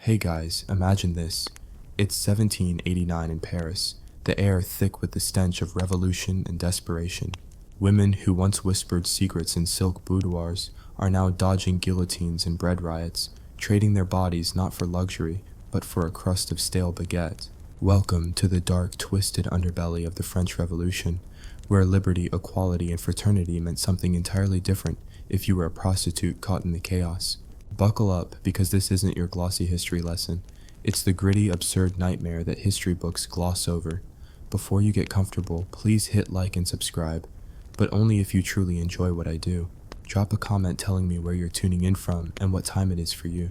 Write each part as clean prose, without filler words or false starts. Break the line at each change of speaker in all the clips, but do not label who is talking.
Hey guys, imagine this. It's 1789 in Paris, the air thick with the stench of revolution and desperation. Women who once whispered secrets in silk boudoirs are now dodging guillotines and bread riots, trading their bodies not for luxury, but for a crust of stale baguette. Welcome to the dark, twisted underbelly of the French Revolution, where liberty, equality, and fraternity meant something entirely different if you were a prostitute caught in the chaos. Buckle up, because this isn't your glossy history lesson. It's the gritty, absurd nightmare that history books gloss over. Before you get comfortable, please hit like and subscribe, but only if you truly enjoy what I do. Drop a comment telling me where you're tuning in from and what time it is for you.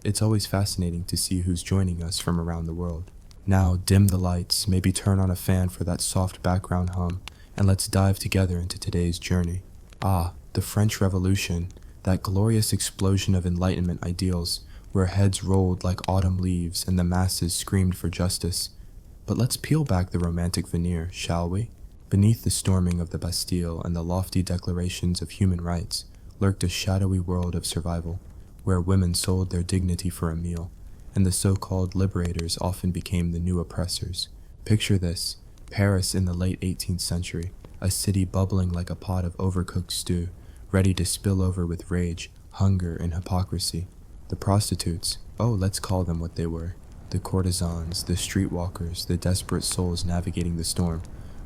It's always fascinating to see who's joining us from around the world. Now, dim the lights, maybe turn on a fan for that soft background hum, and let's dive together into today's journey. The French Revolution. That glorious explosion of Enlightenment ideals, where heads rolled like autumn leaves and the masses screamed for justice. But let's peel back the romantic veneer, shall we? Beneath the storming of the Bastille and the lofty declarations of human rights lurked a shadowy world of survival, where women sold their dignity for a meal, and the so-called liberators often became the new oppressors. Picture this: Paris in the late 18th century, a city bubbling like a pot of overcooked stew, ready to spill over with rage, hunger, and hypocrisy. The prostitutes, let's call them what they were. The courtesans, the streetwalkers, the desperate souls navigating the storm,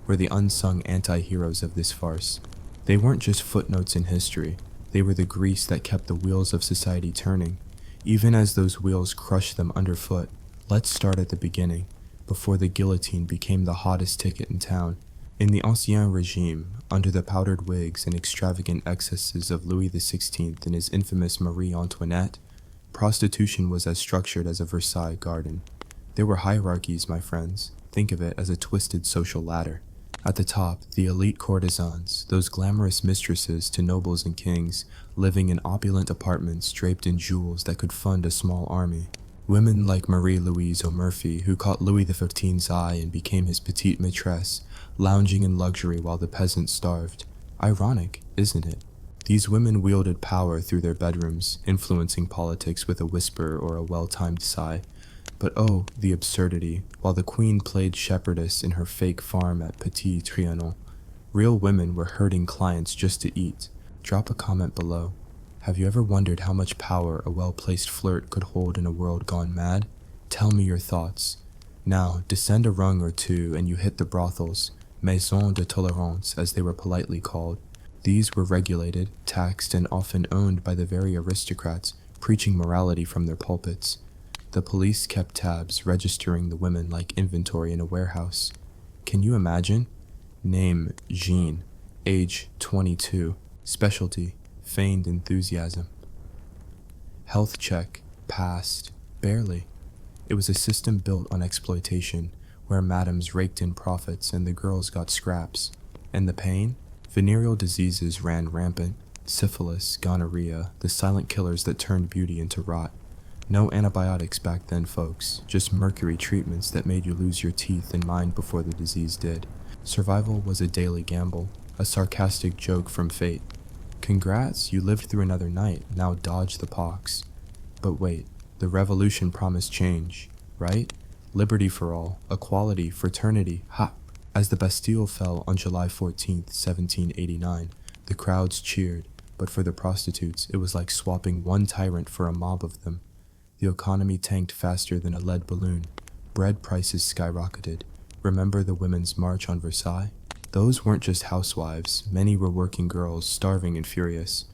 were the unsung anti-heroes of this farce. They weren't just footnotes in history, they were the grease that kept the wheels of society turning, even as those wheels crushed them underfoot. Let's start at the beginning, before the guillotine became the hottest ticket in town. In the Ancien Regime, under the powdered wigs and extravagant excesses of Louis XVI and his infamous Marie Antoinette, prostitution was as structured as a Versailles garden. There were hierarchies, my friends. Think of it as a twisted social ladder. At the top, the elite courtesans, those glamorous mistresses to nobles and kings, living in opulent apartments draped in jewels that could fund a small army. Women like Marie-Louise O'Murphy, who caught Louis XIV's eye and became his petite maîtresse, lounging in luxury while the peasants starved. Ironic, isn't it? These women wielded power through their bedrooms, influencing politics with a whisper or a well-timed sigh. But the absurdity. While the queen played shepherdess in her fake farm at Petit Trianon, real women were herding clients just to eat. Drop a comment below. Have you ever wondered how much power a well-placed flirt could hold in a world gone mad? Tell me your thoughts. Now, descend a rung or two and you hit the brothels, maisons de tolérance as they were politely called. These were regulated, taxed, and often owned by the very aristocrats, preaching morality from their pulpits. The police kept tabs, registering the women like inventory in a warehouse. Can you imagine? Name: Jean. Age: 22. Specialty: feigned enthusiasm. Health check: passed. Barely. It was a system built on exploitation, where madams raked in profits and the girls got scraps. And the pain? Venereal diseases ran rampant. Syphilis, gonorrhea, the silent killers that turned beauty into rot. No antibiotics back then, folks, just mercury treatments that made you lose your teeth and mind before the disease did. Survival was a daily gamble, a sarcastic joke from fate. Congrats, you lived through another night, now dodge the pox. But wait, the revolution promised change, right? Liberty for all, equality, fraternity, ha! As the Bastille fell on July 14th, 1789, the crowds cheered, but for the prostitutes, it was like swapping one tyrant for a mob of them. The economy tanked faster than a lead balloon. Bread prices skyrocketed. Remember the Women's March on Versailles? Those weren't just housewives, many were working girls, starving and furious.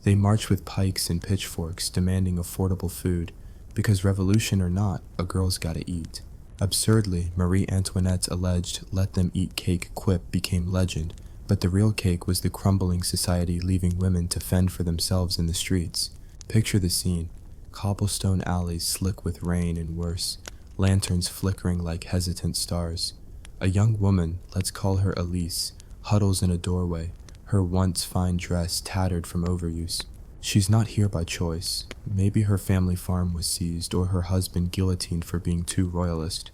They marched with pikes and pitchforks, demanding affordable food, because revolution or not, a girl's gotta eat. Absurdly, Marie Antoinette's alleged "let them eat cake" quip became legend, but the real cake was the crumbling society leaving women to fend for themselves in the streets. Picture the scene: cobblestone alleys slick with rain and worse, lanterns flickering like hesitant stars. A young woman, let's call her Elise, huddles in a doorway, her once fine dress tattered from overuse. She's not here by choice. Maybe her family farm was seized or her husband guillotined for being too royalist.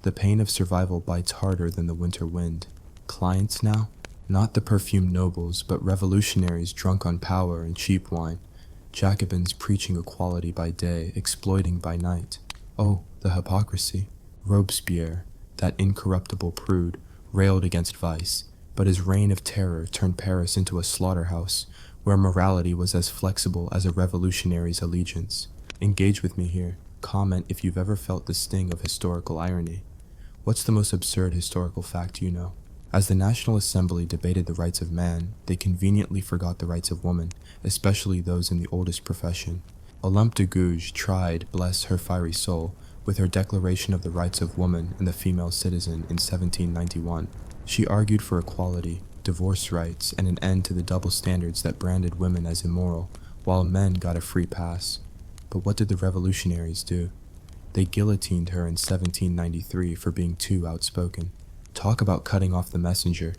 The pain of survival bites harder than the winter wind. Clients now? Not the perfumed nobles, but revolutionaries drunk on power and cheap wine. Jacobins preaching equality by day, exploiting by night. Oh, the hypocrisy. Robespierre, that incorruptible prude, railed against vice, but his reign of terror turned Paris into a slaughterhouse, where morality was as flexible as a revolutionary's allegiance. Engage with me here. Comment if you've ever felt the sting of historical irony. What's the most absurd historical fact you know? As the National Assembly debated the rights of man, they conveniently forgot the rights of woman, especially those in the oldest profession. Olympe de Gouges tried, bless her fiery soul, with her Declaration of the Rights of Woman and the Female Citizen in 1791. She argued for equality, divorce rights, and an end to the double standards that branded women as immoral, while men got a free pass. But what did the revolutionaries do? They guillotined her in 1793 for being too outspoken. Talk about cutting off the messenger.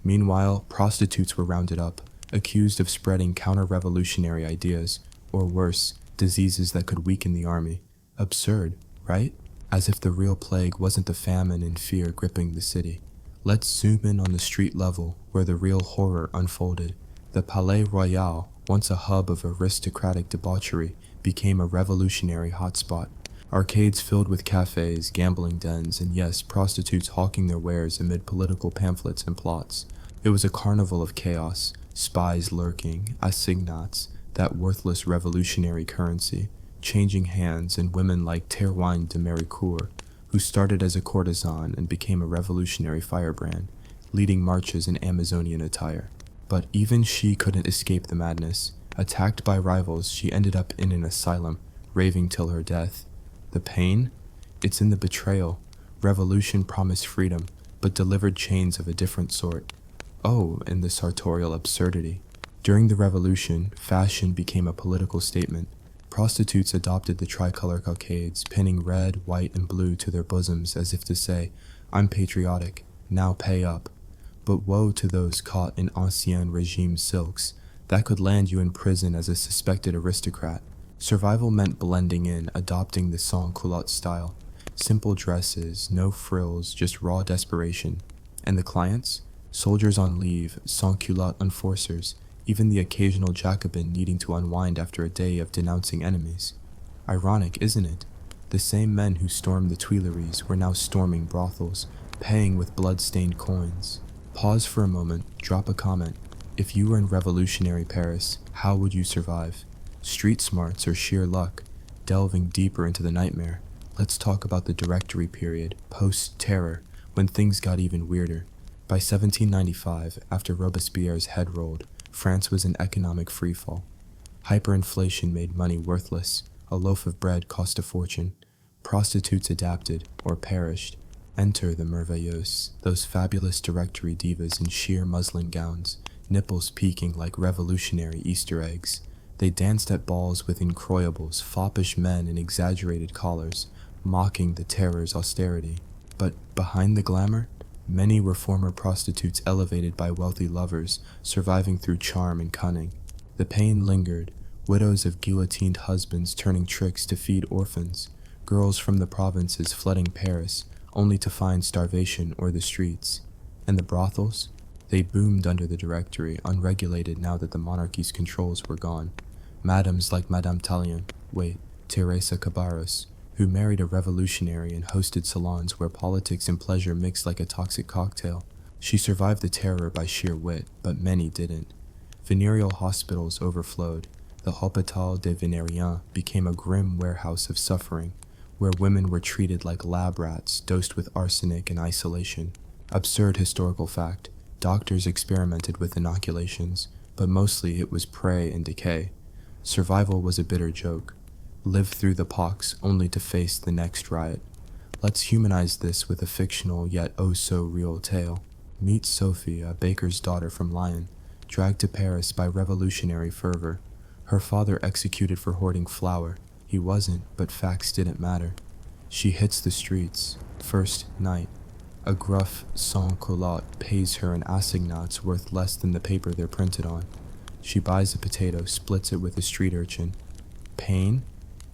Meanwhile, prostitutes were rounded up, accused of spreading counter-revolutionary ideas, or worse, diseases that could weaken the army. Absurd, right? As if the real plague wasn't the famine and fear gripping the city. Let's zoom in on the street level, where the real horror unfolded. The Palais Royal, once a hub of aristocratic debauchery, became a revolutionary hotspot. Arcades filled with cafes, gambling dens, and yes, prostitutes hawking their wares amid political pamphlets and plots. It was a carnival of chaos, spies lurking, assignats, that worthless revolutionary currency, changing hands, and women like Théroigne de Méricourt, who started as a courtesan and became a revolutionary firebrand, leading marches in Amazonian attire. But even she couldn't escape the madness. Attacked by rivals, she ended up in an asylum, raving till her death. The pain? It's in the betrayal. Revolution promised freedom, but delivered chains of a different sort. Oh, and the sartorial absurdity. During the revolution, fashion became a political statement. Prostitutes adopted the tricolor cockades, pinning red, white, and blue to their bosoms as if to say, "I'm patriotic, now pay up." But woe to those caught in Ancien Regime silks. That could land you in prison as a suspected aristocrat. Survival meant blending in, adopting the sans-culotte style. Simple dresses, no frills, just raw desperation. And the clients? Soldiers on leave, sans-culotte enforcers, even the occasional Jacobin needing to unwind after a day of denouncing enemies. Ironic, isn't it? The same men who stormed the Tuileries were now storming brothels, paying with blood-stained coins. Pause for a moment, drop a comment. If you were in revolutionary Paris, how would you survive? Street smarts or sheer luck? Delving deeper into the nightmare, let's talk about the Directory period, post-terror, when things got even weirder. By 1795, after Robespierre's head rolled, France was in economic freefall. Hyperinflation made money worthless. A loaf of bread cost a fortune. Prostitutes adapted, or perished. Enter the merveilleuses, those fabulous Directory divas in sheer muslin gowns, nipples peeking like revolutionary Easter eggs. They danced at balls with incroyables, foppish men in exaggerated collars, mocking the terror's austerity. But behind the glamour, many were former prostitutes elevated by wealthy lovers, surviving through charm and cunning. The pain lingered, widows of guillotined husbands turning tricks to feed orphans, girls from the provinces flooding Paris, only to find starvation or the streets. And the brothels? They boomed under the Directory, unregulated now that the monarchy's controls were gone. Madams like Madame Teresa Cabarrus, who married a revolutionary and hosted salons where politics and pleasure mixed like a toxic cocktail. She survived the terror by sheer wit, but many didn't. Venereal hospitals overflowed. The Hôpital des Vénériens became a grim warehouse of suffering, where women were treated like lab rats, dosed with arsenic and isolation. Absurd historical fact. Doctors experimented with inoculations, but mostly it was prey and decay. Survival was a bitter joke. Live through the pox only to face the next riot. Let's humanize this with a fictional yet oh-so-real tale. Meet Sophie, a baker's daughter from Lyon, dragged to Paris by revolutionary fervor. Her father executed for hoarding flour. He wasn't, but facts didn't matter. She hits the streets. First night. A gruff sans-culotte pays her an assignats worth less than the paper they're printed on. She buys a potato, splits it with a street urchin. Pain?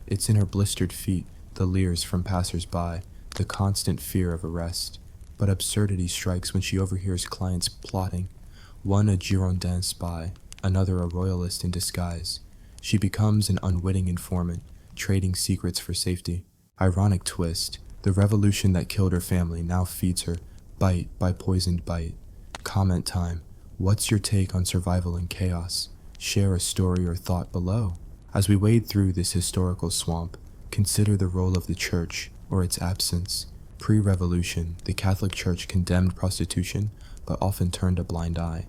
It's in her blistered feet, the leers from passers-by, the constant fear of arrest. But absurdity strikes when she overhears clients plotting. One a Girondin spy, another a royalist in disguise. She becomes an unwitting informant, trading secrets for safety. Ironic twist, the revolution that killed her family now feeds her, bite by poisoned bite. Comment time. What's your take on survival in chaos? Share a story or thought below. As we wade through this historical swamp, consider the role of the church, or its absence. Pre-revolution, the Catholic Church condemned prostitution, but often turned a blind eye,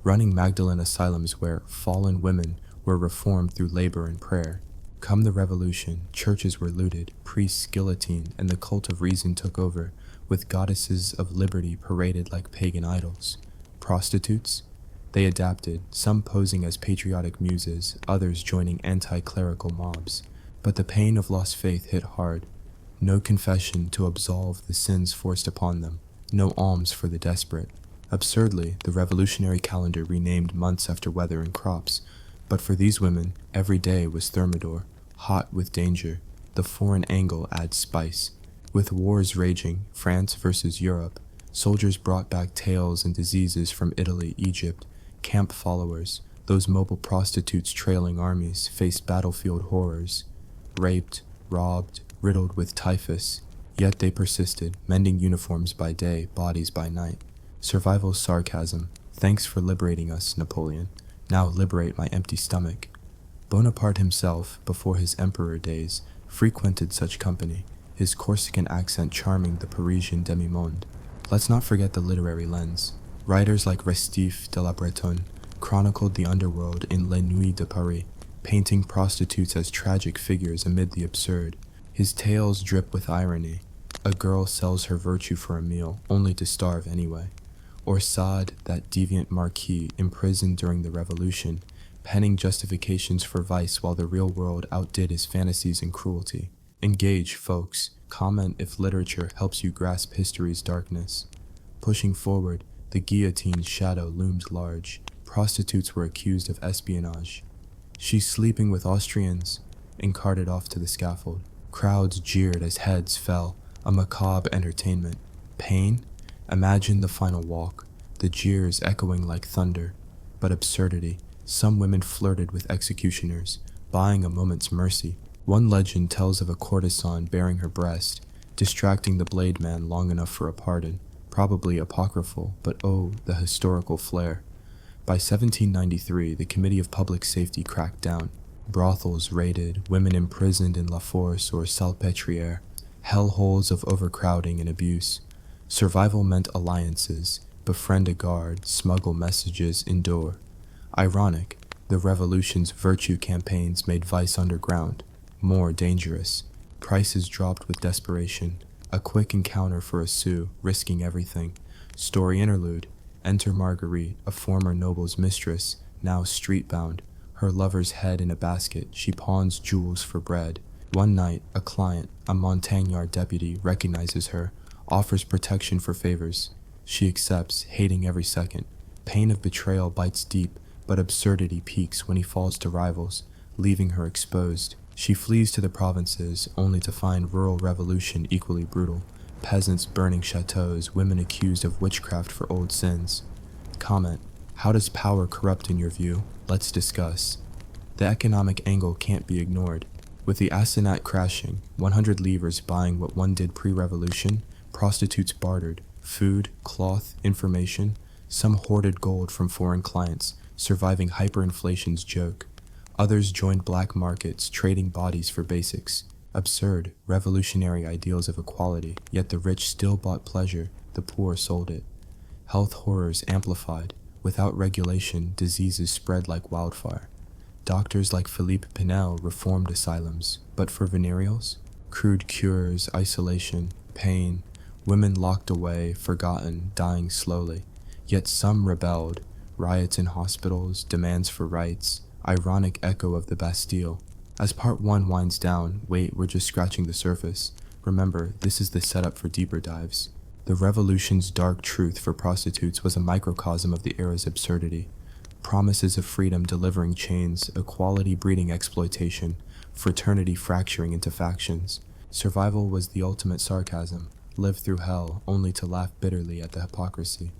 running Magdalene asylums where fallen women were reformed through labor and prayer. Come the revolution, churches were looted, priests guillotined, and the cult of reason took over, with goddesses of liberty paraded like pagan idols. Prostitutes? They adapted, some posing as patriotic muses, others joining anti-clerical mobs. But the pain of lost faith hit hard. No confession to absolve the sins forced upon them, no alms for the desperate. Absurdly, the revolutionary calendar renamed months after weather and crops, but for these women, every day was Thermidor, hot with danger. The foreign angle adds spice. With wars raging, France versus Europe, soldiers brought back tales and diseases from Italy, Egypt. Camp followers, those mobile prostitutes trailing armies, faced battlefield horrors. Raped, robbed, riddled with typhus, yet they persisted, mending uniforms by day, bodies by night. Survival's sarcasm. Thanks for liberating us, Napoleon. Now liberate my empty stomach. Bonaparte himself, before his emperor days, frequented such company, his Corsican accent charming the Parisian demi-monde. Let's not forget the literary lens. Writers like Restif de la Bretonne chronicled the underworld in Les Nuits de Paris, painting prostitutes as tragic figures amid the absurd. His tales drip with irony. A girl sells her virtue for a meal, only to starve anyway. Or Sade, that deviant marquis imprisoned during the revolution, penning justifications for vice while the real world outdid his fantasies and cruelty. Engage, folks. Comment if literature helps you grasp history's darkness. Pushing forward, the guillotine's shadow loomed large. Prostitutes were accused of espionage. She's sleeping with Austrians, and carted off to the scaffold. Crowds jeered as heads fell, a macabre entertainment. Pain? Imagine the final walk, the jeers echoing like thunder. But absurdity. Some women flirted with executioners, buying a moment's mercy. One legend tells of a courtesan bearing her breast, distracting the blade man long enough for a pardon. Probably apocryphal, but oh, the historical flair. By 1793, the Committee of Public Safety cracked down. Brothels raided, women imprisoned in La Force or Salpêtrière, hellholes of overcrowding and abuse. Survival meant alliances, befriend a guard, smuggle messages, endure. Ironic, the revolution's virtue campaigns made vice underground, more dangerous. Prices dropped with desperation. A quick encounter for a sou, risking everything. Story interlude. Enter Marguerite, a former noble's mistress, now street-bound. Her lover's head in a basket, she pawns jewels for bread. One night, a client, a Montagnard deputy, recognizes her, offers protection for favors. She accepts, hating every second. Pain of betrayal bites deep, but absurdity peaks when he falls to rivals, leaving her exposed. She flees to the provinces, only to find rural revolution equally brutal. Peasants burning chateaus, women accused of witchcraft for old sins. Comment: how does power corrupt in your view? Let's discuss. The economic angle can't be ignored. With the assignat crashing, 100 livres buying what one did pre-revolution, prostitutes bartered, food, cloth, information, some hoarded gold from foreign clients, surviving hyperinflation's joke. Others joined black markets, trading bodies for basics. Absurd, revolutionary ideals of equality, yet the rich still bought pleasure, the poor sold it. Health horrors amplified. Without regulation, diseases spread like wildfire. Doctors like Philippe Pinel reformed asylums, but for venereals? Crude cures, isolation, pain, women locked away, forgotten, dying slowly. Yet some rebelled, riots in hospitals, demands for rights, ironic echo of the Bastille. As part 1 winds down, wait, we're just scratching the surface. Remember, this is the setup for deeper dives. The revolution's dark truth for prostitutes was a microcosm of the era's absurdity. Promises of freedom delivering chains, equality breeding exploitation, fraternity fracturing into factions. Survival was the ultimate sarcasm, live through hell only to laugh bitterly at the hypocrisy.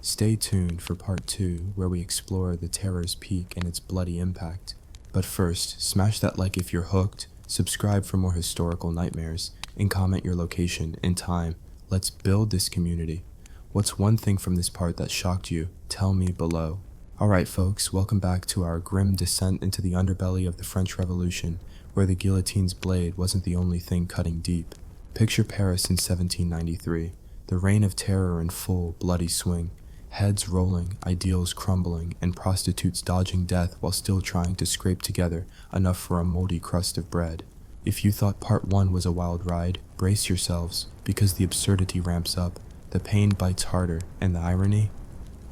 Stay tuned for part 2, where we explore the terror's peak and its bloody impact. But first, smash that like if you're hooked, subscribe for more historical nightmares, and comment your location and time. Let's build this community. What's one thing from this part that shocked you? Tell me below. Alright folks, welcome back to our grim descent into the underbelly of the French Revolution, where the guillotine's blade wasn't the only thing cutting deep. Picture Paris in 1793, the reign of terror in full, bloody swing, heads rolling, ideals crumbling, and prostitutes dodging death while still trying to scrape together enough for a moldy crust of bread. If you thought part 1 was a wild ride, brace yourselves, because the absurdity ramps up, the pain bites harder, and the irony?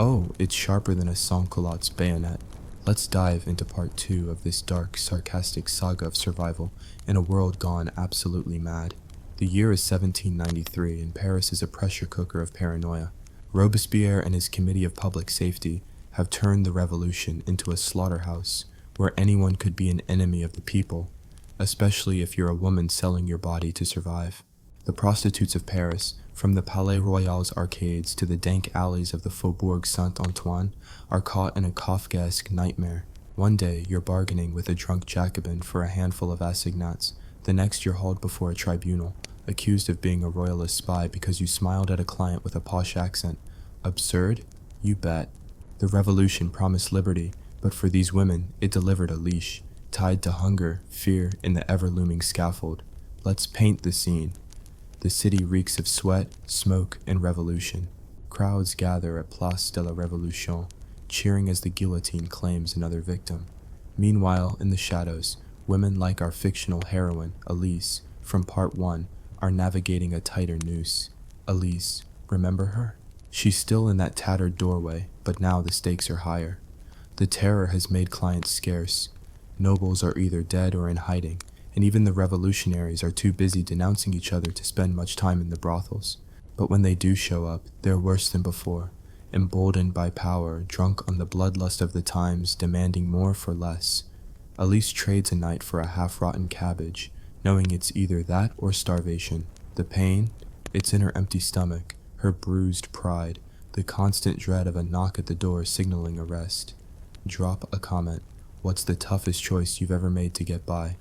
Oh, it's sharper than a sans-culottes bayonet. Let's dive into part 2 of this dark, sarcastic saga of survival in a world gone absolutely mad. The year is 1793, and Paris is a pressure cooker of paranoia. Robespierre and his Committee of Public Safety have turned the revolution into a slaughterhouse where anyone could be an enemy of the people, especially if you're a woman selling your body to survive. The prostitutes of Paris, from the Palais Royal's arcades to the dank alleys of the Faubourg Saint-Antoine, are caught in a Kafkaesque nightmare. One day, you're bargaining with a drunk Jacobin for a handful of assignats. The next, you're hauled before a tribunal, accused of being a royalist spy because you smiled at a client with a posh accent. Absurd? You bet. The revolution promised liberty, but for these women, it delivered a leash, tied to hunger, fear, and the ever-looming scaffold. Let's paint the scene. The city reeks of sweat, smoke, and revolution. Crowds gather at Place de la Révolution, cheering as the guillotine claims another victim. Meanwhile, in the shadows, women like our fictional heroine, Elise, from part 1, are navigating a tighter noose. Elise, remember her? She's still in that tattered doorway, but now the stakes are higher. The terror has made clients scarce. Nobles are either dead or in hiding, and even the revolutionaries are too busy denouncing each other to spend much time in the brothels. But when they do show up, they're worse than before, emboldened by power, drunk on the bloodlust of the times, demanding more for less. Elise trades a night for a half-rotten cabbage, knowing it's either that or starvation. The pain? It's in her empty stomach, her bruised pride, the constant dread of a knock at the door signaling arrest. Drop a comment. What's the toughest choice you've ever made to get by?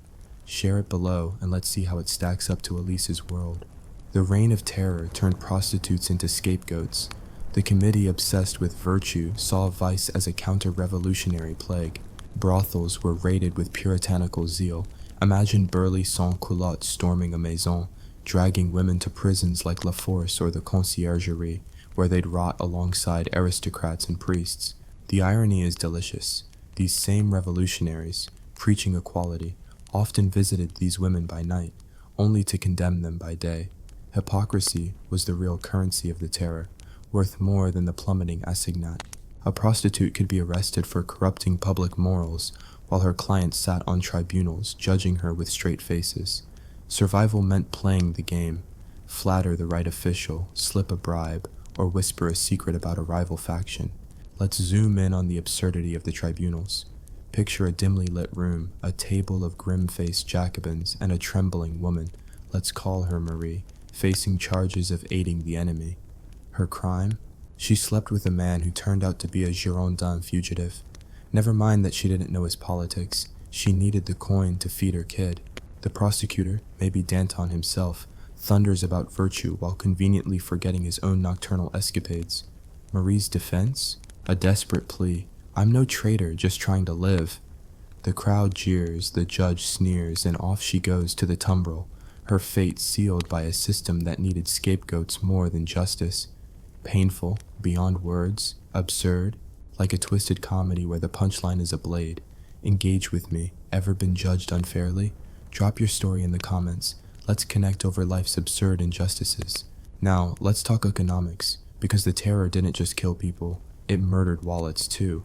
Share it below and let's see how it stacks up to Elise's world. The reign of terror turned prostitutes into scapegoats. The committee obsessed with virtue saw vice as a counter-revolutionary plague. Brothels were raided with puritanical zeal. Imagine burly sans-culottes storming a maison, dragging women to prisons like La Force or the Conciergerie, where they'd rot alongside aristocrats and priests. The irony is delicious. These same revolutionaries, preaching equality, often visited these women by night, only to condemn them by day. Hypocrisy was the real currency of the terror, worth more than the plummeting assignat. A prostitute could be arrested for corrupting public morals, while her clients sat on tribunals, judging her with straight faces. Survival meant playing the game, flatter the right official, slip a bribe, or whisper a secret about a rival faction. Let's zoom in on the absurdity of the tribunals. Picture a dimly lit room, a table of grim-faced Jacobins, and a trembling woman, let's call her Marie, facing charges of aiding the enemy. Her crime? She slept with a man who turned out to be a Girondin fugitive. Never mind that she didn't know his politics, she needed the coin to feed her kid. The prosecutor, maybe Danton himself, thunders about virtue while conveniently forgetting his own nocturnal escapades. Marie's defense? A desperate plea. I'm no traitor, just trying to live. The crowd jeers, the judge sneers, and off she goes to the tumbril, her fate sealed by a system that needed scapegoats more than justice. Painful, beyond words, absurd, like a twisted comedy where the punchline is a blade. Engage with me. Ever been judged unfairly? Drop your story in the comments. Let's connect over life's absurd injustices. Now, let's talk economics, because the terror didn't just kill people, it murdered wallets too.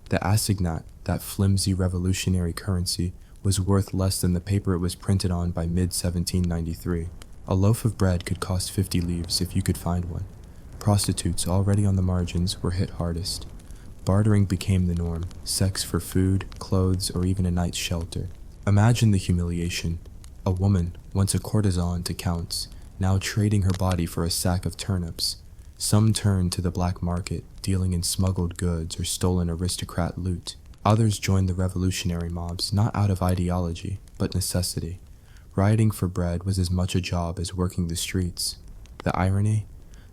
The assignat, that flimsy revolutionary currency, was worth less than the paper it was printed on by mid-1793. A loaf of bread could cost 50 livres if you could find one. Prostitutes, already on the margins, were hit hardest. Bartering became the norm, sex for food, clothes, or even a night's shelter. Imagine the humiliation. A woman, once a courtesan to counts, now trading her body for a sack of turnips. Some turned to the black market, dealing in smuggled goods or stolen aristocrat loot. Others joined the revolutionary mobs, not out of ideology, but necessity. Rioting for bread was as much a job as working the streets. The irony?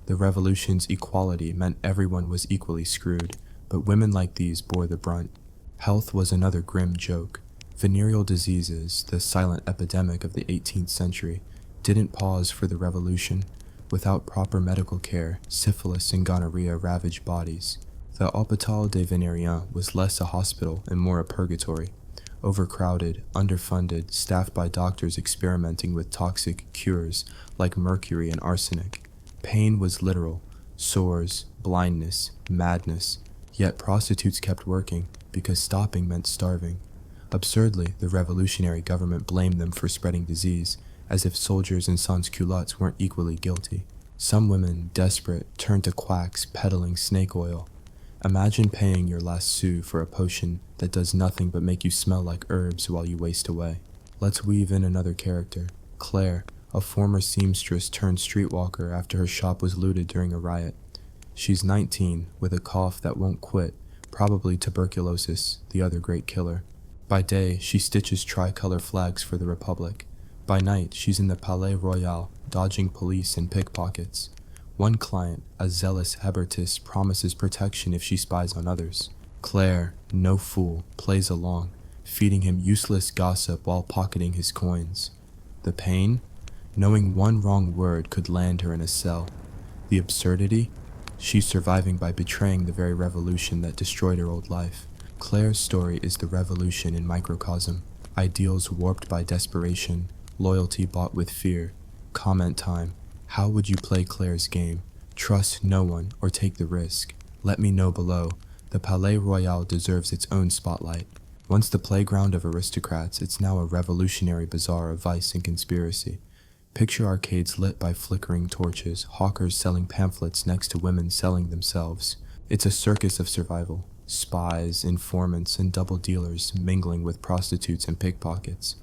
The revolution's equality meant everyone was equally screwed, but women like these bore the brunt. Health was another grim joke. Venereal diseases, the silent epidemic of the 18th century, didn't pause for the revolution. Without proper medical care, syphilis and gonorrhea ravaged bodies. The Hôpital des Vénériens was less a hospital and more a purgatory. Overcrowded, underfunded, staffed by doctors experimenting with toxic cures like mercury and arsenic. Pain was literal, sores, blindness, madness. Yet prostitutes kept working because stopping meant starving. Absurdly, the revolutionary government blamed them for spreading disease, as if soldiers and sans-culottes weren't equally guilty. Some women, desperate, turned to quacks peddling snake oil. Imagine paying your last sou for a potion that does nothing but make you smell like herbs while you waste away. Let's weave in another character, Claire, a former seamstress turned streetwalker after her shop was looted during a riot. She's 19, with a cough that won't quit, probably tuberculosis, the other great killer. By day, she stitches tricolor flags for the Republic. By night, she's in the Palais Royal, dodging police and pickpockets. One client, a zealous Hebertist, promises protection if she spies on others. Claire, no fool, plays along, feeding him useless gossip while pocketing his coins. The pain? Knowing one wrong word could land her in a cell. The absurdity? She's surviving by betraying the very revolution that destroyed her old life. Claire's story is the revolution in microcosm. Ideals warped by desperation, loyalty bought with fear. Comment time. How would you play Claire's game? Trust no one or take the risk. Let me know below. The Palais Royal deserves its own spotlight. Once the playground of aristocrats, it's now a revolutionary bazaar of vice and conspiracy. Picture arcades lit by flickering torches, hawkers selling pamphlets next to women selling themselves. It's a circus of survival. Spies, informants, and double dealers mingling with prostitutes and pickpockets.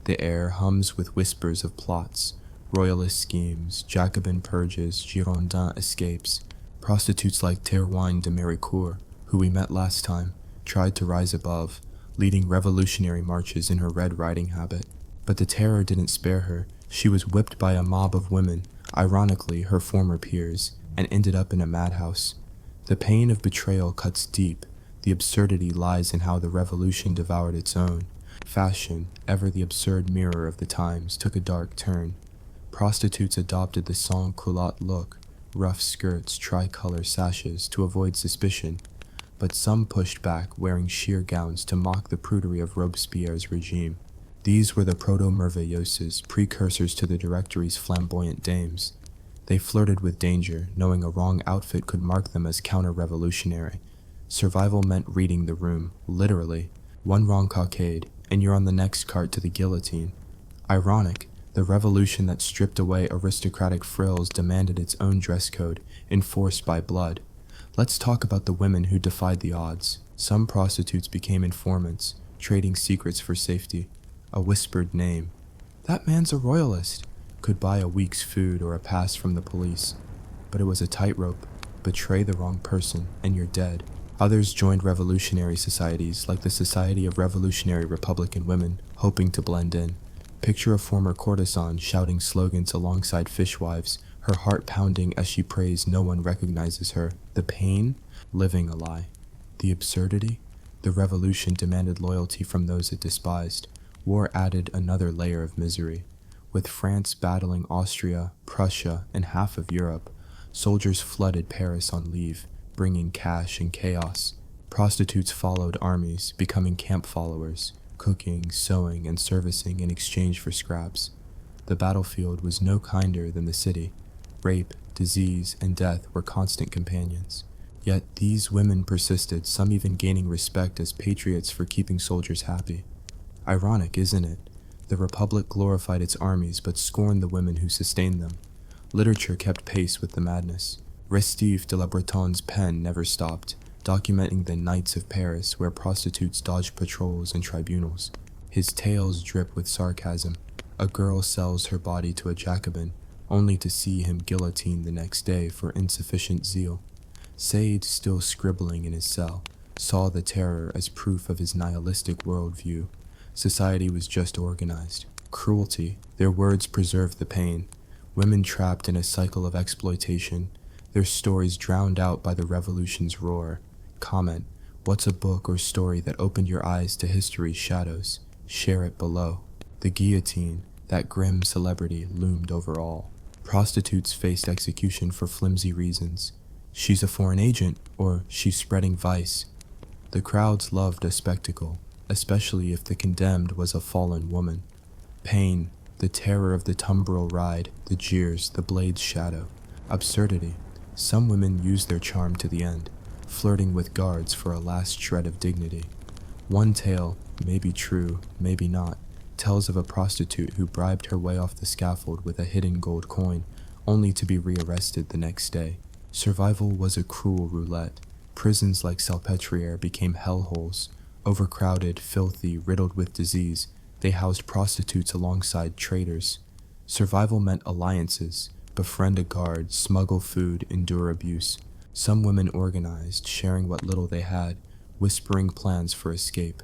The air hums with whispers of plots. Royalist schemes, Jacobin purges, Girondin escapes. Prostitutes like Théroigne de Méricourt, who we met last time, tried to rise above, leading revolutionary marches in her Red Riding habit. But the terror didn't spare her. She was whipped by a mob of women, ironically her former peers, and ended up in a madhouse. The pain of betrayal cuts deep. The absurdity lies in how the revolution devoured its own. Fashion, ever the absurd mirror of the times, took a dark turn. Prostitutes adopted the sans-culotte look, rough skirts, tricolor sashes, to avoid suspicion, but some pushed back, wearing sheer gowns to mock the prudery of Robespierre's regime. These were the proto-merveilleuses, precursors to the Directory's flamboyant dames. They flirted with danger, knowing a wrong outfit could mark them as counter-revolutionary. Survival meant reading the room, literally. One wrong cockade, and you're on the next cart to the guillotine. Ironic, the revolution that stripped away aristocratic frills demanded its own dress code, enforced by blood. Let's talk about the women who defied the odds. Some prostitutes became informants, trading secrets for safety. A whispered name. That man's a royalist. Could buy a week's food or a pass from the police. But it was a tightrope. Betray the wrong person, and you're dead. Others joined revolutionary societies, like the Society of Revolutionary Republican Women, hoping to blend in. Picture a former courtesan shouting slogans alongside fishwives, her heart pounding as she prays no one recognizes her. The pain? Living a lie. The absurdity? The revolution demanded loyalty from those it despised. War added another layer of misery. With France battling Austria, Prussia, and half of Europe, soldiers flooded Paris on leave, bringing cash and chaos. Prostitutes followed armies, becoming camp followers, cooking, sewing, and servicing in exchange for scraps. The battlefield was no kinder than the city. Rape, disease, and death were constant companions. Yet these women persisted, some even gaining respect as patriots for keeping soldiers happy. Ironic, isn't it? The Republic glorified its armies but scorned the women who sustained them. Literature kept pace with the madness. Restif de la Bretonne's pen never stopped, documenting the nights of Paris where prostitutes dodged patrols and tribunals. His tales drip with sarcasm. A girl sells her body to a Jacobin, only to see him guillotined the next day for insufficient zeal. Sade, still scribbling in his cell, saw the terror as proof of his nihilistic worldview. Society was just organized. Cruelty, their words preserve the pain. Women trapped in a cycle of exploitation, their stories drowned out by the revolution's roar. Comment, what's a book or story that opened your eyes to history's shadows? Share it below. The guillotine, that grim celebrity, loomed over all. Prostitutes faced execution for flimsy reasons. She's a foreign agent, or she's spreading vice. The crowds loved a spectacle, especially if the condemned was a fallen woman. Pain, the terror of the tumbril ride, the jeers, the blade's shadow. Absurdity, some women used their charm to the end, flirting with guards for a last shred of dignity. One tale, maybe true, maybe not, tells of a prostitute who bribed her way off the scaffold with a hidden gold coin, only to be rearrested the next day. Survival was a cruel roulette. Prisons like Salpêtrière became hellholes. Overcrowded, filthy, riddled with disease, they housed prostitutes alongside traitors. Survival meant alliances, befriend a guard, smuggle food, endure abuse. Some women organized, sharing what little they had, whispering plans for escape.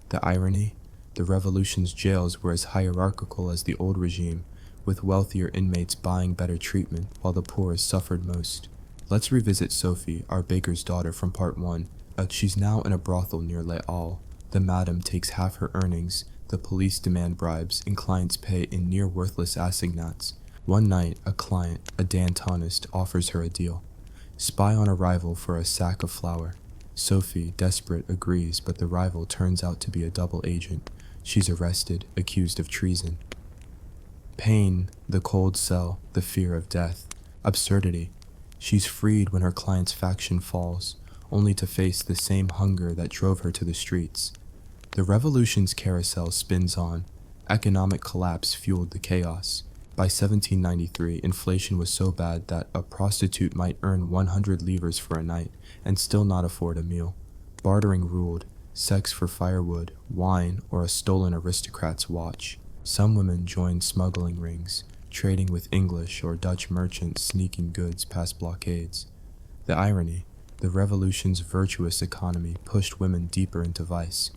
The irony? The revolution's jails were as hierarchical as the old regime, with wealthier inmates buying better treatment while the poorest suffered most. Let's revisit Sophie, our baker's daughter from part 1. She's now in a brothel near Les Halles. The madam takes half her earnings, the police demand bribes, and clients pay in near-worthless assignats. One night, a client, a Dantonist, offers her a deal. Spy on a rival for a sack of flour. Sophie, desperate, agrees, but the rival turns out to be a double agent. She's arrested, accused of treason. Pain, the cold cell, the fear of death. Absurdity. She's freed when her client's faction falls, only to face the same hunger that drove her to the streets. The revolution's carousel spins on. Economic collapse fueled the chaos. By 1793, inflation was so bad that a prostitute might earn 100 livres for a night and still not afford a meal. Bartering ruled, sex for firewood, wine, or a stolen aristocrat's watch. Some women joined smuggling rings, trading with English or Dutch merchants sneaking goods past blockades. The irony, the revolution's virtuous economy pushed women deeper into vice.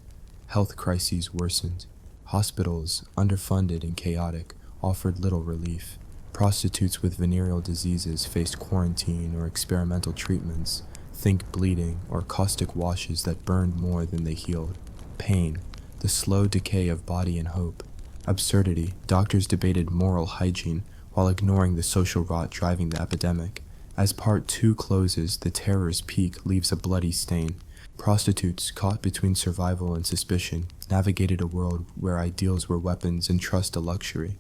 Health crises worsened. Hospitals, underfunded and chaotic, offered little relief. Prostitutes with venereal diseases faced quarantine or experimental treatments, think bleeding or caustic washes that burned more than they healed. Pain, the slow decay of body and hope. Absurdity, doctors debated moral hygiene while ignoring the social rot driving the epidemic. As part 2 closes, the terror's peak leaves a bloody stain. Prostitutes, caught between survival and suspicion, navigated a world where ideals were weapons and trust a luxury.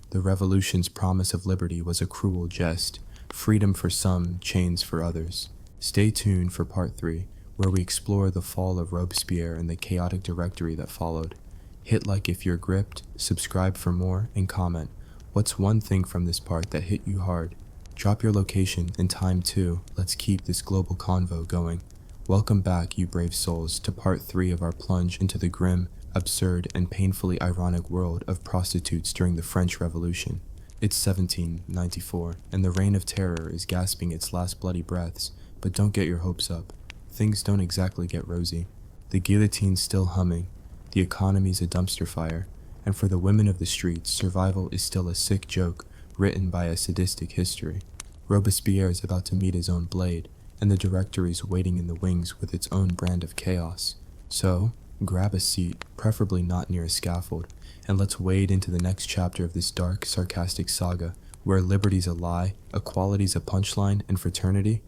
The revolution's promise of liberty was a cruel jest, freedom for some, chains for others. Stay tuned for part 3, where we explore the fall of Robespierre and the chaotic directory that followed. Hit like if you're gripped, subscribe for more, and comment. What's one thing from this part that hit you hard? Drop your location and time too. Let's keep this global convo going. Welcome back, you brave souls, to part 3 of our plunge into the grim, absurd, and painfully ironic world of prostitutes during the French Revolution. It's 1794, and the reign of terror is gasping its last bloody breaths, but don't get your hopes up. Things don't exactly get rosy. The guillotine's still humming, the economy's a dumpster fire, and for the women of the streets, survival is still a sick joke written by a sadistic history. Robespierre is about to meet his own blade, and the directory's waiting in the wings with its own brand of chaos. So, grab a seat, preferably not near a scaffold, and let's wade into the next chapter of this dark, sarcastic saga, where liberty's a lie, equality's a punchline, and fraternity?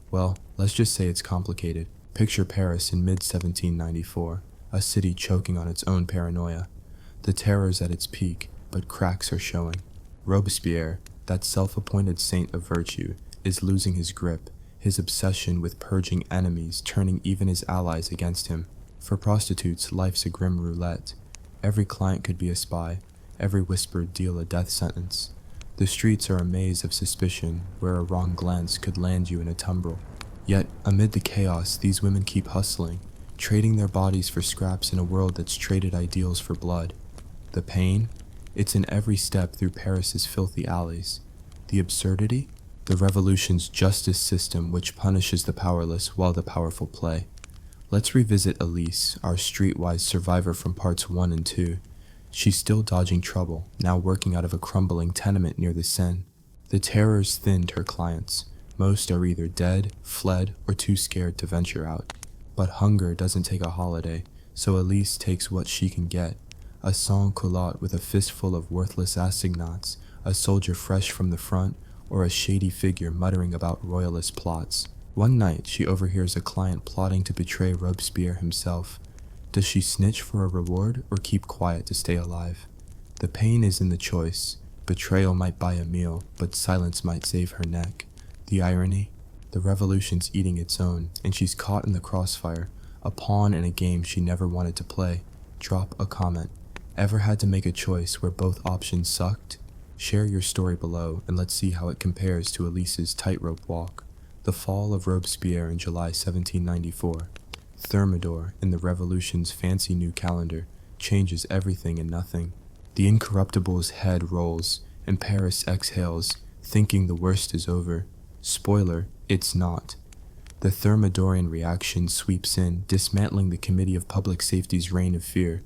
Well, let's just say it's complicated. Picture Paris in mid-1794, a city choking on its own paranoia. The terror's at its peak, but cracks are showing. Robespierre, that self-appointed saint of virtue, is losing his grip, his obsession with purging enemies turning even his allies against him. For prostitutes, life's a grim roulette. Every client could be a spy, every whispered deal a death sentence. The streets are a maze of suspicion where a wrong glance could land you in a tumbril. Yet, amid the chaos, these women keep hustling, trading their bodies for scraps in a world that's traded ideals for blood. The pain? It's in every step through Paris's filthy alleys. The absurdity? The revolution's justice system which punishes the powerless while the powerful play. Let's revisit Elise, our streetwise survivor from parts 1 and 2. She's still dodging trouble, now working out of a crumbling tenement near the Seine. The terrors thinned her clients. Most are either dead, fled, or too scared to venture out. But hunger doesn't take a holiday, so Elise takes what she can get. A sans-culotte with a fistful of worthless assignats, a soldier fresh from the front, or a shady figure muttering about royalist plots. One night, she overhears a client plotting to betray Robespierre himself. Does she snitch for a reward or keep quiet to stay alive? The pain is in the choice. Betrayal might buy a meal, but silence might save her neck. The irony? The revolution's eating its own, and she's caught in the crossfire, a pawn in a game she never wanted to play. Drop a comment. Ever had to make a choice where both options sucked? Share your story below, and let's see how it compares to Elise's tightrope walk. The fall of Robespierre in July 1794. Thermidor, in the Revolution's fancy new calendar, changes everything and nothing. The incorruptible's head rolls, and Paris exhales, thinking the worst is over. Spoiler, it's not. The Thermidorian reaction sweeps in, dismantling the Committee of Public Safety's reign of fear.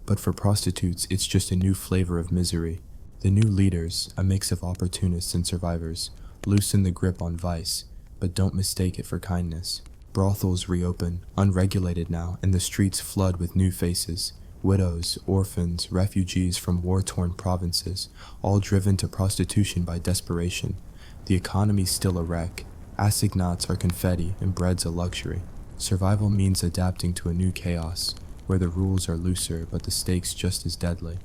But for prostitutes, it's just a new flavor of misery. The new leaders, a mix of opportunists and survivors, loosen the grip on vice, but don't mistake it for kindness. Brothels reopen, unregulated now, and the streets flood with new faces. Widows, orphans, refugees from war-torn provinces, all driven to prostitution by desperation. The economy's still a wreck. Assignats are confetti and bread's a luxury. Survival means adapting to a new chaos, where the rules are looser but the stakes just as deadly.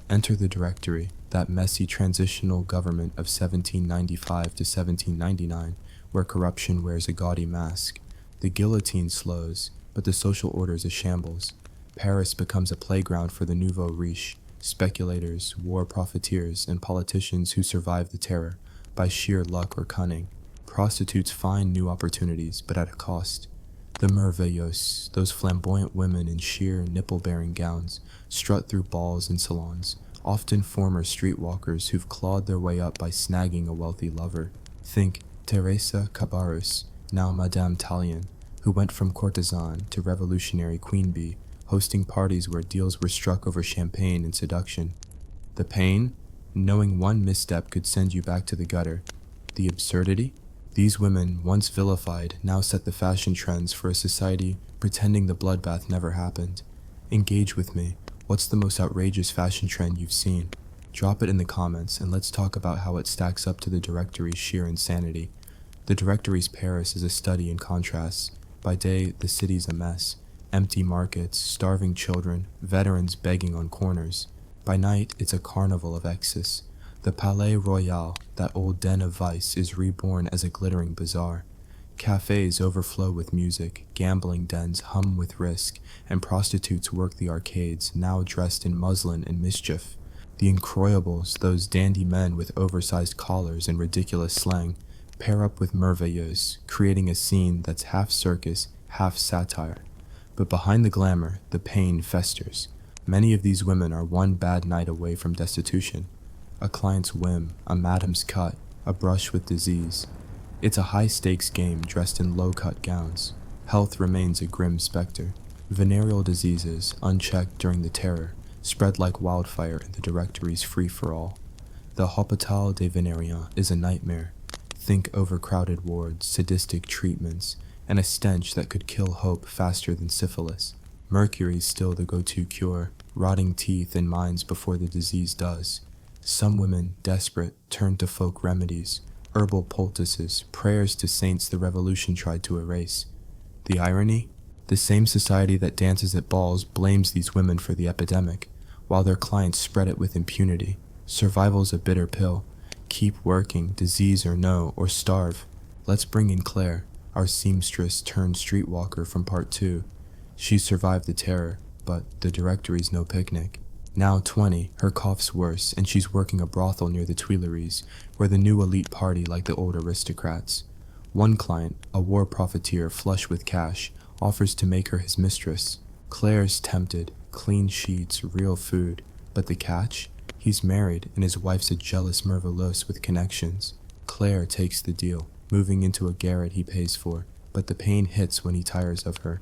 Enter the Directory, that messy transitional government of 1795 to 1799, where corruption wears a gaudy mask. The guillotine slows, but the social order's a shambles. Paris becomes a playground for the nouveau riche, speculators, war profiteers, and politicians who survive the terror, by sheer luck or cunning. Prostitutes find new opportunities, but at a cost. The merveilleuses, those flamboyant women in sheer, nipple-bearing gowns, strut through balls and salons, often former streetwalkers who've clawed their way up by snagging a wealthy lover. Think Teresa Cabarrus, now Madame Tallien, who went from courtesan to revolutionary queen bee, hosting parties where deals were struck over champagne and seduction. The pain? Knowing one misstep could send you back to the gutter. The absurdity? These women, once vilified, now set the fashion trends for a society pretending the bloodbath never happened. Engage with me. What's the most outrageous fashion trend you've seen? Drop it in the comments, and let's talk about how it stacks up to the Directory's sheer insanity. The Directory's Paris is a study in contrasts. By day, the city's a mess. Empty markets, starving children, veterans begging on corners. By night, it's a carnival of excess. The Palais Royal, that old den of vice, is reborn as a glittering bazaar. Cafes overflow with music, gambling dens hum with risk, and prostitutes work the arcades, now dressed in muslin and mischief. The incroyables, those dandy men with oversized collars and ridiculous slang, pair up with merveilleuses, creating a scene that's half circus, half satire. But behind the glamour, the pain festers. Many of these women are one bad night away from destitution. A client's whim, a madam's cut, a brush with disease. It's a high-stakes game dressed in low-cut gowns. Health remains a grim specter. Venereal diseases, unchecked during the terror, spread like wildfire in the Directory's free-for-all. The Hôpital des Vénériens is a nightmare. Think overcrowded wards, sadistic treatments, and a stench that could kill hope faster than syphilis. Mercury's still the go-to cure, rotting teeth and minds before the disease does. Some women, desperate, turn to folk remedies, herbal poultices, prayers to saints the revolution tried to erase. The irony? The same society that dances at balls blames these women for the epidemic, while their clients spread it with impunity. Survival's a bitter pill. Keep working, disease or no, or starve. Let's bring in Claire, our seamstress turned streetwalker from part 2. She survived the terror, but the Directory's no picnic. Now 20, her cough's worse, and she's working a brothel near the Tuileries, where the new elite party like the old aristocrats. One client, a war profiteer flush with cash, offers to make her his mistress. Claire's tempted, clean sheets, real food, but the catch? He's married, and his wife's a jealous merveilleuse with connections. Claire takes the deal, moving into a garret he pays for, but the pain hits when he tires of her,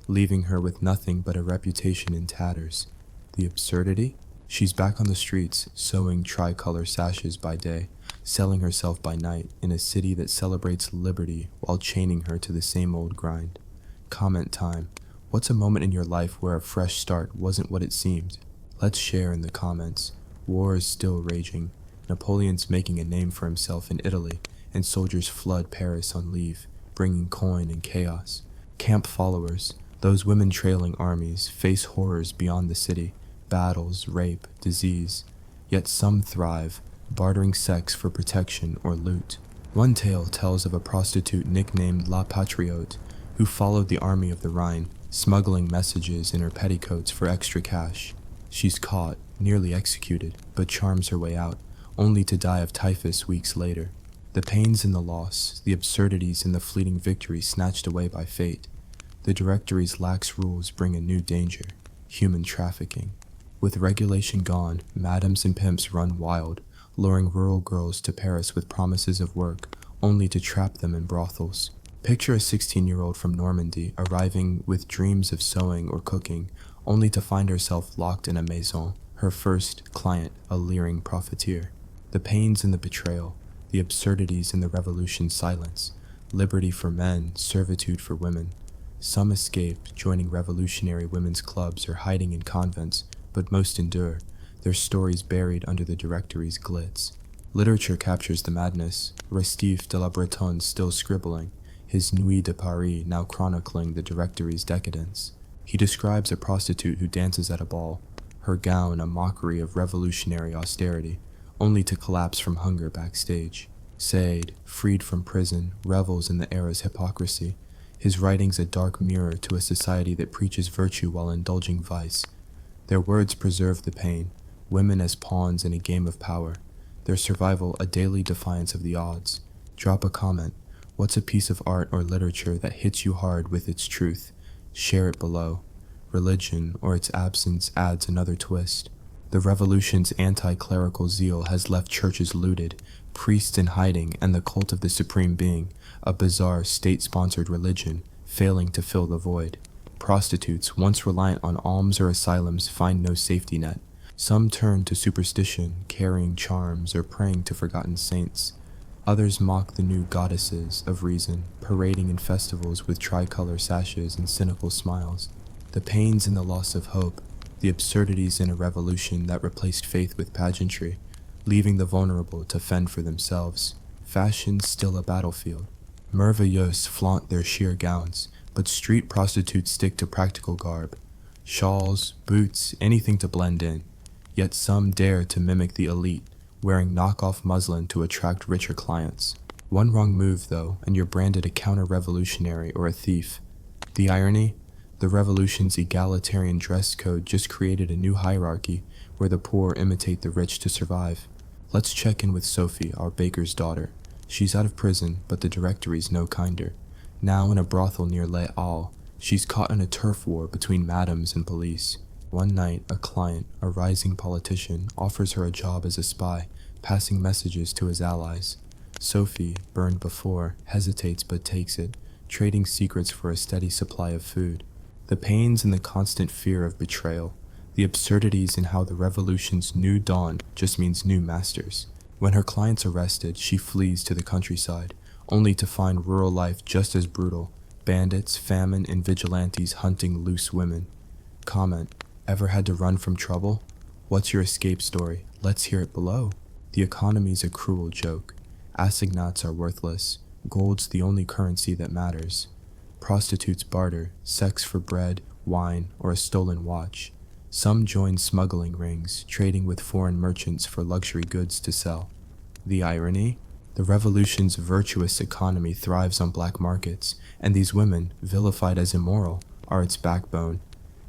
leaving her with nothing but a reputation in tatters. The absurdity? She's back on the streets, sewing tricolor sashes by day, selling herself by night in a city that celebrates liberty while chaining her to the same old grind. Comment time. What's a moment in your life where a fresh start wasn't what it seemed? Let's share in the comments. War is still raging. Napoleon's making a name for himself in Italy, and soldiers flood Paris on leave, bringing coin and chaos. Camp followers, those women trailing armies, face horrors beyond the city, battles, rape, disease. Yet some thrive, bartering sex for protection or loot. One tale tells of a prostitute nicknamed La Patriote, who followed the army of the Rhine, smuggling messages in her petticoats for extra cash. She's caught, nearly executed, but charms her way out, only to die of typhus weeks later. The pains in the loss, the absurdities in the fleeting victory snatched away by fate. The directory's lax rules bring a new danger: human trafficking. With regulation gone, madams and pimps run wild, luring rural girls to Paris with promises of work, only to trap them in brothels. Picture a 16-year-old from Normandy arriving with dreams of sewing or cooking, only to find herself locked in a maison, her first client a leering profiteer. The pains in the betrayal, the absurdities in the revolution's silence, liberty for men, servitude for women. Some escape, joining revolutionary women's clubs or hiding in convents, but most endure, their stories buried under the directory's glitz. Literature captures the madness, Restif de la Bretonne still scribbling, his Nuit de Paris now chronicling the directory's decadence. He describes a prostitute who dances at a ball, her gown a mockery of revolutionary austerity, only to collapse from hunger backstage. Sade, freed from prison, revels in the era's hypocrisy, his writings a dark mirror to a society that preaches virtue while indulging vice. Their words preserve the pain, women as pawns in a game of power, their survival a daily defiance of the odds. Drop a comment. What's a piece of art or literature that hits you hard with its truth? Share it below. Religion, or its absence, adds another twist. The revolution's anti-clerical zeal has left churches looted, priests in hiding, and the cult of the supreme being, a bizarre state-sponsored religion, failing to fill the void. Prostitutes, once reliant on alms or asylums, find no safety net. Some turn to superstition, carrying charms or praying to forgotten saints. Others mock the new goddesses of reason, parading in festivals with tricolor sashes and cynical smiles. The pains in the loss of hope, the absurdities in a revolution that replaced faith with pageantry, leaving the vulnerable to fend for themselves. Fashion's still a battlefield. Merveilleuses flaunt their sheer gowns, but street prostitutes stick to practical garb. Shawls, boots, anything to blend in. Yet some dare to mimic the elite, wearing knockoff muslin to attract richer clients. One wrong move, though, and you're branded a counter-revolutionary or a thief. The irony? The revolution's egalitarian dress code just created a new hierarchy where the poor imitate the rich to survive. Let's check in with Sophie, our baker's daughter. She's out of prison, but the directory's no kinder. Now in a brothel near Les Halles, she's caught in a turf war between madams and police. One night, a client, a rising politician, offers her a job as a spy, passing messages to his allies. Sophie, burned before, hesitates but takes it, trading secrets for a steady supply of food. The pains and the constant fear of betrayal, the absurdities in how the revolution's new dawn just means new masters. When her client's arrested, she flees to the countryside, only to find rural life just as brutal, bandits, famine, and vigilantes hunting loose women. Comment. Ever had to run from trouble? What's your escape story? Let's hear it below. The economy's a cruel joke. Assignats are worthless. Gold's the only currency that matters. Prostitutes barter, sex for bread, wine, or a stolen watch. Some join smuggling rings, trading with foreign merchants for luxury goods to sell. The irony? The revolution's virtuous economy thrives on black markets, and these women, vilified as immoral, are its backbone.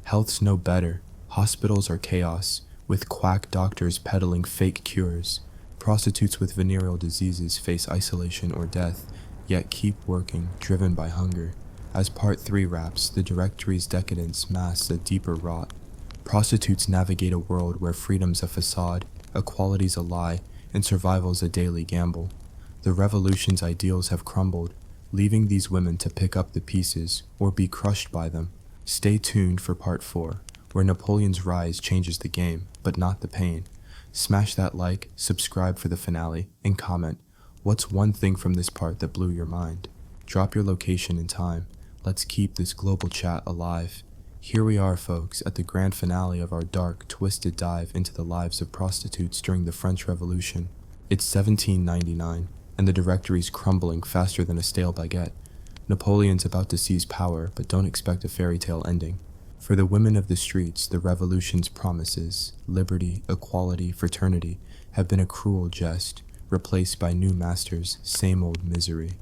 Health's no better. Hospitals are chaos, with quack doctors peddling fake cures. Prostitutes with venereal diseases face isolation or death, yet keep working, driven by hunger. As Part 3 wraps, the directory's decadence masks a deeper rot. Prostitutes navigate a world where freedom's a facade, equality's a lie, and survival's a daily gamble. The revolution's ideals have crumbled, leaving these women to pick up the pieces or be crushed by them. Stay tuned for Part 4, where Napoleon's rise changes the game, but not the pain. Smash that like, subscribe for the finale, and comment, what's one thing from this part that blew your mind? Drop your location and time. Let's keep this global chat alive. Here we are, folks, at the grand finale of our dark, twisted dive into the lives of prostitutes during the French Revolution. It's 1799, and the Directory's crumbling faster than a stale baguette. Napoleon's about to seize power, but don't expect a fairy tale ending. For the women of the streets, the revolution's promises, liberty, equality, fraternity, have been a cruel jest, replaced by new masters, same old misery.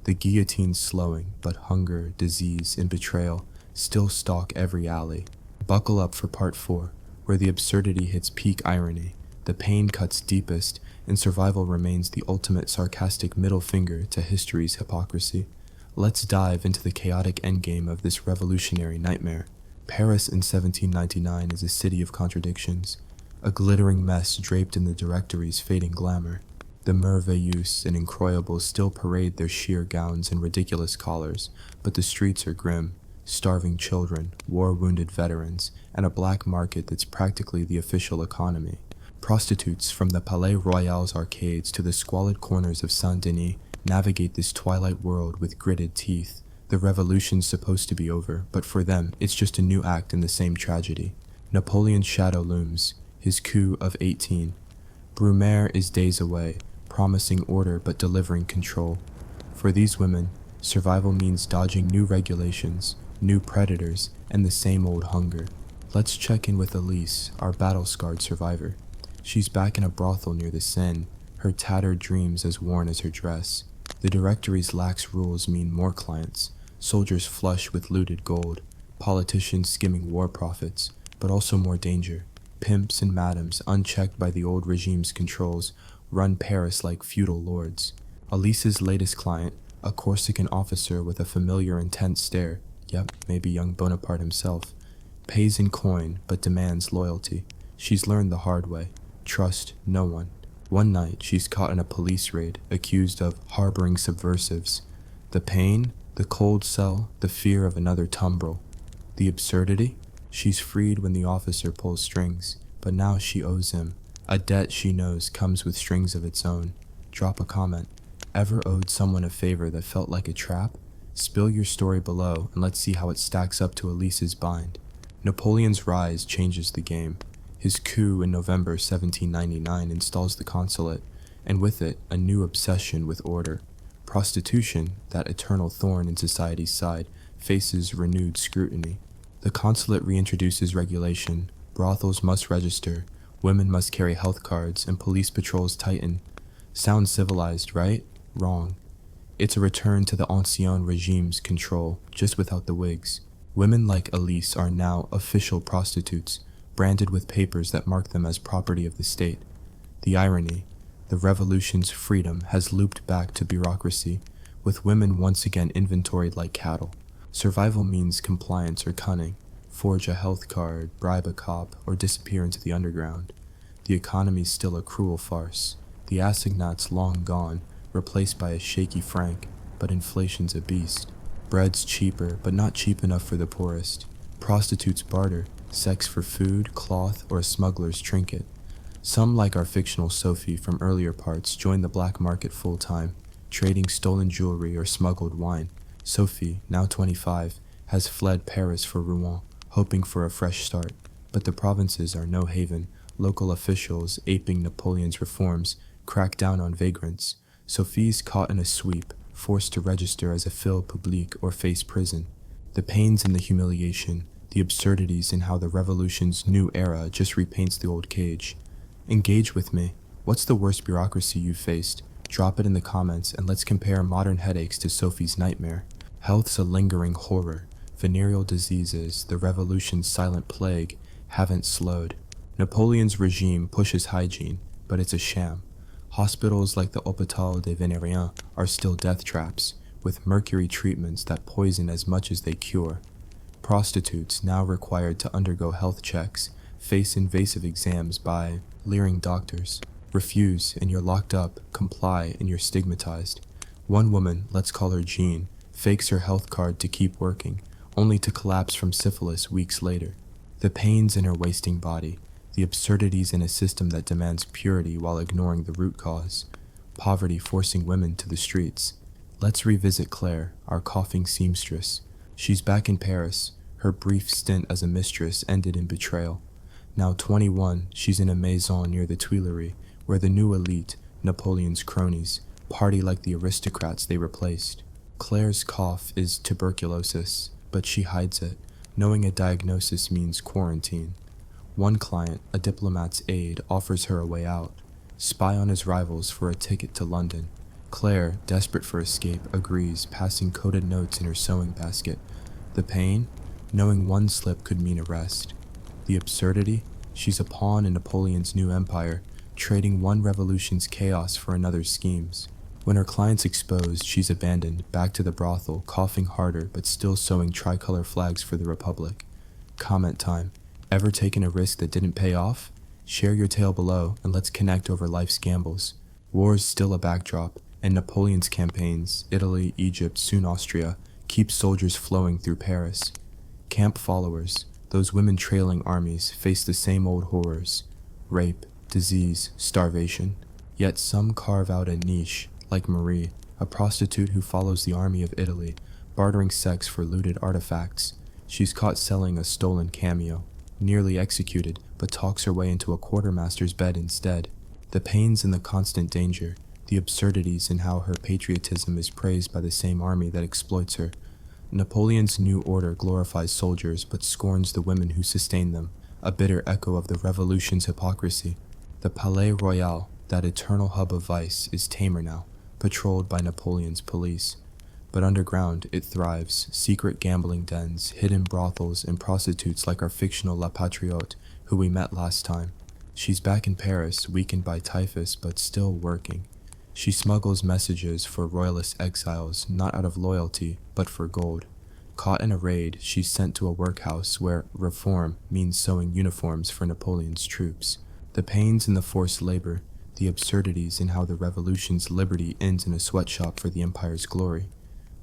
The guillotine's slowing, but hunger, disease, and betrayal still stalk every alley. Buckle up for part 4, where the absurdity hits peak irony, the pain cuts deepest, and survival remains the ultimate sarcastic middle finger to history's hypocrisy. Let's dive into the chaotic endgame of this revolutionary nightmare. Paris in 1799 is a city of contradictions, a glittering mess draped in the Directory's fading glamour. The merveilleuses and incroyables still parade their sheer gowns and ridiculous collars, but the streets are grim. Starving children, war-wounded veterans, and a black market that's practically the official economy. Prostitutes from the Palais Royal's arcades to the squalid corners of Saint-Denis navigate this twilight world with gritted teeth. The revolution's supposed to be over, but for them, it's just a new act in the same tragedy. Napoleon's shadow looms, his coup of 18. Brumaire is days away, promising order but delivering control. For these women, survival means dodging new regulations, new predators, and the same old hunger. Let's check in with Elise, our battle-scarred survivor. She's back in a brothel near the Seine, her tattered dreams as worn as her dress. The Directory's lax rules mean more clients, soldiers flush with looted gold, politicians skimming war profits, but also more danger. Pimps and madams, unchecked by the old regime's controls, run Paris like feudal lords. Elise's latest client, a Corsican officer with a familiar intense stare, yep, maybe young Bonaparte himself, pays in coin but demands loyalty. She's learned the hard way. Trust no one. One night, she's caught in a police raid, accused of harboring subversives. The pain, the cold cell, the fear of another tumbril. The absurdity? She's freed when the officer pulls strings, but now she owes him. A debt she knows comes with strings of its own. Drop a comment. Ever owed someone a favor that felt like a trap? Spill your story below and let's see how it stacks up to Elise's bind. Napoleon's rise changes the game. His coup in November 1799 installs the consulate, and with it, a new obsession with order. Prostitution, that eternal thorn in society's side, faces renewed scrutiny. The consulate reintroduces regulation. Brothels must register, women must carry health cards, and police patrols tighten. Sounds civilized, right? Wrong. It's a return to the ancien regime's control, just without the wigs. Women like Elise are now official prostitutes, branded with papers that mark them as property of the state. The irony, the revolution's freedom has looped back to bureaucracy, with women once again inventoried like cattle. Survival means compliance or cunning. Forge a health card, bribe a cop, or disappear into the underground. The economy's still a cruel farce. The assignat's long gone, replaced by a shaky franc, but inflation's a beast. Bread's cheaper, but not cheap enough for the poorest. Prostitutes barter, sex for food, cloth, or a smuggler's trinket. Some, like our fictional Sophie from earlier parts, join the black market full-time, trading stolen jewelry or smuggled wine. Sophie, now 25, has fled Paris for Rouen, hoping for a fresh start. But the provinces are no haven. Local officials, aping Napoleon's reforms, crack down on vagrants. Sophie's caught in a sweep, forced to register as a fille publique or face prison. The pains and the humiliation, the absurdities in how the revolution's new era just repaints the old cage. Engage with me. What's the worst bureaucracy you've faced? Drop it in the comments and let's compare modern headaches to Sophie's nightmare. Health's a lingering horror. Venereal diseases, the revolution's silent plague, haven't slowed. Napoleon's regime pushes hygiene, but it's a sham. Hospitals like the Hôpital des Vénériens are still death traps, with mercury treatments that poison as much as they cure. Prostitutes, now required to undergo health checks, face invasive exams by leering doctors. Refuse and you're locked up, comply and you're stigmatized. One woman, let's call her Jean, fakes her health card to keep working, only to collapse from syphilis weeks later. The pains in her wasting body, the absurdities in a system that demands purity while ignoring the root cause, poverty forcing women to the streets. Let's revisit Claire, our coughing seamstress. She's back in Paris. Her brief stint as a mistress ended in betrayal. Now 21, she's in a maison near the Tuileries, where the new elite, Napoleon's cronies, party like the aristocrats they replaced. Claire's cough is tuberculosis, but she hides it, knowing a diagnosis means quarantine. One client, a diplomat's aide, offers her a way out. Spy on his rivals for a ticket to London. Claire, desperate for escape, agrees, passing coded notes in her sewing basket. The pain? Knowing one slip could mean arrest. The absurdity? She's a pawn in Napoleon's new empire, trading one revolution's chaos for another's schemes. When her client's exposed, she's abandoned, back to the brothel, coughing harder but still sewing tricolor flags for the Republic. Comment time. Ever taken a risk that didn't pay off? Share your tale below and let's connect over life's gambles. War's still a backdrop, and Napoleon's campaigns, Italy, Egypt, soon Austria, keep soldiers flowing through Paris. Camp followers, those women trailing armies, face the same old horrors: rape, disease, starvation. Yet some carve out a niche, like Marie, a prostitute who follows the army of Italy, bartering sex for looted artifacts. She's caught selling a stolen cameo, nearly executed, but talks her way into a quartermaster's bed instead. The pains and the constant danger, the absurdities in how her patriotism is praised by the same army that exploits her. Napoleon's new order glorifies soldiers but scorns the women who sustain them, a bitter echo of the revolution's hypocrisy. The Palais Royal, that eternal hub of vice, is tamer now, patrolled by Napoleon's police. But underground, it thrives, secret gambling dens, hidden brothels, and prostitutes like our fictional La Patriote, who we met last time. She's back in Paris, weakened by typhus, but still working. She smuggles messages for royalist exiles, not out of loyalty, but for gold. Caught in a raid, she's sent to a workhouse where reform means sewing uniforms for Napoleon's troops. The pains in the forced labor, the absurdities in how the revolution's liberty ends in a sweatshop for the empire's glory.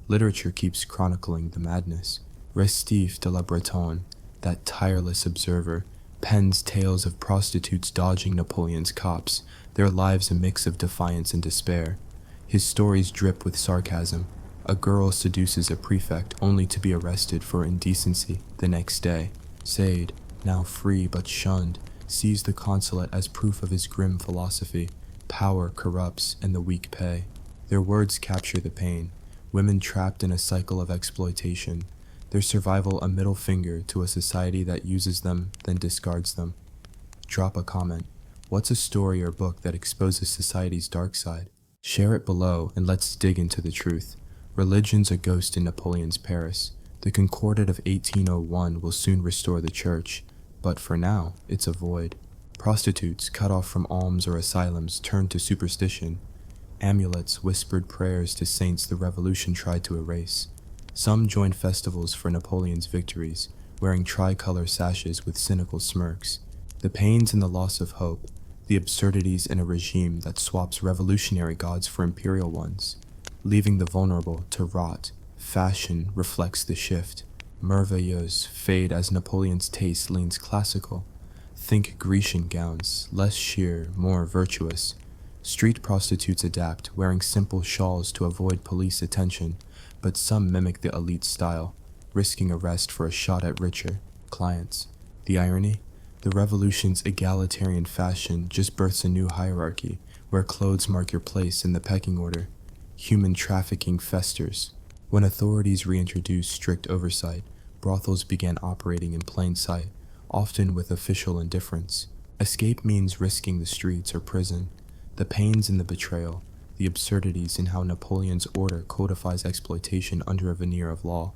Literature keeps chronicling the madness. Restif de la Bretonne, that tireless observer, pens tales of prostitutes dodging Napoleon's cops, their lives a mix of defiance and despair. His stories drip with sarcasm. A girl seduces a prefect only to be arrested for indecency the next day. Sade, now free but shunned, sees the consulate as proof of his grim philosophy. Power corrupts and the weak pay. Their words capture the pain. Women trapped in a cycle of exploitation. Their survival a middle finger to a society that uses them, then discards them. Drop a comment. What's a story or book that exposes society's dark side? Share it below and let's dig into the truth. Religion's a ghost in Napoleon's Paris. The Concordat of 1801 will soon restore the church, but for now, it's a void. Prostitutes, cut off from alms or asylums, turn to superstition. Amulets, whispered prayers to saints the revolution tried to erase. Some join festivals for Napoleon's victories, wearing tricolor sashes with cynical smirks. The pains and the loss of hope, the absurdities in a regime that swaps revolutionary gods for imperial ones, leaving the vulnerable to rot. Fashion reflects the shift. Merveilleuse fade as Napoleon's taste leans classical. Think Grecian gowns, less sheer, more virtuous. Street prostitutes adapt, wearing simple shawls to avoid police attention, but some mimic the elite style, risking arrest for a shot at richer clients. The irony? The revolution's egalitarian fashion just births a new hierarchy, where clothes mark your place in the pecking order. Human trafficking festers. When authorities reintroduced strict oversight, brothels began operating in plain sight, often with official indifference. Escape means risking the streets or prison. The pains in the betrayal, the absurdities in how Napoleon's order codifies exploitation under a veneer of law.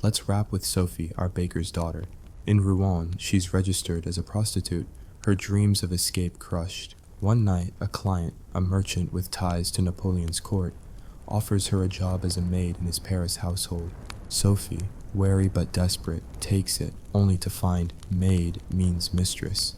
Let's wrap with Sophie, our baker's daughter. In Rouen, she's registered as a prostitute, her dreams of escape crushed. One night, a client, a merchant with ties to Napoleon's court, offers her a job as a maid in his Paris household. Sophie, wary but desperate, takes it, only to find maid means mistress.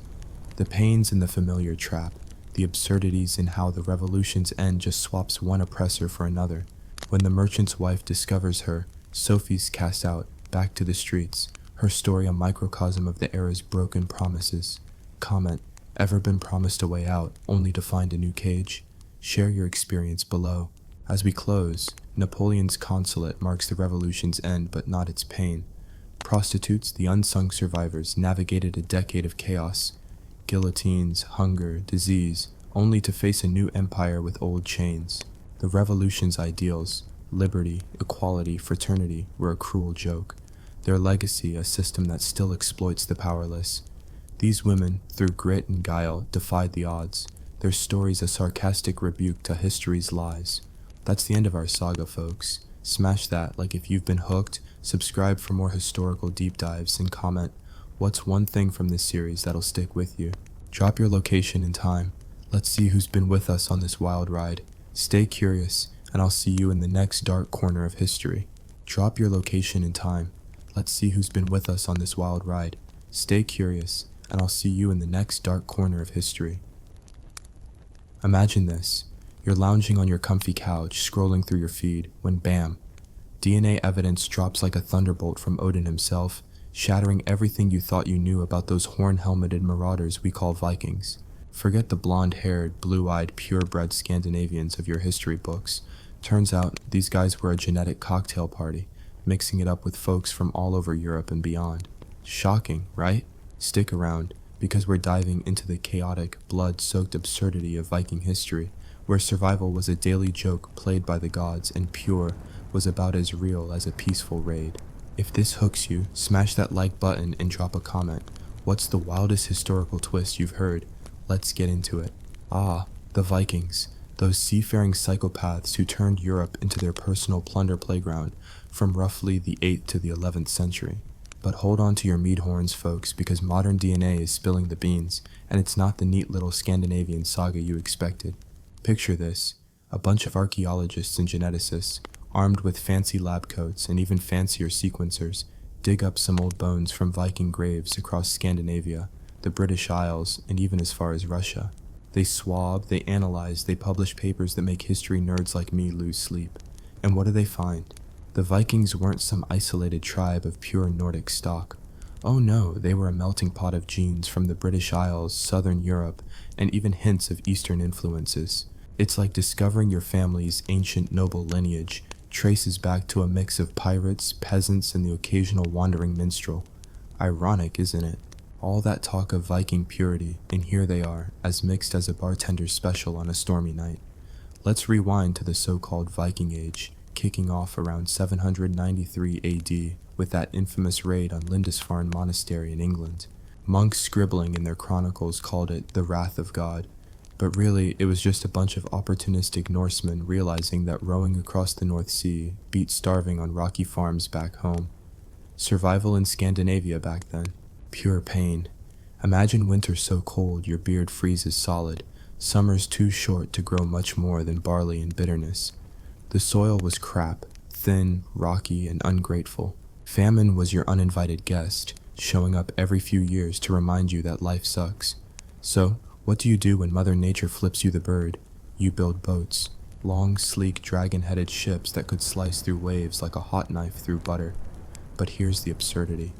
The pains in the familiar trap, the absurdities in how the revolution's end just swaps one oppressor for another. When the merchant's wife discovers her, Sophie's cast out, back to the streets, her story a microcosm of the era's broken promises. Comment, ever been promised a way out only to find a new cage? Share your experience below. As we close, Napoleon's consulate marks the revolution's end but not its pain. Prostitutes, the unsung survivors, navigated a decade of chaos. Guillotines, hunger, disease, only to face a new empire with old chains. The revolution's ideals, liberty, equality, fraternity, were a cruel joke. Their legacy, a system that still exploits the powerless. These women, through grit and guile, defied the odds. Their stories a sarcastic rebuke to history's lies. That's the end of our saga, folks. Smash that like if you've been hooked, subscribe for more historical deep dives, and comment, what's one thing from this series that'll stick with you? Drop your location and time. Let's see who's been with us on this wild ride. Stay curious, and I'll see you in the next dark corner of history. Drop your location and time. Let's see who's been with us on this wild ride. Stay curious, and I'll see you in the next dark corner of history. Imagine this. You're lounging on your comfy couch, scrolling through your feed, when bam, DNA evidence drops like a thunderbolt from Odin himself, shattering everything you thought you knew about those horn-helmeted marauders we call Vikings. Forget the blonde-haired, blue-eyed, purebred Scandinavians of your history books. Turns out, these guys were a genetic cocktail party, mixing it up with folks from all over Europe and beyond. Shocking, right? Stick around, because we're diving into the chaotic, blood-soaked absurdity of Viking history, where survival was a daily joke played by the gods and pure was about as real as a peaceful raid. If this hooks you, smash that like button and drop a comment. What's the wildest historical twist you've heard? Let's get into it. Ah, the Vikings, those seafaring psychopaths who turned Europe into their personal plunder playground from roughly the 8th to the 11th century. But hold on to your meat horns, folks, because modern DNA is spilling the beans, and it's not the neat little Scandinavian saga you expected. Picture this, a bunch of archaeologists and geneticists, armed with fancy lab coats and even fancier sequencers, dig up some old bones from Viking graves across Scandinavia, the British Isles, and even as far as Russia. They swab, they analyze, they publish papers that make history nerds like me lose sleep. And what do they find? The Vikings weren't some isolated tribe of pure Nordic stock. Oh no, they were a melting pot of genes from the British Isles, Southern Europe, and even hints of Eastern influences. It's like discovering your family's ancient noble lineage traces back to a mix of pirates, peasants, and the occasional wandering minstrel. Ironic, isn't it? All that talk of Viking purity, and here they are, as mixed as a bartender's special on a stormy night. Let's rewind to the so-called Viking Age, kicking off around 793 AD with that infamous raid on Lindisfarne Monastery in England. Monks scribbling in their chronicles called it the Wrath of God, but really it was just a bunch of opportunistic Norsemen realizing that rowing across the North Sea beat starving on rocky farms back home. Survival in Scandinavia back then. Pure pain. Imagine winter so cold your beard freezes solid, summers too short to grow much more than barley and bitterness. The soil was crap, thin, rocky, and ungrateful. Famine was your uninvited guest, showing up every few years to remind you that life sucks. So, what do you do when Mother Nature flips you the bird? You build boats. Long, sleek, dragon-headed ships that could slice through waves like a hot knife through butter. But here's the absurdity.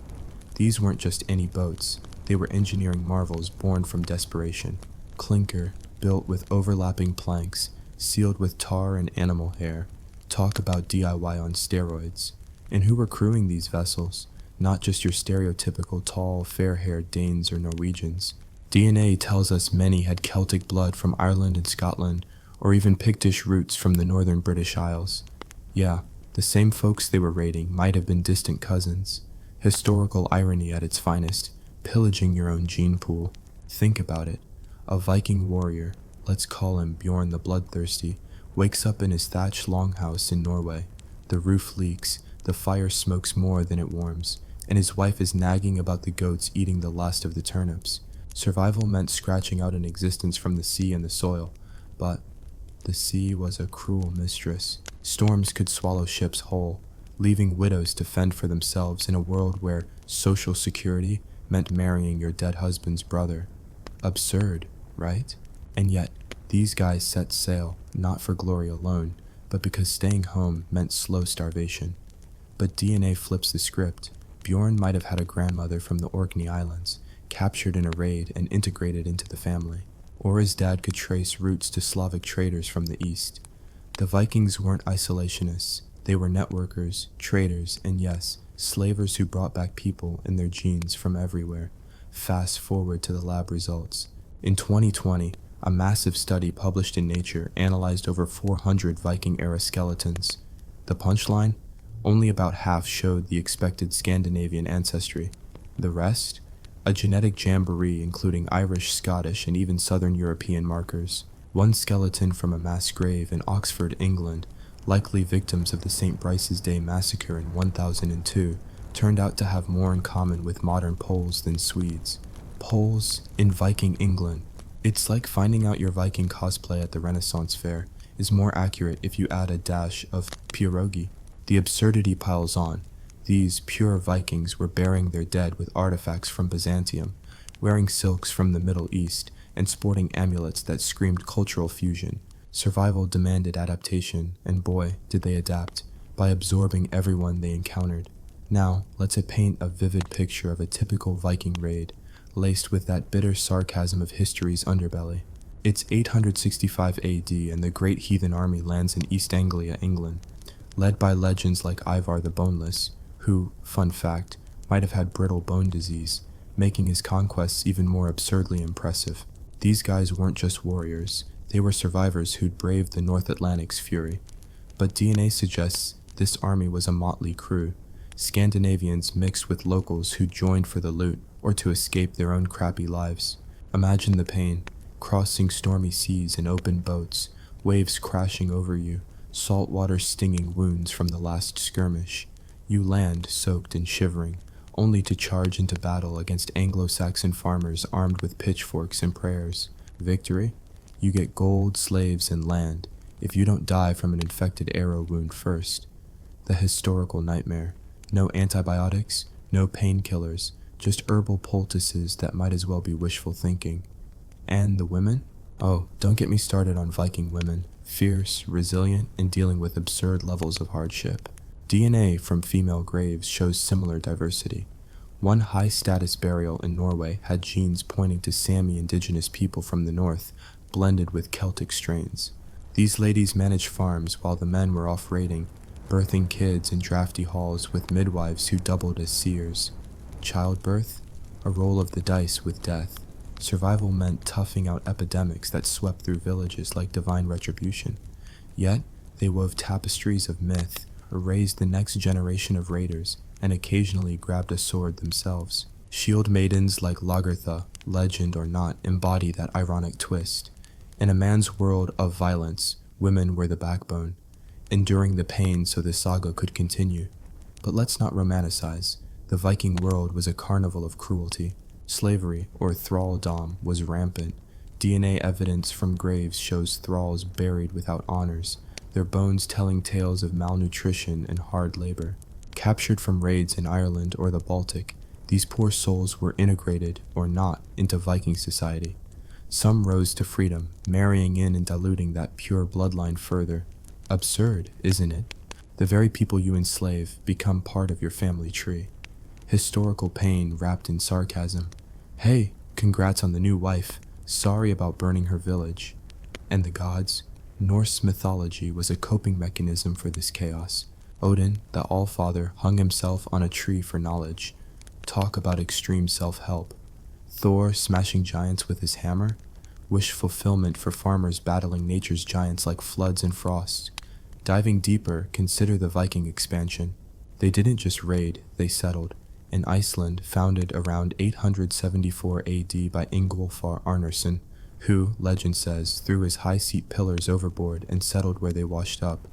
These weren't just any boats. They were engineering marvels born from desperation. Clinker, built with overlapping planks, sealed with tar and animal hair. Talk about DIY on steroids. And who were crewing these vessels? Not just your stereotypical tall, fair-haired Danes or Norwegians. DNA tells us many had Celtic blood from Ireland and Scotland, or even Pictish roots from the northern British Isles. Yeah, the same folks they were raiding might have been distant cousins. Historical irony at its finest, pillaging your own gene pool. Think about it. A Viking warrior, let's call him Bjorn the Bloodthirsty, wakes up in his thatched longhouse in Norway. The roof leaks, the fire smokes more than it warms, and his wife is nagging about the goats eating the last of the turnips. Survival meant scratching out an existence from the sea and the soil, but the sea was a cruel mistress. Storms could swallow ships whole, leaving widows to fend for themselves in a world where social security meant marrying your dead husband's brother. Absurd, right? And yet, these guys set sail, not for glory alone, but because staying home meant slow starvation. But DNA flips the script. Bjorn might have had a grandmother from the Orkney Islands, captured in a raid and integrated into the family. Or his dad could trace roots to Slavic traders from the east. The Vikings weren't isolationists. They were networkers, traders, and yes, slavers who brought back people and their genes from everywhere. Fast forward to the lab results. In 2020, a massive study published in Nature analyzed over 400 Viking-era skeletons. The punchline? Only about half showed the expected Scandinavian ancestry. The rest? A genetic jamboree including Irish, Scottish, and even Southern European markers. One skeleton from a mass grave in Oxford, England, likely victims of the St. Brice's Day massacre in 1002, turned out to have more in common with modern Poles than Swedes. Poles in Viking England. It's like finding out your Viking cosplay at the Renaissance Fair is more accurate if you add a dash of pierogi. The absurdity piles on. These pure Vikings were burying their dead with artifacts from Byzantium, wearing silks from the Middle East, and sporting amulets that screamed cultural fusion. Survival demanded adaptation, and boy, did they adapt, by absorbing everyone they encountered. Now, let's paint a vivid picture of a typical Viking raid, laced with that bitter sarcasm of history's underbelly. It's 865 AD, and the Great Heathen Army lands in East Anglia, England, led by legends like Ivar the Boneless, who, fun fact, might have had brittle bone disease, making his conquests even more absurdly impressive. These guys weren't just warriors, they were survivors who'd braved the North Atlantic's fury. But DNA suggests this army was a motley crew, Scandinavians mixed with locals who joined for the loot or to escape their own crappy lives. Imagine the pain, crossing stormy seas in open boats, waves crashing over you, salt water stinging wounds from the last skirmish. You land soaked and shivering, only to charge into battle against Anglo-Saxon farmers armed with pitchforks and prayers. Victory? You get gold, slaves, and land, if you don't die from an infected arrow wound first. The historical nightmare. No antibiotics, no painkillers, just herbal poultices that might as well be wishful thinking. And the women? Oh, don't get me started on Viking women. Fierce, resilient, and dealing with absurd levels of hardship. DNA from female graves shows similar diversity. One high-status burial in Norway had genes pointing to Sami indigenous people from the north, blended with Celtic strains. These ladies managed farms while the men were off raiding, birthing kids in drafty halls with midwives who doubled as seers. Childbirth? A roll of the dice with death. Survival meant toughing out epidemics that swept through villages like divine retribution. Yet, they wove tapestries of myth, raised the next generation of raiders, and occasionally grabbed a sword themselves. Shield maidens like Lagertha, legend or not, embody that ironic twist. In a man's world of violence, women were the backbone, enduring the pain so the saga could continue. But let's not romanticize. The Viking world was a carnival of cruelty. Slavery, or thralldom, was rampant. DNA evidence from graves shows thralls buried without honors, their bones telling tales of malnutrition and hard labor. Captured from raids in Ireland or the Baltic, these poor souls were integrated, or not, into Viking society. Some rose to freedom, marrying in and diluting that pure bloodline further. Absurd, isn't it? The very people you enslave become part of your family tree. Historical pain wrapped in sarcasm. Hey, congrats on the new wife. Sorry about burning her village. And the gods? Norse mythology was a coping mechanism for this chaos. Odin, the Allfather, hung himself on a tree for knowledge. Talk about extreme self-help. Thor smashing giants with his hammer? Wish fulfillment for farmers battling nature's giants like floods and frost. Diving deeper, consider the Viking expansion. They didn't just raid, they settled. In Iceland, founded around 874 AD by Ingolfar Arnarsson, who, legend says, threw his high seat pillars overboard and settled where they washed up.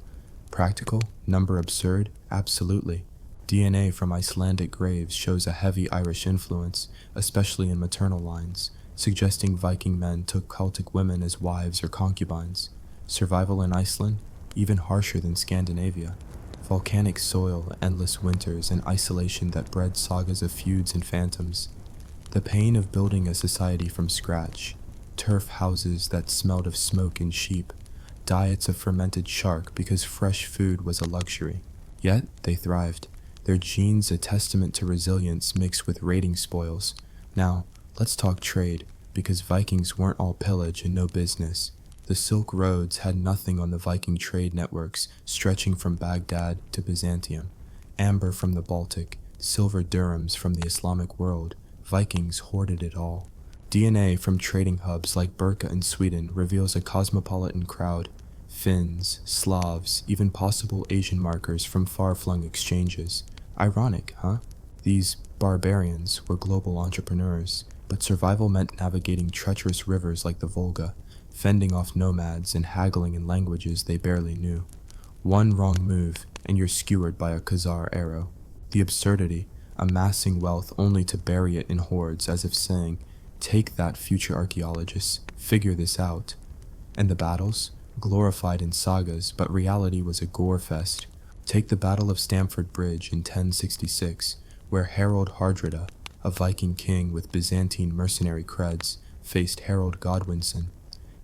Practical? Number absurd? Absolutely. DNA from Icelandic graves shows a heavy Irish influence, especially in maternal lines, suggesting Viking men took Celtic women as wives or concubines. Survival in Iceland? Even harsher than Scandinavia. Volcanic soil, endless winters, and isolation that bred sagas of feuds and phantoms. The pain of building a society from scratch. Turf houses that smelled of smoke and sheep. Diets of fermented shark because fresh food was a luxury. Yet, they thrived. their genes a testament to resilience mixed with raiding spoils. Now, let's talk trade, because Vikings weren't all pillage and no business. The Silk Roads had nothing on the Viking trade networks stretching from Baghdad to Byzantium. Amber from the Baltic, silver dirhams from the Islamic world, Vikings hoarded it all. DNA from trading hubs like Birka in Sweden reveals a cosmopolitan crowd. Finns, Slavs, even possible Asian markers from far-flung exchanges. Ironic, huh? These barbarians were global entrepreneurs, but survival meant navigating treacherous rivers like the Volga, fending off nomads and haggling in languages they barely knew. One wrong move, and you're skewered by a Khazar arrow. The absurdity, amassing wealth only to bury it in hordes as if saying, "Take that, future archaeologists, figure this out." And the battles? Glorified in sagas, but reality was a gore fest. Take the Battle of Stamford Bridge in 1066, where Harold Hardrada, a Viking king with Byzantine mercenary creds, faced Harold Godwinson.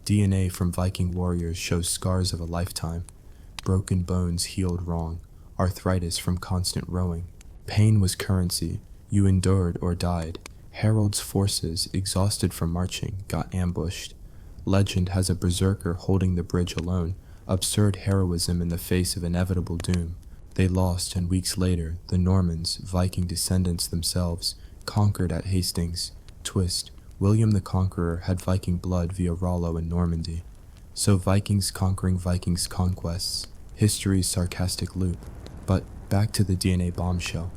DNA from Viking warriors shows scars of a lifetime. Broken bones healed wrong, arthritis from constant rowing. Pain was currency. You endured or died. Harold's forces, exhausted from marching, got ambushed. Legend has a berserker holding the bridge alone, absurd heroism in the face of inevitable doom. They lost, and weeks later, the Normans, Viking descendants themselves, conquered at Hastings. Twist: William the Conqueror had Viking blood via Rollo in Normandy. So Vikings conquering Vikings' conquests. History's sarcastic loop. But back to the DNA bombshell.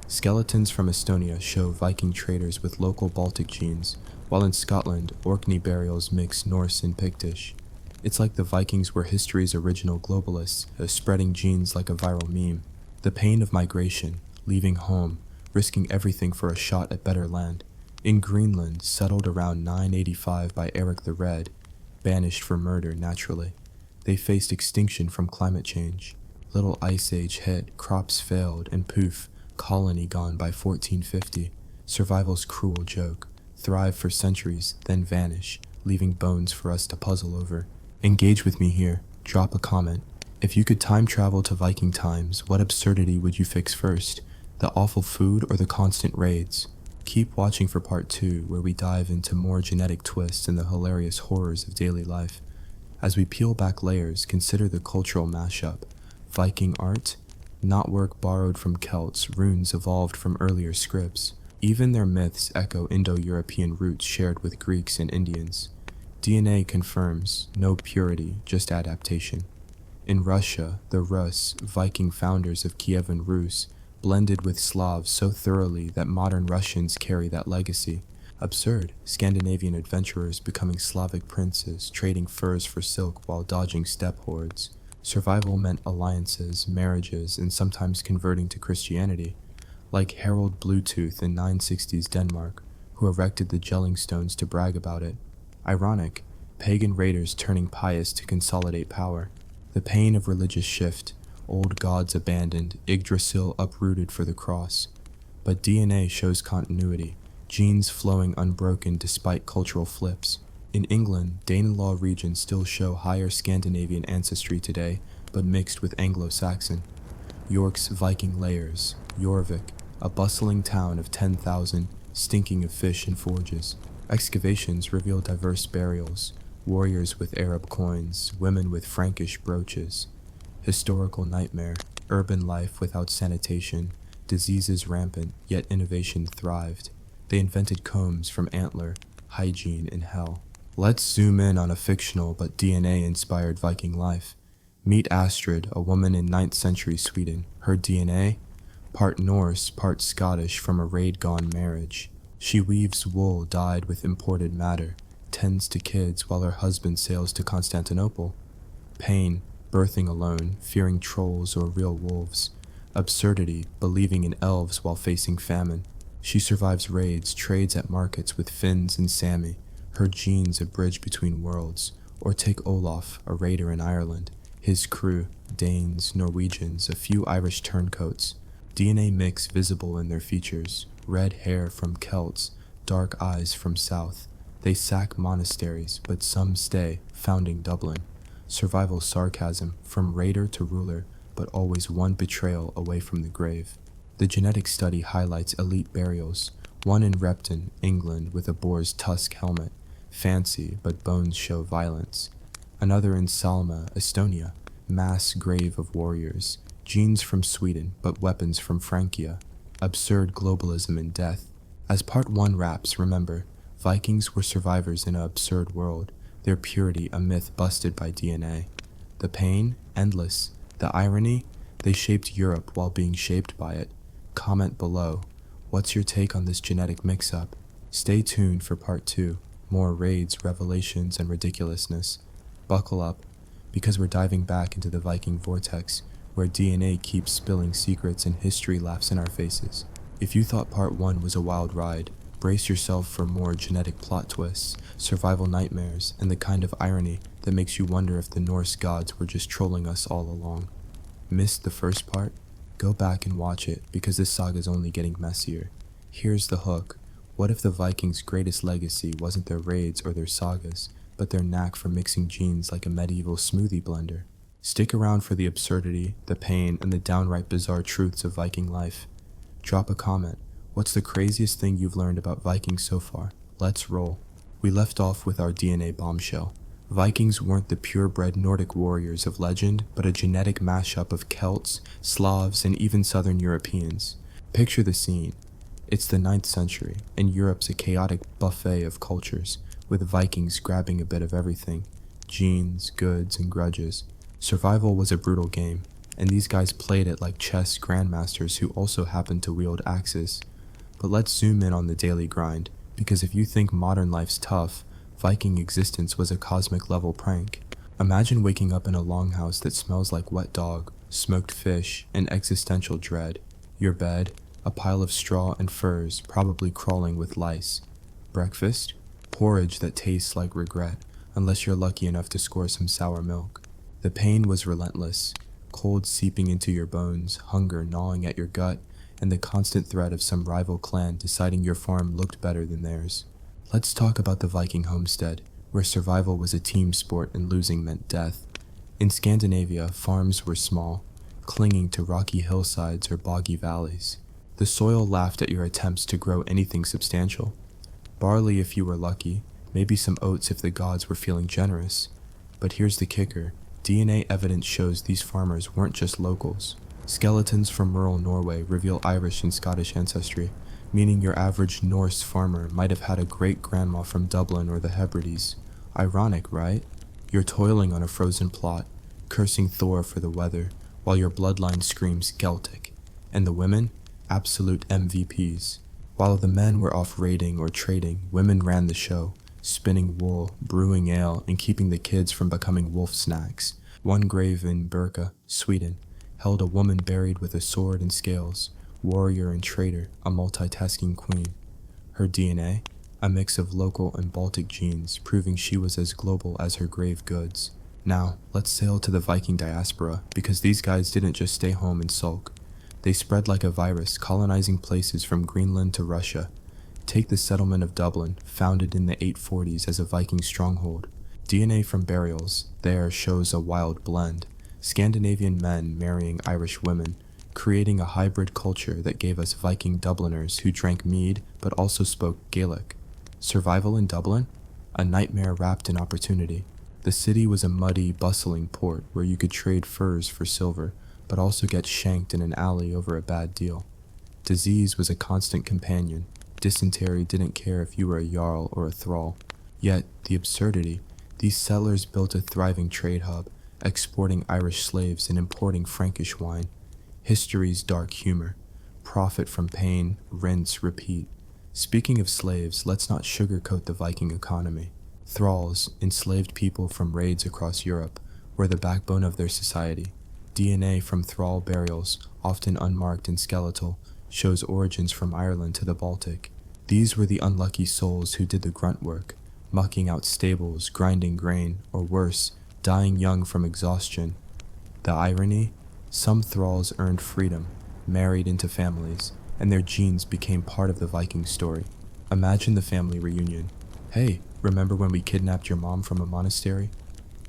Skeletons from Estonia show Viking traders with local Baltic genes, while in Scotland, Orkney burials mix Norse and Pictish. It's like the Vikings were history's original globalists, spreading genes like a viral meme. The pain of migration, leaving home, risking everything for a shot at better land. In Greenland, settled around 985 by Eric the Red, banished for murder naturally. They faced extinction from climate change. Little ice age hit, crops failed, and poof, colony gone by 1450. Survival's cruel joke. Thrive for centuries, then vanish, leaving bones for us to puzzle over. Engage with me here. Drop a comment. If you could time travel to Viking times, what absurdity would you fix first? The awful food or the constant raids? Keep watching for part 2, where we dive into more genetic twists and the hilarious horrors of daily life. As we peel back layers, consider the cultural mashup. Viking art? Knotwork borrowed from Celts, runes evolved from earlier scripts. Even their myths echo Indo-European roots shared with Greeks and Indians. DNA confirms no purity, just adaptation. In Russia, the Rus, Viking founders of Kievan Rus, blended with Slavs so thoroughly that modern Russians carry that legacy. Absurd, Scandinavian adventurers becoming Slavic princes, trading furs for silk while dodging steppe hordes. Survival meant alliances, marriages, and sometimes converting to Christianity. Like Harold Bluetooth in 960s Denmark, who erected the gelling stones to brag about it. Ironic, pagan raiders turning pious to consolidate power. The pain of religious shift, old gods abandoned, Yggdrasil uprooted for the cross. But DNA shows continuity, genes flowing unbroken despite cultural flips. In England, Danelaw regions still show higher Scandinavian ancestry today, but mixed with Anglo-Saxon. York's Viking layers, Jorvik, a bustling town of 10,000, stinking of fish and forges. Excavations reveal diverse burials, warriors with Arab coins, women with Frankish brooches. Historical nightmare, urban life without sanitation, diseases rampant, yet innovation thrived. They invented combs from antler, hygiene in hell. Let's zoom in on a fictional but DNA-inspired Viking life. Meet Astrid, a woman in 9th century Sweden. Her DNA? Part Norse, part Scottish from a raid-gone marriage. She weaves wool dyed with imported matter, tends to kids while her husband sails to Constantinople. Pain, birthing alone, fearing trolls or real wolves. Absurdity, believing in elves while facing famine. She survives raids, trades at markets with Finns and Sami. Her genes a bridge between worlds. Or take Olaf, a raider in Ireland. His crew, Danes, Norwegians, a few Irish turncoats. DNA mix visible in their features. Red hair from Celts, dark eyes from South. They sack monasteries, but some stay, founding Dublin. Survival sarcasm, from raider to ruler, but always one betrayal away from the grave. The genetic study highlights elite burials, one in Repton, England with a boar's tusk helmet, fancy but bones show violence. Another in Salma, Estonia, mass grave of warriors, genes from Sweden but weapons from Francia, absurd globalism and death. As part 1 wraps, remember, Vikings were survivors in an absurd world, their purity a myth busted by DNA. The pain, endless. The irony, they shaped Europe while being shaped by it. Comment below. What's your take on this genetic mix-up? Stay tuned for part 2, more raids, revelations, and ridiculousness. Buckle up, because we're diving back into the Viking vortex, where DNA keeps spilling secrets and history laughs in our faces. If you thought part 1 was a wild ride, brace yourself for more genetic plot twists, survival nightmares, and the kind of irony that makes you wonder if the Norse gods were just trolling us all along. Missed the first part? Go back and watch it, because this saga's only getting messier. Here's the hook. What if the Vikings' greatest legacy wasn't their raids or their sagas, but their knack for mixing genes like a medieval smoothie blender? Stick around for the absurdity, the pain, and the downright bizarre truths of Viking life. Drop a comment. What's the craziest thing you've learned about Vikings so far? Let's roll. We left off with our DNA bombshell. Vikings weren't the purebred Nordic warriors of legend, but a genetic mashup of Celts, Slavs, and even Southern Europeans. Picture the scene. It's the 9th century, and Europe's a chaotic buffet of cultures, with Vikings grabbing a bit of everything. Genes, goods, and grudges. Survival was a brutal game, and these guys played it like chess grandmasters who also happened to wield axes. But let's zoom in on the daily grind, because if you think modern life's tough, Viking existence was a cosmic level prank. Imagine waking up in a longhouse that smells like wet dog, smoked fish, and existential dread. Your bed, a pile of straw and furs probably crawling with lice. Breakfast? Porridge that tastes like regret, unless you're lucky enough to score some sour milk. The pain was relentless, cold seeping into your bones, hunger gnawing at your gut, and the constant threat of some rival clan deciding your farm looked better than theirs. Let's talk about the Viking homestead, where survival was a team sport and losing meant death. In Scandinavia, farms were small, clinging to rocky hillsides or boggy valleys. The soil laughed at your attempts to grow anything substantial. Barley if you were lucky, maybe some oats if the gods were feeling generous. But here's the kicker. DNA evidence shows these farmers weren't just locals. Skeletons from rural Norway reveal Irish and Scottish ancestry, meaning your average Norse farmer might have had a great-grandma from Dublin or the Hebrides. Ironic, right? You're toiling on a frozen plot, cursing Thor for the weather, while your bloodline screams Celtic. And the women? Absolute MVPs. While the men were off raiding or trading, women ran the show, spinning wool, brewing ale, and keeping the kids from becoming wolf snacks. One grave in Birka, Sweden, held a woman buried with a sword and scales, warrior and trader, a multitasking queen. Her DNA? A mix of local and Baltic genes, proving she was as global as her grave goods. Now, let's sail to the Viking diaspora, because these guys didn't just stay home and sulk. They spread like a virus, colonizing places from Greenland to Russia. Take the settlement of Dublin, founded in the 840s as a Viking stronghold. DNA from burials there shows a wild blend. Scandinavian men marrying Irish women, creating a hybrid culture that gave us Viking Dubliners who drank mead but also spoke Gaelic. Survival in Dublin? A nightmare wrapped in opportunity. The city was a muddy, bustling port where you could trade furs for silver, but also get shanked in an alley over a bad deal. Disease was a constant companion. Dysentery didn't care if you were a jarl or a thrall. Yet, the absurdity, these settlers built a thriving trade hub, exporting Irish slaves and importing Frankish wine. History's dark humor. Profit from pain, rinse, repeat. Speaking of slaves, let's not sugarcoat the Viking economy. Thralls, enslaved people from raids across Europe, were the backbone of their society. DNA from thrall burials, often unmarked and skeletal, shows origins from Ireland to the Baltic. These were the unlucky souls who did the grunt work, mucking out stables, grinding grain, or worse, dying young from exhaustion. The irony? Some thralls earned freedom, married into families, and their genes became part of the Viking story. Imagine the family reunion. Hey, remember when we kidnapped your mom from a monastery?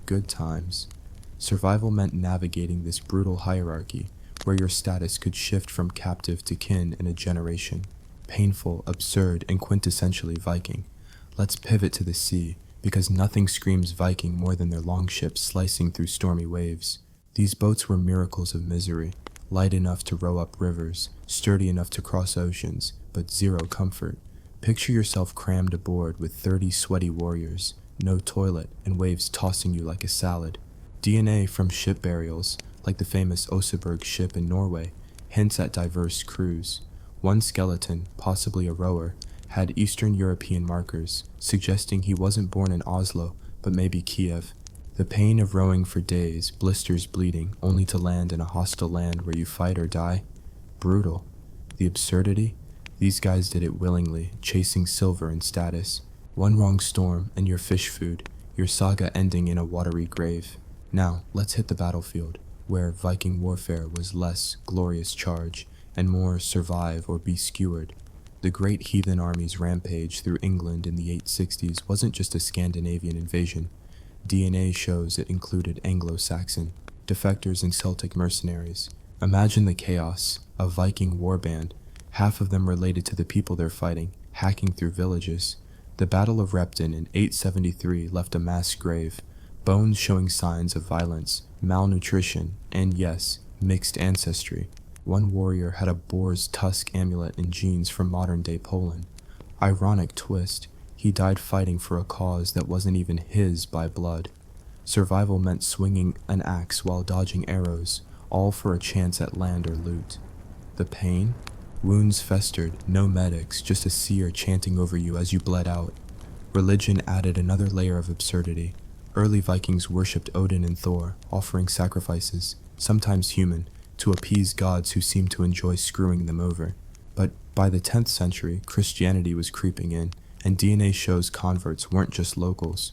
Good times. Survival meant navigating this brutal hierarchy, where your status could shift from captive to kin in a generation. Painful, absurd, and quintessentially Viking. Let's pivot to the sea, because nothing screams Viking more than their longships slicing through stormy waves. These boats were miracles of misery, light enough to row up rivers, sturdy enough to cross oceans, but zero comfort. Picture yourself crammed aboard with 30 sweaty warriors, no toilet, and waves tossing you like a salad. DNA from ship burials, like the famous Oseberg ship in Norway, hints at diverse crews. One skeleton, possibly a rower, had Eastern European markers, suggesting he wasn't born in Oslo, but maybe Kiev. The pain of rowing for days, blisters bleeding, only to land in a hostile land where you fight or die? Brutal. The absurdity? These guys did it willingly, chasing silver and status. One wrong storm and your fish food, your saga ending in a watery grave. Now, let's hit the battlefield, where Viking warfare was less glorious charge and more survive or be skewered. The great heathen army's rampage through England in the 860s wasn't just a Scandinavian invasion. DNA shows it included Anglo-Saxon, defectors and Celtic mercenaries. Imagine the chaos, a Viking warband, half of them related to the people they're fighting, hacking through villages. The Battle of Repton in 873 left a mass grave, bones showing signs of violence, malnutrition, and yes, mixed ancestry. One warrior had a boar's tusk amulet and genes from modern-day Poland. Ironic twist, he died fighting for a cause that wasn't even his by blood. Survival meant swinging an axe while dodging arrows, all for a chance at land or loot. The pain? Wounds festered, no medics, just a seer chanting over you as you bled out. Religion added another layer of absurdity. Early Vikings worshipped Odin and Thor, offering sacrifices, sometimes human, to appease gods who seemed to enjoy screwing them over. But by the 10th century, Christianity was creeping in, and DNA shows converts weren't just locals.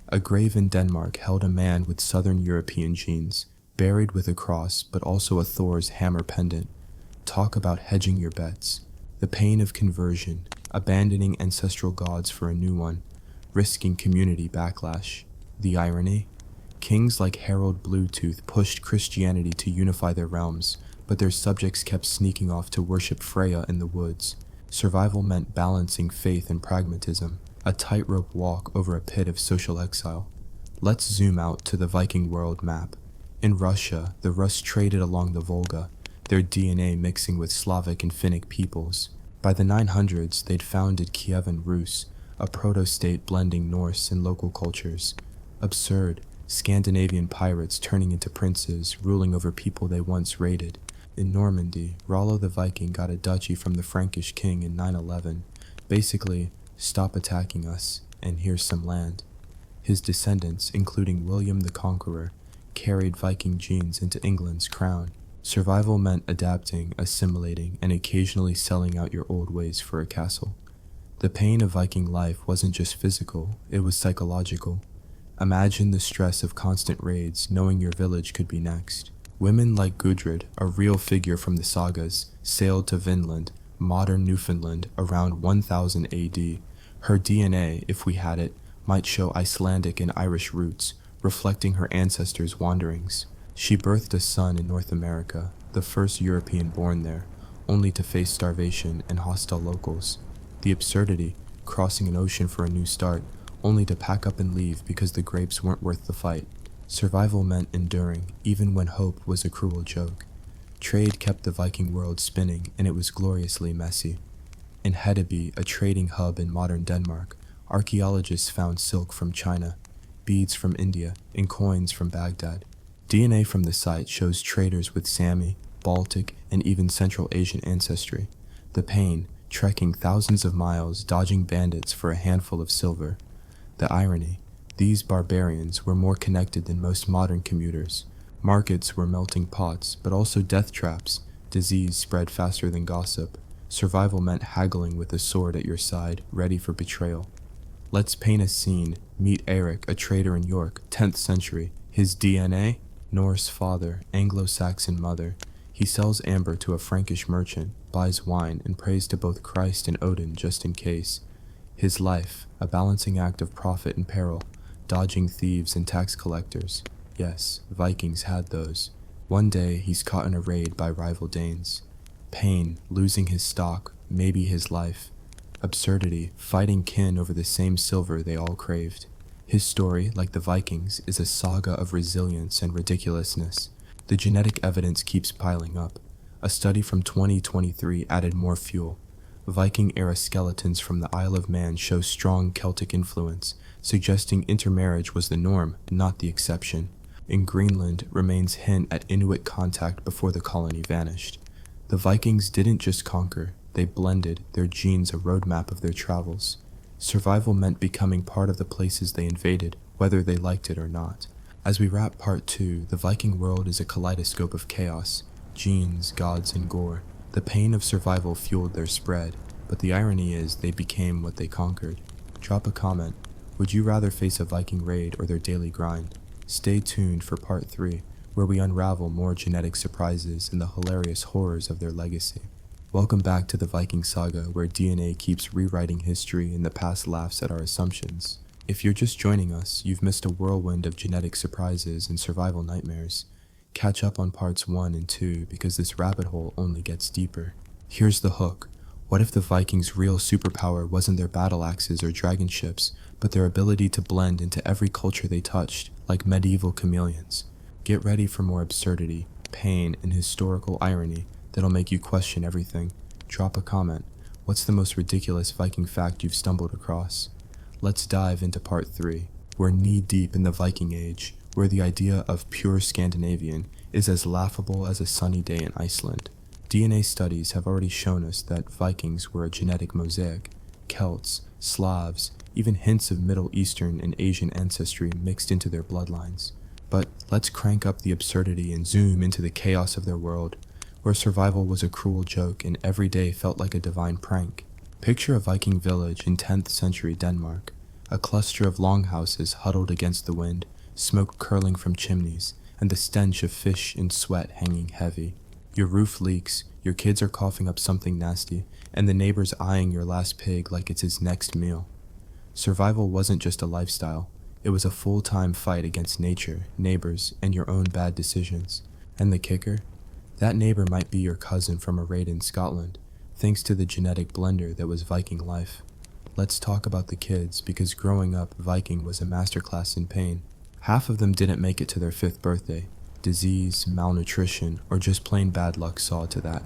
A grave in Denmark held a man with Southern European genes, buried with a cross but also a Thor's hammer pendant. Talk about hedging your bets. The pain of conversion, abandoning ancestral gods for a new one, risking community backlash. The irony? Kings like Harold Bluetooth pushed Christianity to unify their realms, but their subjects kept sneaking off to worship Freya in the woods. Survival meant balancing faith and pragmatism, a tightrope walk over a pit of social exile. Let's zoom out to the Viking world map. In Russia, the Rus traded along the Volga, their DNA mixing with Slavic and Finnic peoples. By the 900s, they'd founded Kievan Rus, a proto-state blending Norse and local cultures. Absurd, Scandinavian pirates turning into princes, ruling over people they once raided. In Normandy, Rollo the Viking got a duchy from the Frankish king in 911. Basically, stop attacking us, and here's some land. His descendants, including William the Conqueror, carried Viking genes into England's crown. Survival meant adapting, assimilating, and occasionally selling out your old ways for a castle. The pain of Viking life wasn't just physical, it was psychological. Imagine the stress of constant raids, knowing your village could be next. Women like Gudrid, a real figure from the sagas, sailed to Vinland, modern Newfoundland, around 1000 AD. Her DNA, if we had it, might show Icelandic and Irish roots, reflecting her ancestors' wanderings. She birthed a son in North America, the first European born there, only to face starvation and hostile locals. The absurdity, crossing an ocean for a new start, only to pack up and leave because the grapes weren't worth the fight. Survival meant enduring, even when hope was a cruel joke. Trade kept the Viking world spinning, and it was gloriously messy. In Hedeby, a trading hub in modern Denmark, archaeologists found silk from China, beads from India, and coins from Baghdad. DNA from the site shows traders with Sami, Baltic, and even Central Asian ancestry. The pain, trekking thousands of miles, dodging bandits for a handful of silver. The irony, these barbarians were more connected than most modern commuters. Markets were melting pots, but also death traps. Disease spread faster than gossip. Survival meant haggling with a sword at your side, ready for betrayal. Let's paint a scene. Meet Eric, a trader in York, 10th century. His DNA? Norse father, Anglo-Saxon mother. He sells amber to a Frankish merchant, buys wine, and prays to both Christ and Odin just in case. His life, a balancing act of profit and peril, dodging thieves and tax collectors. Yes, Vikings had those. One day, he's caught in a raid by rival Danes. Pain, losing his stock, maybe his life. Absurdity, fighting kin over the same silver they all craved. His story, like the Vikings, is a saga of resilience and ridiculousness. The genetic evidence keeps piling up. A study from 2023 added more fuel. Viking-era skeletons from the Isle of Man show strong Celtic influence, suggesting intermarriage was the norm, not the exception. In Greenland, remains hint at Inuit contact before the colony vanished. The Vikings didn't just conquer, they blended, their genes a roadmap of their travels. Survival meant becoming part of the places they invaded, whether they liked it or not. As we wrap part 2, the Viking world is a kaleidoscope of chaos, genes, gods, and gore. The pain of survival fueled their spread, but the irony is they became what they conquered. Drop a comment. Would you rather face a Viking raid or their daily grind? Stay tuned for part 3, where we unravel more genetic surprises and the hilarious horrors of their legacy. Welcome back to the Viking saga, where DNA keeps rewriting history and the past laughs at our assumptions. If you're just joining us, you've missed a whirlwind of genetic surprises and survival nightmares. Catch up on parts 1 and 2 because this rabbit hole only gets deeper. Here's the hook. What if the Vikings' real superpower wasn't their battle axes or dragon ships, but their ability to blend into every culture they touched, like medieval chameleons? Get ready for more absurdity, pain, and historical irony that'll make you question everything. Drop a comment. What's the most ridiculous Viking fact you've stumbled across? Let's dive into part 3. We're knee-deep in the Viking Age, where the idea of pure Scandinavian is as laughable as a sunny day in Iceland. DNA studies have already shown us that Vikings were a genetic mosaic. Celts, Slavs, even hints of Middle Eastern and Asian ancestry mixed into their bloodlines. But let's crank up the absurdity and zoom into the chaos of their world, where survival was a cruel joke and every day felt like a divine prank. Picture a Viking village in 10th century Denmark, a cluster of longhouses huddled against the wind, smoke curling from chimneys, and the stench of fish and sweat hanging heavy. Your roof leaks, your kids are coughing up something nasty, and the neighbor's eyeing your last pig like it's his next meal. Survival wasn't just a lifestyle, it was a full-time fight against nature, neighbors, and your own bad decisions. And the kicker? That neighbor might be your cousin from a raid in Scotland, thanks to the genetic blender that was Viking life. Let's talk about the kids, because growing up, Viking was a masterclass in pain. Half of them didn't make it to their 5th birthday. Disease, malnutrition, or just plain bad luck saw to that.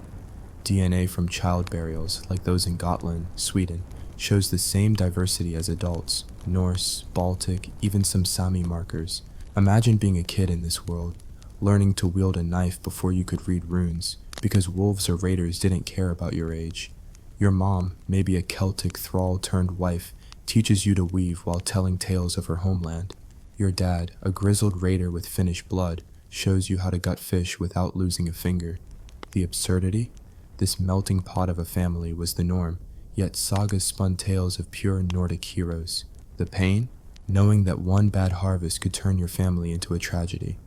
DNA from child burials, like those in Gotland, Sweden, shows the same diversity as adults: Norse, Baltic, even some Sami markers. Imagine being a kid in this world, learning to wield a knife before you could read runes, because wolves or raiders didn't care about your age. Your mom, maybe a Celtic thrall turned wife, teaches you to weave while telling tales of her homeland. Your dad, a grizzled raider with Finnish blood, shows you how to gut fish without losing a finger. The absurdity? This melting pot of a family was the norm, yet sagas spun tales of pure Nordic heroes. The pain? Knowing that one bad harvest could turn your family into a tragedy.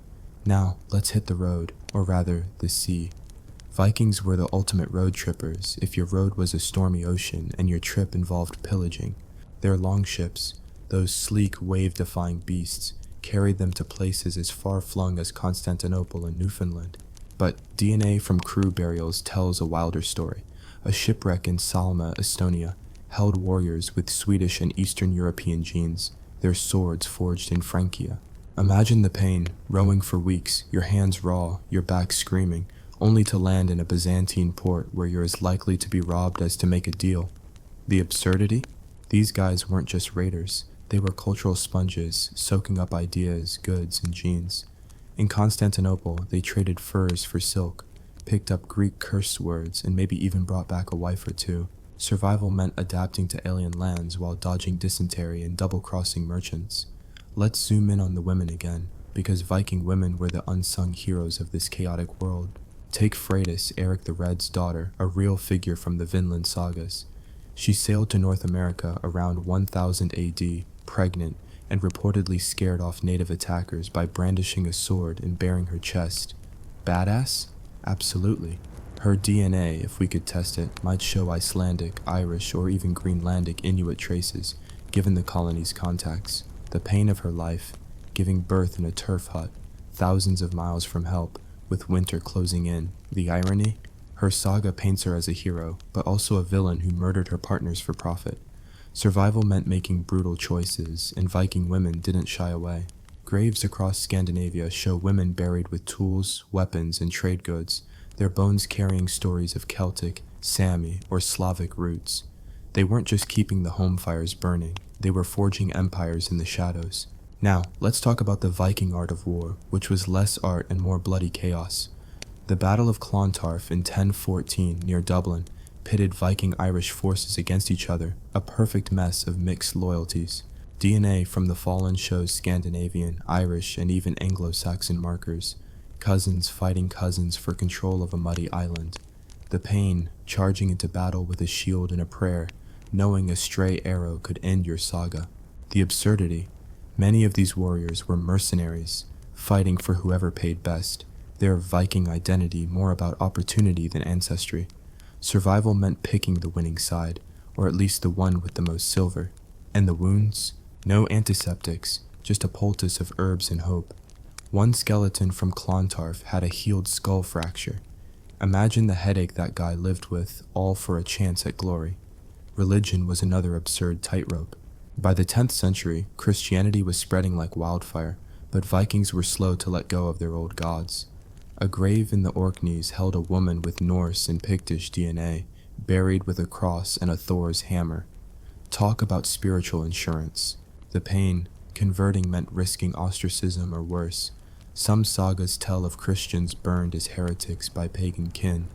Now, let's hit the road, or rather, the sea. Vikings were the ultimate road trippers if your road was a stormy ocean and your trip involved pillaging. Their longships, those sleek, wave-defying beasts, carried them to places as far-flung as Constantinople and Newfoundland. But DNA from crew burials tells a wilder story. A shipwreck in Salma, Estonia, held warriors with Swedish and Eastern European genes, their swords forged in Francia. Imagine the pain, rowing for weeks, your hands raw, your back screaming, only to land in a Byzantine port where you're as likely to be robbed as to make a deal. The absurdity? These guys weren't just raiders. They were cultural sponges, soaking up ideas, goods, and genes. In Constantinople, they traded furs for silk, picked up Greek curse words, and maybe even brought back a wife or two. Survival meant adapting to alien lands while dodging dysentery and double-crossing merchants. Let's zoom in on the women again, because Viking women were the unsung heroes of this chaotic world. Take Freydis, Eric the Red's daughter, a real figure from the Vinland sagas. She sailed to North America around 1000 AD, pregnant, and reportedly scared off native attackers by brandishing a sword and baring her chest. Badass? Absolutely. Her DNA, if we could test it, might show Icelandic, Irish, or even Greenlandic Inuit traces, given the colony's contacts. The pain of her life, giving birth in a turf hut, thousands of miles from help, with winter closing in. The irony? Her saga paints her as a hero, but also a villain who murdered her partners for profit. Survival meant making brutal choices, and Viking women didn't shy away. Graves across Scandinavia show women buried with tools, weapons, and trade goods, their bones carrying stories of Celtic, Sami, or Slavic roots. They weren't just keeping the home fires burning, they were forging empires in the shadows. Now, let's talk about the Viking art of war, which was less art and more bloody chaos. The Battle of Clontarf in 1014 near Dublin pitted Viking-Irish forces against each other, a perfect mess of mixed loyalties. DNA from the fallen shows Scandinavian, Irish, and even Anglo-Saxon markers, cousins fighting cousins for control of a muddy island. The pain, charging into battle with a shield and a prayer, knowing a stray arrow could end your saga. The absurdity, many of these warriors were mercenaries, fighting for whoever paid best, their Viking identity more about opportunity than ancestry. Survival meant picking the winning side, or at least the one with the most silver. And the wounds? No antiseptics, just a poultice of herbs and hope. One skeleton from Clontarf had a healed skull fracture. Imagine the headache that guy lived with, all for a chance at glory. Religion was another absurd tightrope. By the 10th century, Christianity was spreading like wildfire, but Vikings were slow to let go of their old gods. A grave in the Orkneys held a woman with Norse and Pictish DNA, buried with a cross and a Thor's hammer. Talk about spiritual insurance. The pain, converting meant risking ostracism or worse. Some sagas tell of Christians burned as heretics by pagan kin.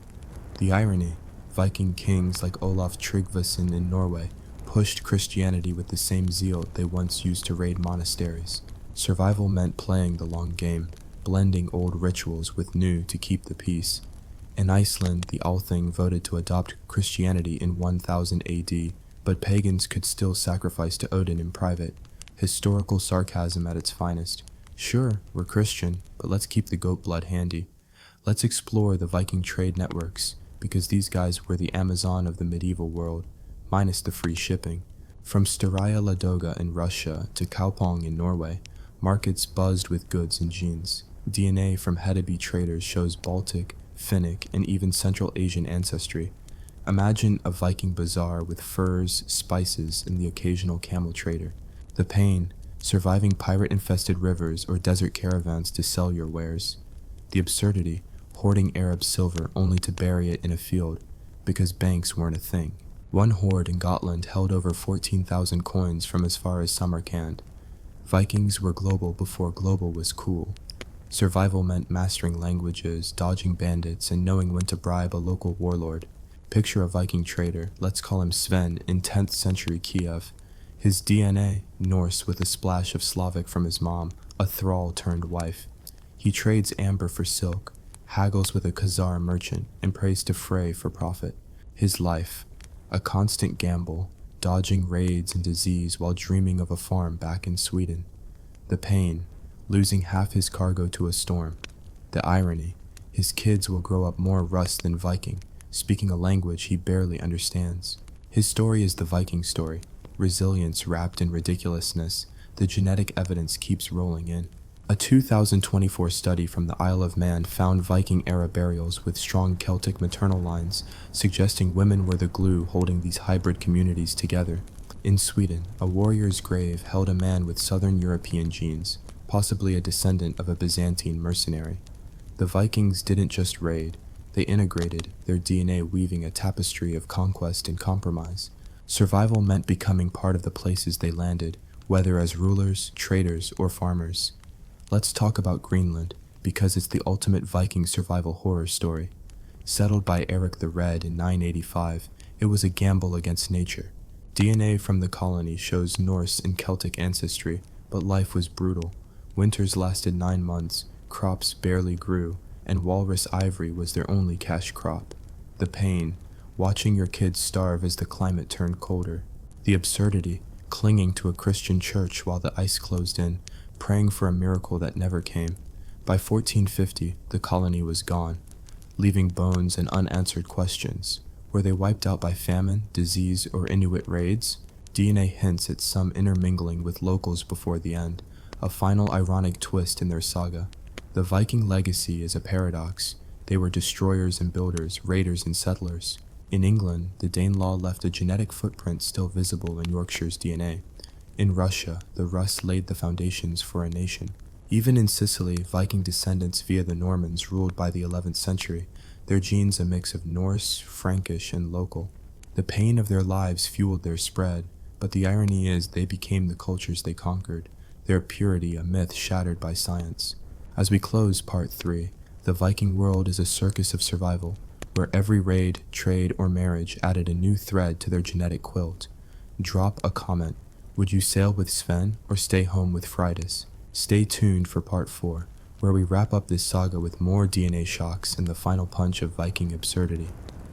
The irony, Viking kings like Olaf Tryggvason in Norway pushed Christianity with the same zeal they once used to raid monasteries. Survival meant playing the long game, blending old rituals with new to keep the peace. In Iceland, the Althing voted to adopt Christianity in 1000 AD, but pagans could still sacrifice to Odin in private. Historical sarcasm at its finest. Sure, we're Christian, but let's keep the goat blood handy. Let's explore the Viking trade networks, because these guys were the Amazon of the medieval world, minus the free shipping. From Staraya Ladoga in Russia to Kaupang in Norway, markets buzzed with goods and jeans. DNA from Hedeby traders shows Baltic, Finnic, and even Central Asian ancestry. Imagine a Viking bazaar with furs, spices, and the occasional camel trader. The pain, surviving pirate-infested rivers or desert caravans to sell your wares. The absurdity, hoarding Arab silver only to bury it in a field, because banks weren't a thing. One hoard in Gotland held over 14,000 coins from as far as Samarkand. Vikings were global before global was cool. Survival meant mastering languages, dodging bandits, and knowing when to bribe a local warlord. Picture a Viking trader, let's call him Sven, in 10th century Kiev. His DNA, Norse with a splash of Slavic from his mom, a thrall turned wife. He trades amber for silk, haggles with a Khazar merchant, and prays to Frey for profit. His life, a constant gamble, dodging raids and disease while dreaming of a farm back in Sweden. The pain, losing half his cargo to a storm. The irony, his kids will grow up more Russ than Viking, speaking a language he barely understands. His story is the Viking story. Resilience wrapped in ridiculousness, the genetic evidence keeps rolling in. A 2024 study from the Isle of Man found Viking-era burials with strong Celtic maternal lines, suggesting women were the glue holding these hybrid communities together. In Sweden, a warrior's grave held a man with Southern European genes, possibly a descendant of a Byzantine mercenary. The Vikings didn't just raid, they integrated, their DNA weaving a tapestry of conquest and compromise. Survival meant becoming part of the places they landed, whether as rulers, traders, or farmers. Let's talk about Greenland, because it's the ultimate Viking survival horror story. Settled by Eric the Red in 985, it was a gamble against nature. DNA from the colony shows Norse and Celtic ancestry, but life was brutal. Winters lasted 9 months, crops barely grew, and walrus ivory was their only cash crop. The pain, watching your kids starve as the climate turned colder. The absurdity, clinging to a Christian church while the ice closed in, praying for a miracle that never came. By 1450, the colony was gone, leaving bones and unanswered questions. Were they wiped out by famine, disease, or Inuit raids? DNA hints at some intermingling with locals before the end, a final ironic twist in their saga. The Viking legacy is a paradox. They were destroyers and builders, raiders and settlers. In England, the Danelaw left a genetic footprint still visible in Yorkshire's DNA. In Russia, the Rus laid the foundations for a nation. Even in Sicily, Viking descendants via the Normans ruled by the 11th century, their genes a mix of Norse, Frankish, and local. The pain of their lives fueled their spread, but the irony is they became the cultures they conquered, their purity a myth shattered by science. As we close Part 3, the Viking world is a circus of survival, where every raid, trade, or marriage added a new thread to their genetic quilt. Drop a comment. Would you sail with Sven or stay home with Fridas? Stay tuned for Part 4, where we wrap up this saga with more DNA shocks and the final punch of Viking absurdity.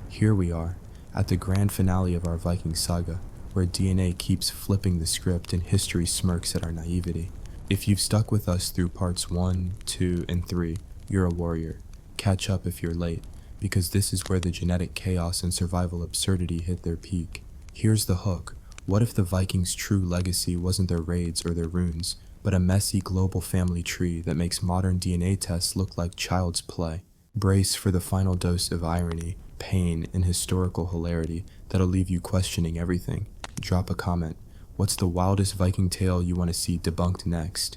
Here we are, at the grand finale of our Viking saga, where DNA keeps flipping the script and history smirks at our naivety. If you've stuck with us through Parts 1, 2, and 3, you're a warrior. Catch up if you're late, because this is where the genetic chaos and survival absurdity hit their peak. Here's the hook. What if the Vikings' true legacy wasn't their raids or their runes, but a messy global family tree that makes modern DNA tests look like child's play? Brace for the final dose of irony, pain, and historical hilarity that'll leave you questioning everything. Drop a comment. What's the wildest Viking tale you want to see debunked next?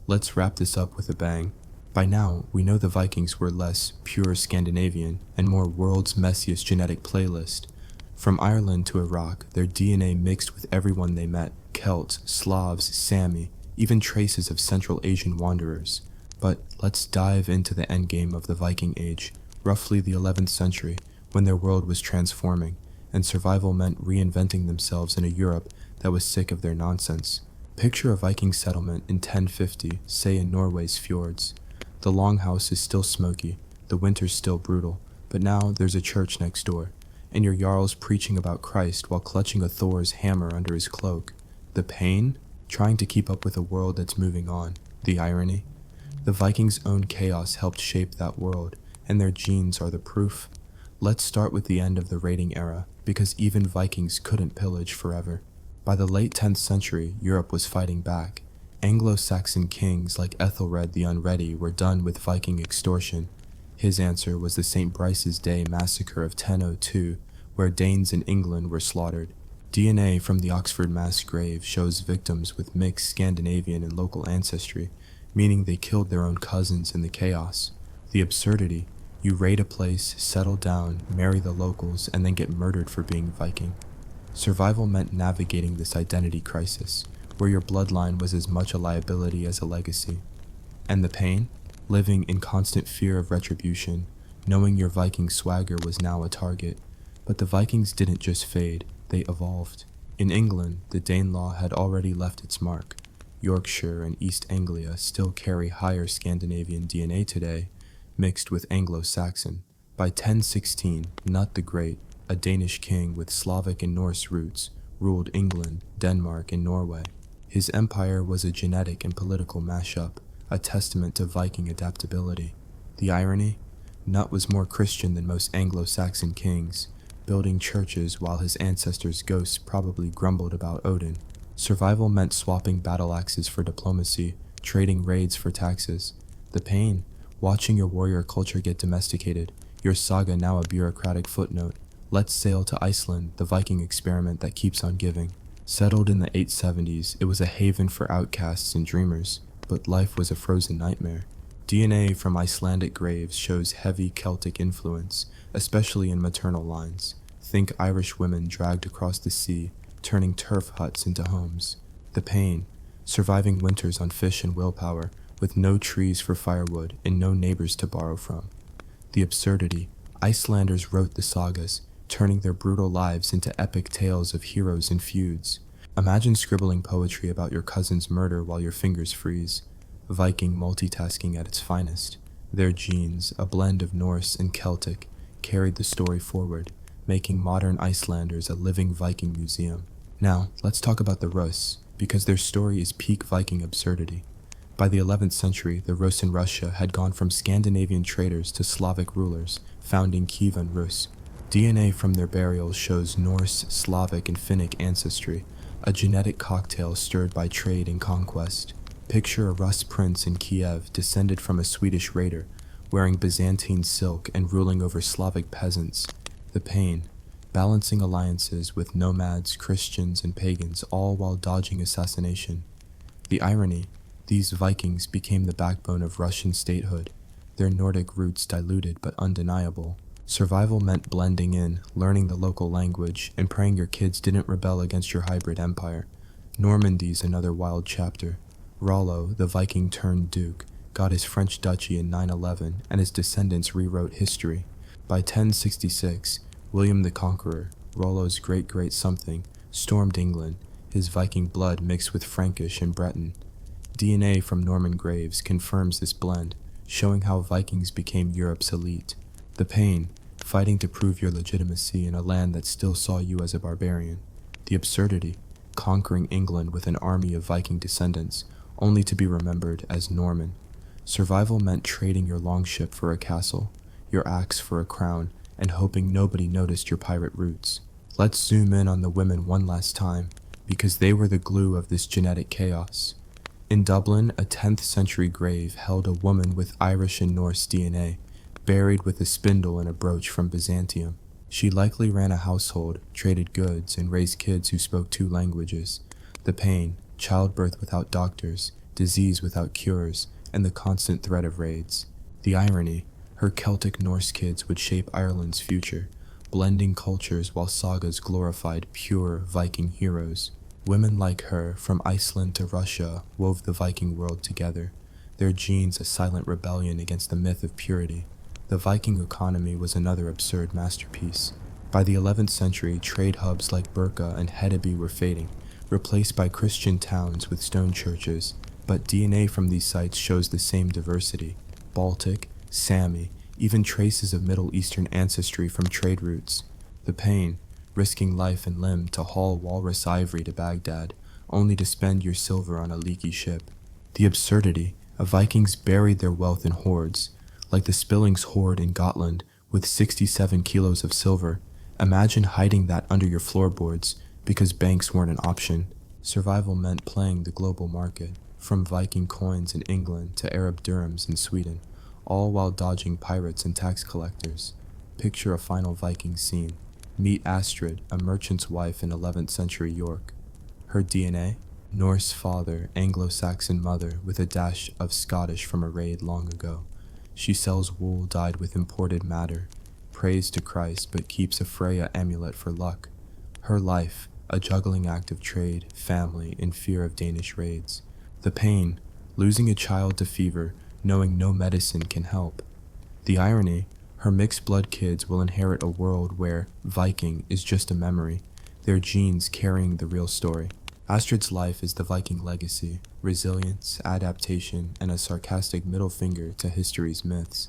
Let's wrap this up with a bang. By now, we know the Vikings were less pure Scandinavian and more world's messiest genetic playlist. From Ireland to Iraq, their DNA mixed with everyone they met: Celts, Slavs, Sami, even traces of Central Asian wanderers. But let's dive into the endgame of the Viking Age, roughly the 11th century, when their world was transforming, and survival meant reinventing themselves in a Europe that was sick of their nonsense. Picture a Viking settlement in 1050, say in Norway's fjords. The longhouse is still smoky, the winter's still brutal, but now there's a church next door, and your jarl's preaching about Christ while clutching a Thor's hammer under his cloak. The pain? Trying to keep up with a world that's moving on. The irony? The Vikings' own chaos helped shape that world, and their genes are the proof. Let's start with the end of the raiding era, because even Vikings couldn't pillage forever. By the late 10th century, Europe was fighting back. Anglo-Saxon kings like Ethelred the Unready were done with Viking extortion. His answer was the St. Brice's Day massacre of 1002, where Danes in England were slaughtered. DNA from the Oxford mass grave shows victims with mixed Scandinavian and local ancestry, meaning they killed their own cousins in the chaos. The absurdity: you raid a place, settle down, marry the locals, and then get murdered for being Viking. Survival meant navigating this identity crisis, where your bloodline was as much a liability as a legacy. And the pain? Living in constant fear of retribution, knowing your Viking swagger was now a target. But the Vikings didn't just fade, they evolved. In England, the Danelaw had already left its mark. Yorkshire and East Anglia still carry higher Scandinavian DNA today, mixed with Anglo-Saxon. By 1016, Nut the Great, a Danish king with Slavic and Norse roots, ruled England, Denmark, and Norway. His empire was a genetic and political mashup, a testament to Viking adaptability. The irony? Nut was more Christian than most Anglo-Saxon kings, building churches while his ancestors' ghosts probably grumbled about Odin. Survival meant swapping battle axes for diplomacy, trading raids for taxes. The pain? Watching your warrior culture get domesticated, your saga now a bureaucratic footnote. Let's sail to Iceland, the Viking experiment that keeps on giving. Settled in the 870s, it was a haven for outcasts and dreamers, but life was a frozen nightmare. DNA from Icelandic graves shows heavy Celtic influence, especially in maternal lines. Think Irish women dragged across the sea, turning turf huts into homes. The pain: surviving winters on fish and willpower, with no trees for firewood and no neighbors to borrow from. The absurdity: Icelanders wrote the sagas, turning their brutal lives into epic tales of heroes and feuds. Imagine scribbling poetry about your cousin's murder while your fingers freeze. Viking multitasking at its finest. Their genes, a blend of Norse and Celtic, carried the story forward, making modern Icelanders a living Viking museum. Now, let's talk about the Rus, because their story is peak Viking absurdity. By the 11th century, the Rus in Russia had gone from Scandinavian traders to Slavic rulers, founding Kievan Rus. DNA from their burials shows Norse, Slavic, and Finnic ancestry, a genetic cocktail stirred by trade and conquest. Picture a Rus prince in Kiev descended from a Swedish raider, wearing Byzantine silk and ruling over Slavic peasants. The pain, balancing alliances with nomads, Christians, and pagans, all while dodging assassination. The irony, these Vikings became the backbone of Russian statehood, their Nordic roots diluted but undeniable. Survival meant blending in, learning the local language, and praying your kids didn't rebel against your hybrid empire. Normandy's another wild chapter. Rollo, the Viking turned duke, got his French duchy in 911, and his descendants rewrote history. By 1066, William the Conqueror, Rollo's great-great something, stormed England, his Viking blood mixed with Frankish and Breton. DNA from Norman graves confirms this blend, showing how Vikings became Europe's elite. The pain, fighting to prove your legitimacy in a land that still saw you as a barbarian. The absurdity, conquering England with an army of Viking descendants, only to be remembered as Norman. Survival meant trading your longship for a castle, your axe for a crown, and hoping nobody noticed your pirate roots. Let's zoom in on the women one last time, because they were the glue of this genetic chaos. In Dublin, a 10th century grave held a woman with Irish and Norse DNA, buried with a spindle and a brooch from Byzantium. She likely ran a household, traded goods, and raised kids who spoke 2 languages. The pain, childbirth without doctors, disease without cures, and the constant threat of raids. The irony, her Celtic Norse kids would shape Ireland's future, blending cultures while sagas glorified pure Viking heroes. Women like her, from Iceland to Russia, wove the Viking world together, their genes a silent rebellion against the myth of purity. The Viking economy was another absurd masterpiece. By the 11th century, trade hubs like Birka and Hedeby were fading, replaced by Christian towns with stone churches, but DNA from these sites shows the same diversity. Baltic, Sami, even traces of Middle Eastern ancestry from trade routes. The pain, risking life and limb to haul walrus ivory to Baghdad, only to spend your silver on a leaky ship. The absurdity, Vikings buried their wealth in hoards, like the Spillings hoard in Gotland with 67 kilos of silver. Imagine hiding that under your floorboards because banks weren't an option. Survival meant playing the global market, from Viking coins in England to Arab dirhams in Sweden, all while dodging pirates and tax collectors. Picture a final Viking scene. Meet Astrid, a merchant's wife in 11th century York. Her DNA? Norse father, Anglo-Saxon mother with a dash of Scottish from a raid long ago. She sells wool dyed with imported madder, prays to Christ but keeps a Freya amulet for luck. Her life, a juggling act of trade, family, and fear of Danish raids. The pain, losing a child to fever, knowing no medicine can help. The irony, her mixed blood kids will inherit a world where Viking is just a memory, their genes carrying the real story. Astrid's life is the Viking legacy, resilience, adaptation, and a sarcastic middle finger to history's myths.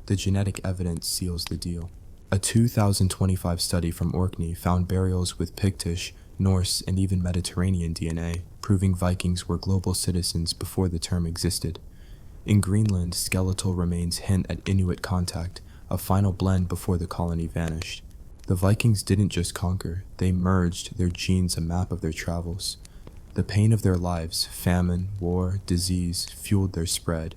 The genetic evidence seals the deal. A 2025 study from Orkney found burials with Pictish, Norse, and even Mediterranean DNA, proving Vikings were global citizens before the term existed. In Greenland, skeletal remains hint at Inuit contact, a final blend before the colony vanished. The Vikings didn't just conquer, they merged, their genes a map of their travels. The pain of their lives, famine, war, disease, fueled their spread.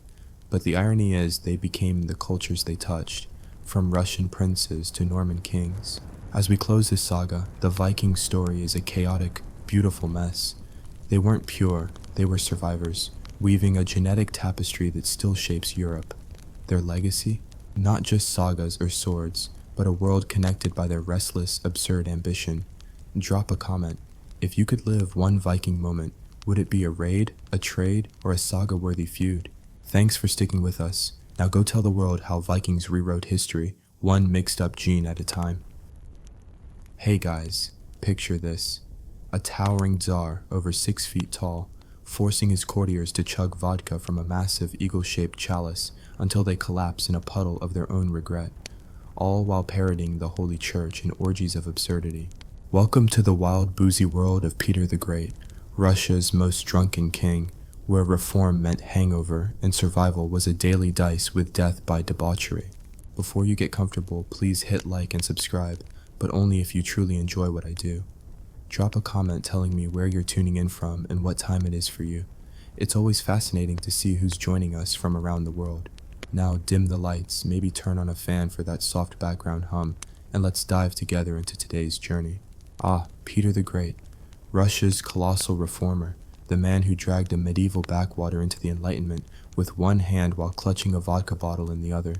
But the irony is they became the cultures they touched, from Russian princes to Norman kings. As we close this saga, the Viking story is a chaotic, beautiful mess. They weren't pure, they were survivors, weaving a genetic tapestry that still shapes Europe. Their legacy? Not just sagas or swords, but a world connected by their restless, absurd ambition. Drop a comment. If you could live one Viking moment, would it be a raid, a trade, or a saga-worthy feud? Thanks for sticking with us. Now go tell the world how Vikings rewrote history, one mixed-up gene at a time. Hey guys, picture this. A towering Tsar, over 6 feet tall, forcing his courtiers to chug vodka from a massive eagle-shaped chalice until they collapse in a puddle of their own regret, all while parodying the Holy Church in orgies of absurdity. Welcome to the wild, boozy world of Peter the Great, Russia's most drunken king, where reform meant hangover and survival was a daily dice with death by debauchery. Before you get comfortable, please hit like and subscribe, but only if you truly enjoy what I do. Drop a comment telling me where you're tuning in from and what time it is for you. It's always fascinating to see who's joining us from around the world. Now dim the lights, maybe turn on a fan for that soft background hum, and let's dive together into today's journey. Peter the Great, Russia's colossal reformer, the man who dragged a medieval backwater into the Enlightenment with one hand while clutching a vodka bottle in the other.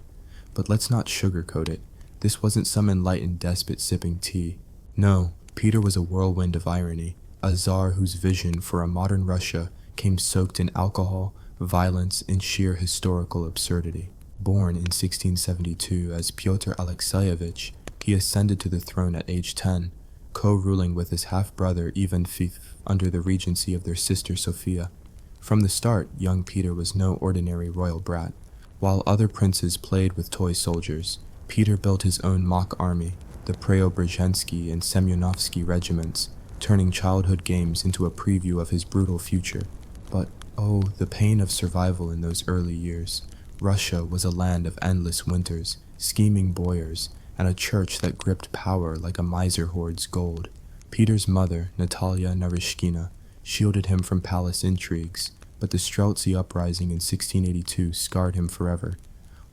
But let's not sugarcoat it. This wasn't some enlightened despot sipping tea. No, Peter was a whirlwind of irony, a czar whose vision for a modern Russia came soaked in alcohol, violence, and sheer historical absurdity. Born in 1672 as Pyotr Alexeyevich, he ascended to the throne at age 10, co-ruling with his half-brother Ivan V under the regency of their sister Sophia. From the start, young Peter was no ordinary royal brat. While other princes played with toy soldiers, Peter built his own mock army, the Preobrazhensky and Semyonovsky regiments, turning childhood games into a preview of his brutal future. But, oh, the pain of survival in those early years. Russia was a land of endless winters, scheming boyars, and a church that gripped power like a miser hoards gold. Peter's mother, Natalia Narishkina, shielded him from palace intrigues, but the Streltsy uprising in 1682 scarred him forever.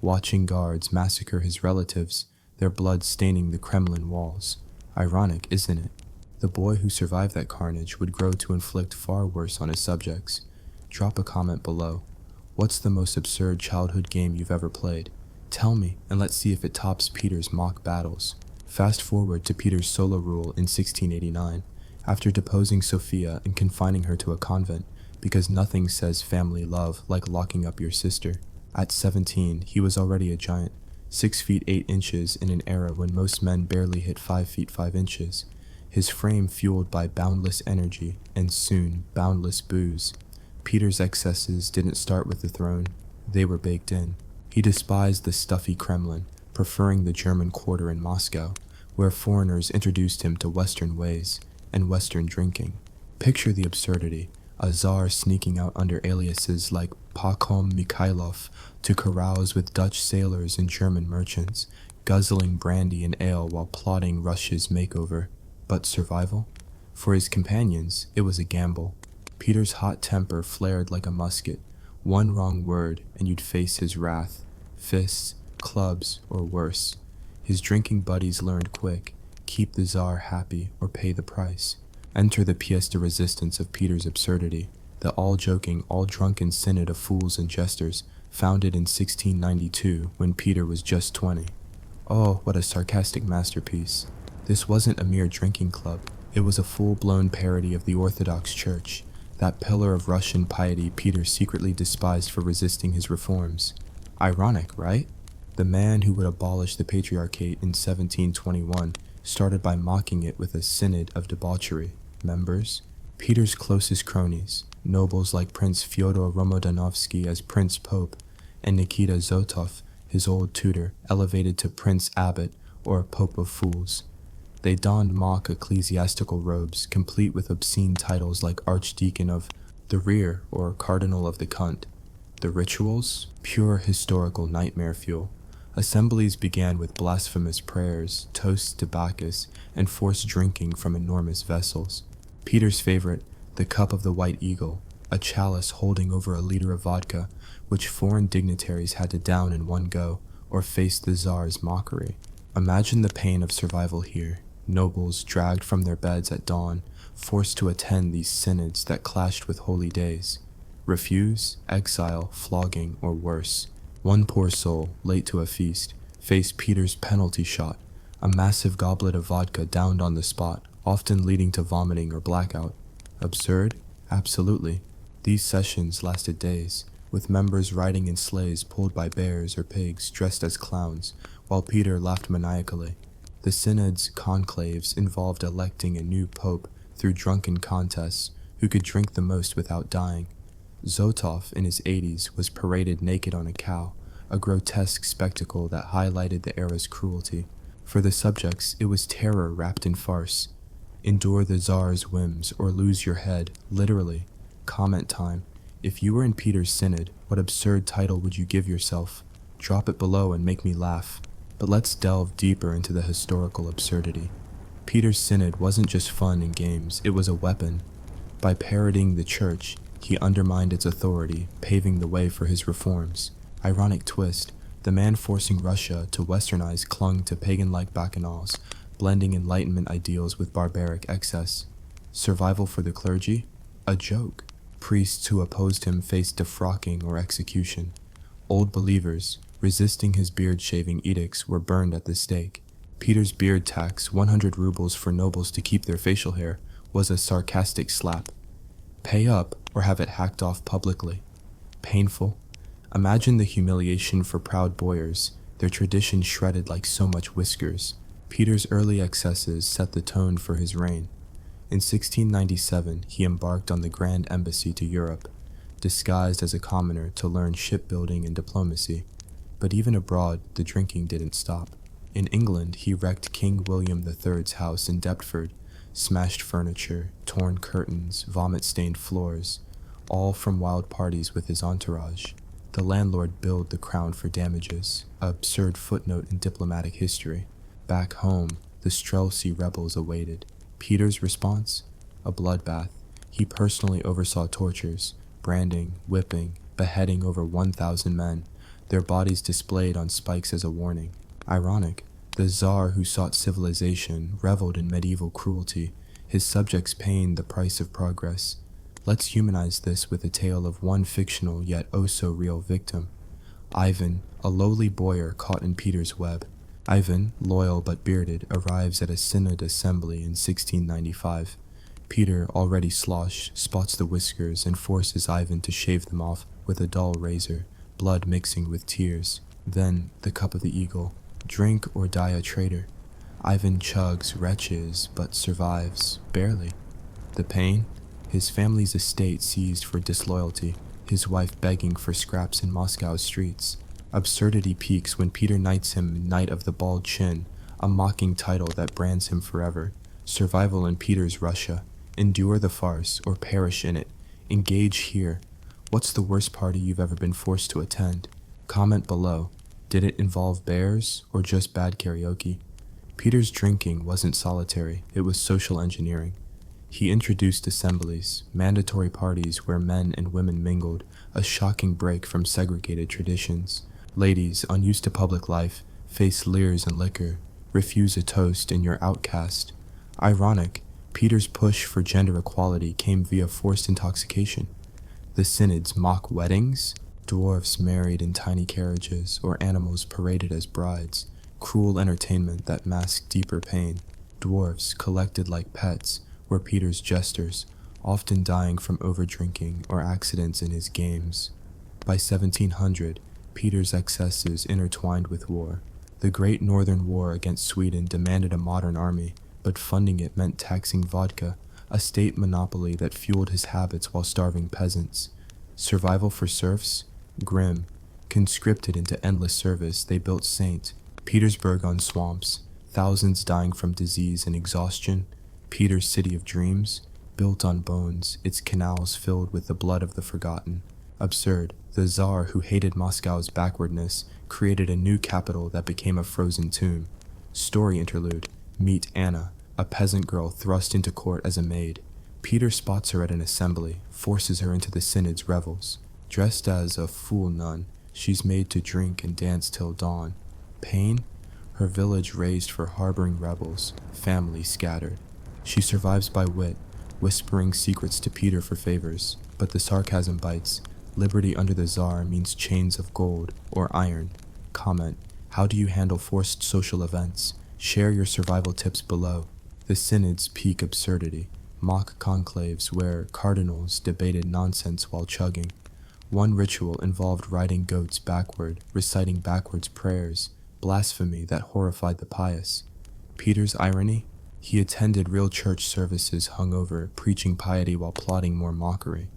Watching guards massacre his relatives, their blood staining the Kremlin walls. Ironic, isn't it? The boy who survived that carnage would grow to inflict far worse on his subjects. Drop a comment below. What's the most absurd childhood game you've ever played? Tell me, and let's see if it tops Peter's mock battles. Fast forward to Peter's solo rule in 1689, after deposing Sophia and confining her to a convent, because nothing says family love like locking up your sister. At 17, he was already a giant, 6 feet 8 inches in an era when most men barely hit 5 feet 5 inches. His frame fueled by boundless energy and soon boundless booze. Peter's excesses didn't start with the throne, they were baked in. He despised the stuffy Kremlin, preferring the German quarter in Moscow, where foreigners introduced him to Western ways and Western drinking. Picture the absurdity, a czar sneaking out under aliases like Pacom Mikhailov to carouse with Dutch sailors and German merchants, guzzling brandy and ale while plotting Russia's makeover. But survival? For his companions, it was a gamble. Peter's hot temper flared like a musket. One wrong word and you'd face his wrath. Fists, clubs, or worse. His drinking buddies learned quick. Keep the czar happy or pay the price. Enter the pièce de résistance of Peter's absurdity, the all-joking, all-drunken synod of fools and jesters, founded in 1692 when Peter was just 20. Oh, what a sarcastic masterpiece. This wasn't a mere drinking club. It was a full-blown parody of the Orthodox Church, that pillar of Russian piety Peter secretly despised for resisting his reforms. Ironic, right? The man who would abolish the Patriarchate in 1721 started by mocking it with a synod of debauchery. Members? Peter's closest cronies, nobles like Prince Fyodor Romodanovsky as Prince Pope, and Nikita Zotov, his old tutor, elevated to Prince Abbot or Pope of Fools. They donned mock ecclesiastical robes, complete with obscene titles like Archdeacon of the Rear or Cardinal of the Cunt. The rituals? Pure historical nightmare fuel. Assemblies began with blasphemous prayers, toasts to Bacchus, and forced drinking from enormous vessels. Peter's favorite, the Cup of the White Eagle, a chalice holding over a liter of vodka, which foreign dignitaries had to down in one go, or face the Tsar's mockery. Imagine the pain of survival here. Nobles dragged from their beds at dawn, forced to attend these synods that clashed with holy days. Refuse, exile, flogging, or worse. One poor soul, late to a feast, faced Peter's penalty shot, a massive goblet of vodka downed on the spot, often leading to vomiting or blackout. Absurd? Absolutely. These sessions lasted days, with members riding in sleighs pulled by bears or pigs dressed as clowns, while Peter laughed maniacally. The synod's conclaves involved electing a new pope through drunken contests who could drink the most without dying. Zotov, in his 80s, was paraded naked on a cow, a grotesque spectacle that highlighted the era's cruelty. For the subjects, it was terror wrapped in farce. Endure the Tsar's whims or lose your head, literally. Comment time. If you were in Peter's synod, what absurd title would you give yourself? Drop it below and make me laugh. But let's delve deeper into the historical absurdity. Peter's synod wasn't just fun and games, it was a weapon. By parodying the church, He undermined its authority, paving the way for his reforms. Ironic twist, the man forcing Russia to westernize clung to pagan-like bacchanals, blending Enlightenment ideals with barbaric excess. Survival for the clergy? A joke. Priests who opposed him faced defrocking or execution. Old believers, resisting his beard-shaving edicts, were burned at the stake. Peter's beard tax, 100 rubles for nobles to keep their facial hair, was a sarcastic slap. Pay up or have it hacked off publicly. Painful. Imagine the humiliation for proud boyars, their tradition shredded like so much whiskers. Peter's early excesses set the tone for his reign. In 1697, he embarked on the Grand Embassy to Europe, disguised as a commoner to learn shipbuilding and diplomacy. But even abroad, the drinking didn't stop. In England, he wrecked King William III's house in Deptford, smashed furniture, torn curtains, vomit-stained floors, all from wild parties with his entourage. The landlord billed the crown for damages, an absurd footnote in diplomatic history. Back home, the Streltsy rebels awaited. Peter's response? A bloodbath. He personally oversaw tortures, branding, whipping, beheading over 1,000 men, their bodies displayed on spikes as a warning. Ironic, the Tsar who sought civilization reveled in medieval cruelty, his subjects paying the price of progress. Let's humanize this with a tale of one fictional yet oh-so-real victim. Ivan, a lowly boyar caught in Peter's web. Ivan, loyal but bearded, arrives at a synod assembly in 1695. Peter, already sloshed, spots the whiskers and forces Ivan to shave them off with a dull razor, blood mixing with tears. Then, the cup of the eagle. Drink or die a traitor. Ivan chugs, retches, but survives, barely. The pain? His family's estate seized for disloyalty, his wife begging for scraps in Moscow's streets. Absurdity peaks when Peter knights him Knight of the Bald Chin, a mocking title that brands him forever. Survival in Peter's Russia. Endure the farce or perish in it. Engage here. What's the worst party you've ever been forced to attend? Comment below. Did it involve bears or just bad karaoke? Peter's drinking wasn't solitary, it was social engineering. He introduced assemblies, mandatory parties where men and women mingled, a shocking break from segregated traditions. Ladies, unused to public life, face leers and liquor. Refuse a toast and you're outcast. Ironic, Peter's push for gender equality came via forced intoxication. The synods mock weddings? Dwarfs married in tiny carriages or animals paraded as brides. Cruel entertainment that masked deeper pain. Dwarfs collected like pets were Peter's jesters, often dying from overdrinking or accidents in his games. By 1700, Peter's excesses intertwined with war. The Great Northern War against Sweden demanded a modern army, but funding it meant taxing vodka, a state monopoly that fueled his habits while starving peasants. Survival for serfs? Grim. Conscripted into endless service, they built St. Petersburg on swamps, thousands dying from disease and exhaustion. Peter's city of dreams? Built on bones, its canals filled with the blood of the forgotten. Absurd. The Tsar, who hated Moscow's backwardness, created a new capital that became a frozen tomb. Story interlude. Meet Anna, a peasant girl thrust into court as a maid. Peter spots her at an assembly, forces her into the synod's revels. Dressed as a fool nun, she's made to drink and dance till dawn. Pain? Her village razed for harboring rebels, family scattered. She survives by wit, whispering secrets to Peter for favors, but the sarcasm bites. Liberty under the Tsar means chains of gold or iron. Comment, how do you handle forced social events? Share your survival tips below. The synods peak absurdity. Mock conclaves where cardinals debated nonsense while chugging. One ritual involved riding goats backward, reciting backwards prayers, blasphemy that horrified the pious. Peter's irony? He attended real church services hungover, preaching piety while plotting more mockery.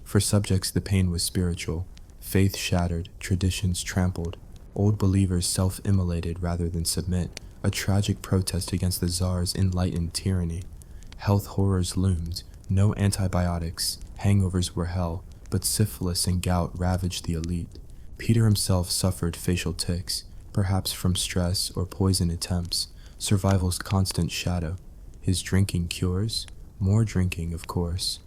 For subjects, the pain was spiritual. Faith shattered, traditions trampled. Old believers self-immolated rather than submit, a tragic protest against the Tsar's enlightened tyranny. Health horrors loomed, no antibiotics, hangovers were hell, but syphilis and gout ravaged the elite. Peter himself suffered facial tics, perhaps from stress or poison attempts, survival's constant shadow. His drinking cures? More drinking, of course.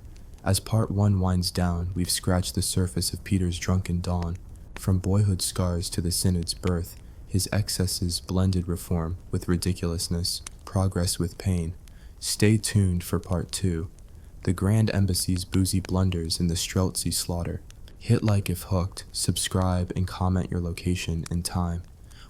As part 1 winds down, we've scratched the surface of Peter's drunken dawn. From boyhood scars to the synod's birth, his excesses blended reform with ridiculousness, progress with pain. Stay tuned for part 2. The Grand Embassy's boozy blunders and the Streltsy slaughter. Hit like if hooked, subscribe, and comment your location and time.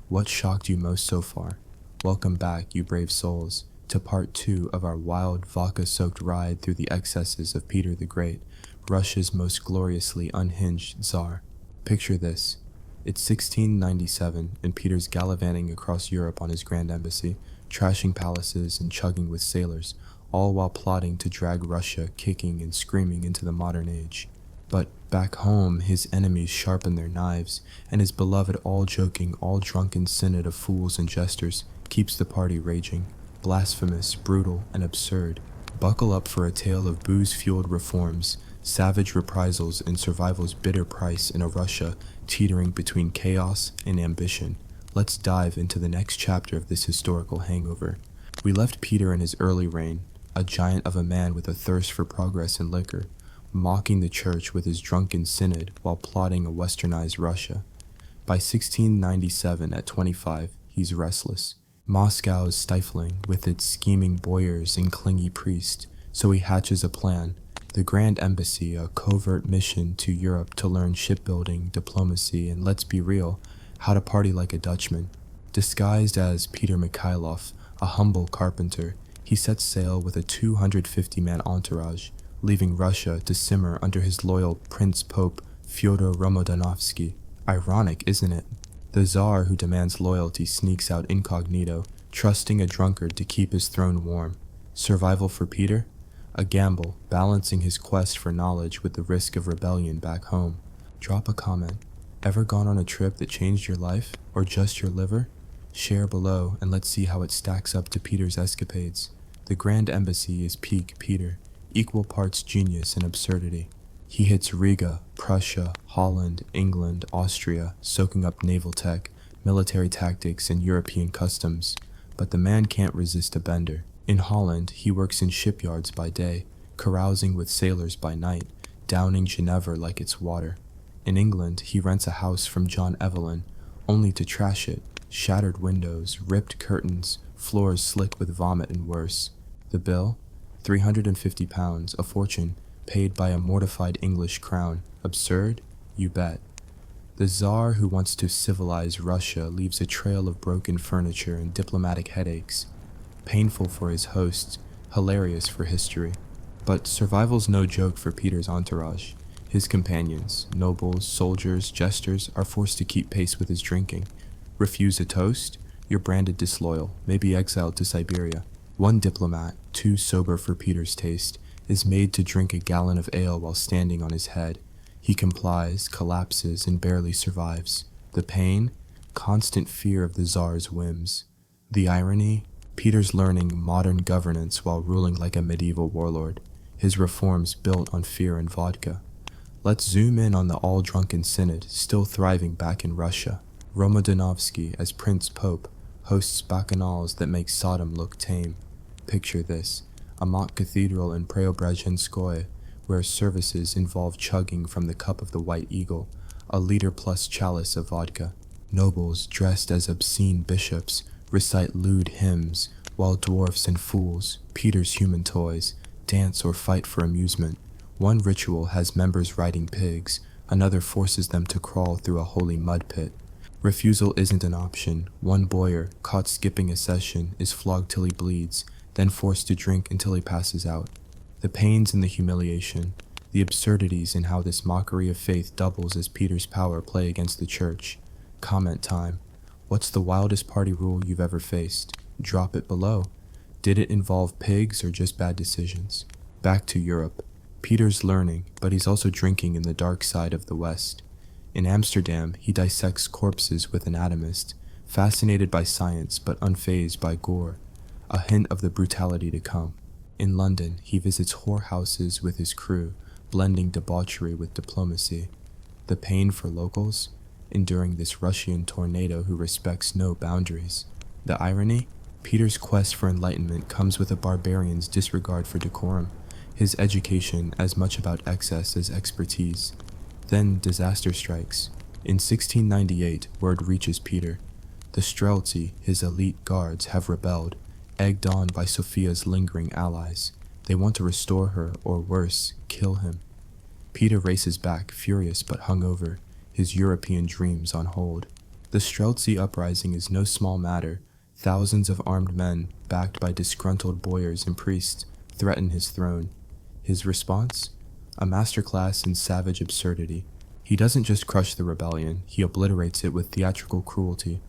What shocked you most so far? Welcome back, you brave souls, to part 2 of our wild, vodka-soaked ride through the excesses of Peter the Great, Russia's most gloriously unhinged Tsar. Picture this. It's 1697, and Peter's gallivanting across Europe on his grand embassy, trashing palaces and chugging with sailors, all while plotting to drag Russia kicking and screaming into the modern age. But back home, his enemies sharpen their knives, and his beloved all-joking, all-drunken synod of fools and jesters keeps the party raging, blasphemous, brutal, and absurd. Buckle up for a tale of booze-fueled reforms, savage reprisals, and survival's bitter price in a Russia teetering between chaos and ambition. Let's dive into the next chapter of this historical hangover. We left Peter in his early reign, a giant of a man with a thirst for progress and liquor, mocking the church with his drunken synod while plotting a westernized Russia. By 1697, at 25, he's restless. Moscow is stifling with its scheming boyars and clingy priests, so he hatches a plan. The Grand Embassy, a covert mission to Europe to learn shipbuilding, diplomacy, and let's be real, how to party like a Dutchman. Disguised as Peter Mikhailov, a humble carpenter, he sets sail with a 250-man entourage, leaving Russia to simmer under his loyal Prince Pope Fyodor Romodanovsky. Ironic, isn't it? The Tsar who demands loyalty sneaks out incognito, trusting a drunkard to keep his throne warm. Survival for Peter? A gamble, balancing his quest for knowledge with the risk of rebellion back home. Drop a comment. Ever gone on a trip that changed your life, or just your liver? Share below and let's see how it stacks up to Peter's escapades. The Grand Embassy is peak Peter, equal parts genius and absurdity. He hits Riga, Prussia, Holland, England, Austria, soaking up naval tech, military tactics, and European customs. But the man can't resist a bender. In Holland, he works in shipyards by day, carousing with sailors by night, downing Geneva like it's water. In England, he rents a house from John Evelyn, only to trash it. Shattered windows, ripped curtains, floors slick with vomit and worse. The bill? £350, a fortune, paid by a mortified English crown. Absurd? You bet. The Tsar who wants to civilize Russia leaves a trail of broken furniture and diplomatic headaches. Painful for his hosts, hilarious for history. But survival's no joke for Peter's entourage. His companions, nobles, soldiers, jesters, are forced to keep pace with his drinking. Refuse a toast? You're branded disloyal, maybe exiled to Siberia. One diplomat, too sober for Peter's taste, is made to drink a gallon of ale while standing on his head. He complies, collapses, and barely survives. The pain? Constant fear of the Tsar's whims. The irony? Peter's learning modern governance while ruling like a medieval warlord. His reforms built on fear and vodka. Let's zoom in on the all-drunken synod, still thriving back in Russia. Romodanovsky, as Prince Pope, hosts bacchanals that make Sodom look tame. Picture this. A mock cathedral in Pr0stitutes, where services involve chugging from the cup of the White Eagle, a liter plus chalice of vodka. Nobles, dressed as obscene bishops, recite lewd hymns, while dwarfs and fools, Peter's human toys, dance or fight for amusement. One ritual has members riding pigs, another forces them to crawl through a holy mud pit. Refusal isn't an option. One boyar, caught skipping a session, is flogged till he bleeds, then forced to drink until he passes out. The pains and the humiliation, the absurdities in how this mockery of faith doubles as Peter's power play against the church. Comment time. What's the wildest party rule you've ever faced? Drop it below. Did it involve pigs or just bad decisions? Back to Europe. Peter's learning, but he's also drinking in the dark side of the West. In Amsterdam, he dissects corpses with an anatomist, fascinated by science but unfazed by gore, a hint of the brutality to come. In London, he visits whorehouses with his crew, blending debauchery with diplomacy. The pain for locals? Enduring this Russian tornado who respects no boundaries. The irony? Peter's quest for enlightenment comes with a barbarian's disregard for decorum. his education as much about excess as expertise. Then disaster strikes. In 1698, word reaches Peter. The Streltsy, his elite guards, have rebelled, egged on by Sophia's lingering allies. They want to restore her, or worse, kill him. Peter races back, furious but hungover, his European dreams on hold. The Streltsy uprising is no small matter. Thousands of armed men, backed by disgruntled boyars and priests, threaten his throne. His response? A masterclass in savage absurdity. He doesn't just crush the rebellion, he obliterates it with theatrical cruelty.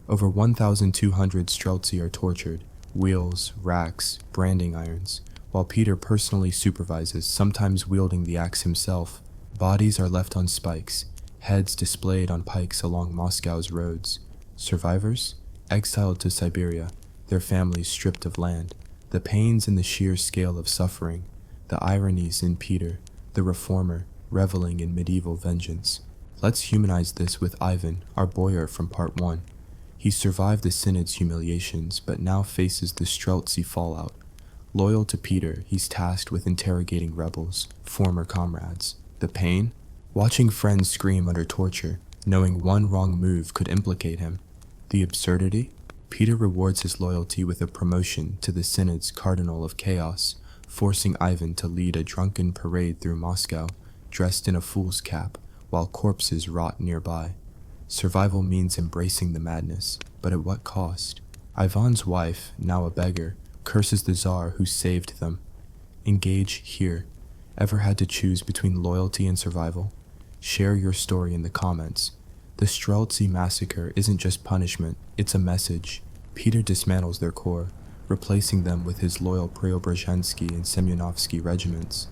Over 1,200 Streltsy are tortured, wheels, racks, branding irons, while Peter personally supervises, sometimes wielding the axe himself. Bodies are left on spikes, heads displayed on pikes along Moscow's roads. Survivors? Exiled to Siberia, their families stripped of land. The pains and the sheer scale of suffering, the ironies in Peter, the reformer, reveling in medieval vengeance. Let's humanize this with Ivan, our boyar from Part 1. He survived the Synod's humiliations, but now faces the Streltsy fallout. Loyal to Peter, he's tasked with interrogating rebels, former comrades. The pain? Watching friends scream under torture, knowing one wrong move could implicate him. The absurdity? Peter rewards his loyalty with a promotion to the Synod's Cardinal of Chaos, forcing Ivan to lead a drunken parade through Moscow, dressed in a fool's cap, while corpses rot nearby. Survival means embracing the madness, but at what cost? Ivan's wife, now a beggar, curses the Tsar who saved them. Engage here. Ever had to choose between loyalty and survival? Share your story in the comments. The Streltsy massacre isn't just punishment, it's a message. Peter dismantles their core, replacing them with his loyal Preobrazhensky and Semyonovsky regiments.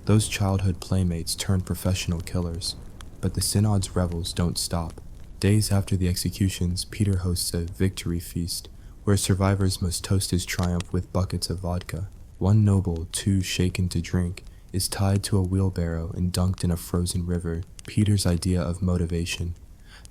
Those childhood playmates turned professional killers. But the Synod's revels don't stop. Days after the executions, Peter hosts a victory feast, where survivors must toast his triumph with buckets of vodka. One noble, too shaken to drink, is tied to a wheelbarrow and dunked in a frozen river, Peter's idea of motivation.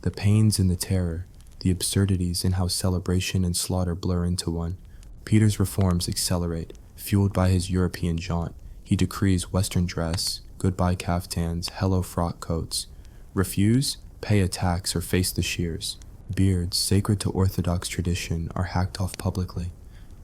The pains and the terror, the absurdities in how celebration and slaughter blur into one. Peter's reforms accelerate, fueled by his European jaunt. He decrees Western dress, goodbye caftans, hello frock coats. Refuse? Pay a tax or face the shears. Beards, sacred to Orthodox tradition, are hacked off publicly.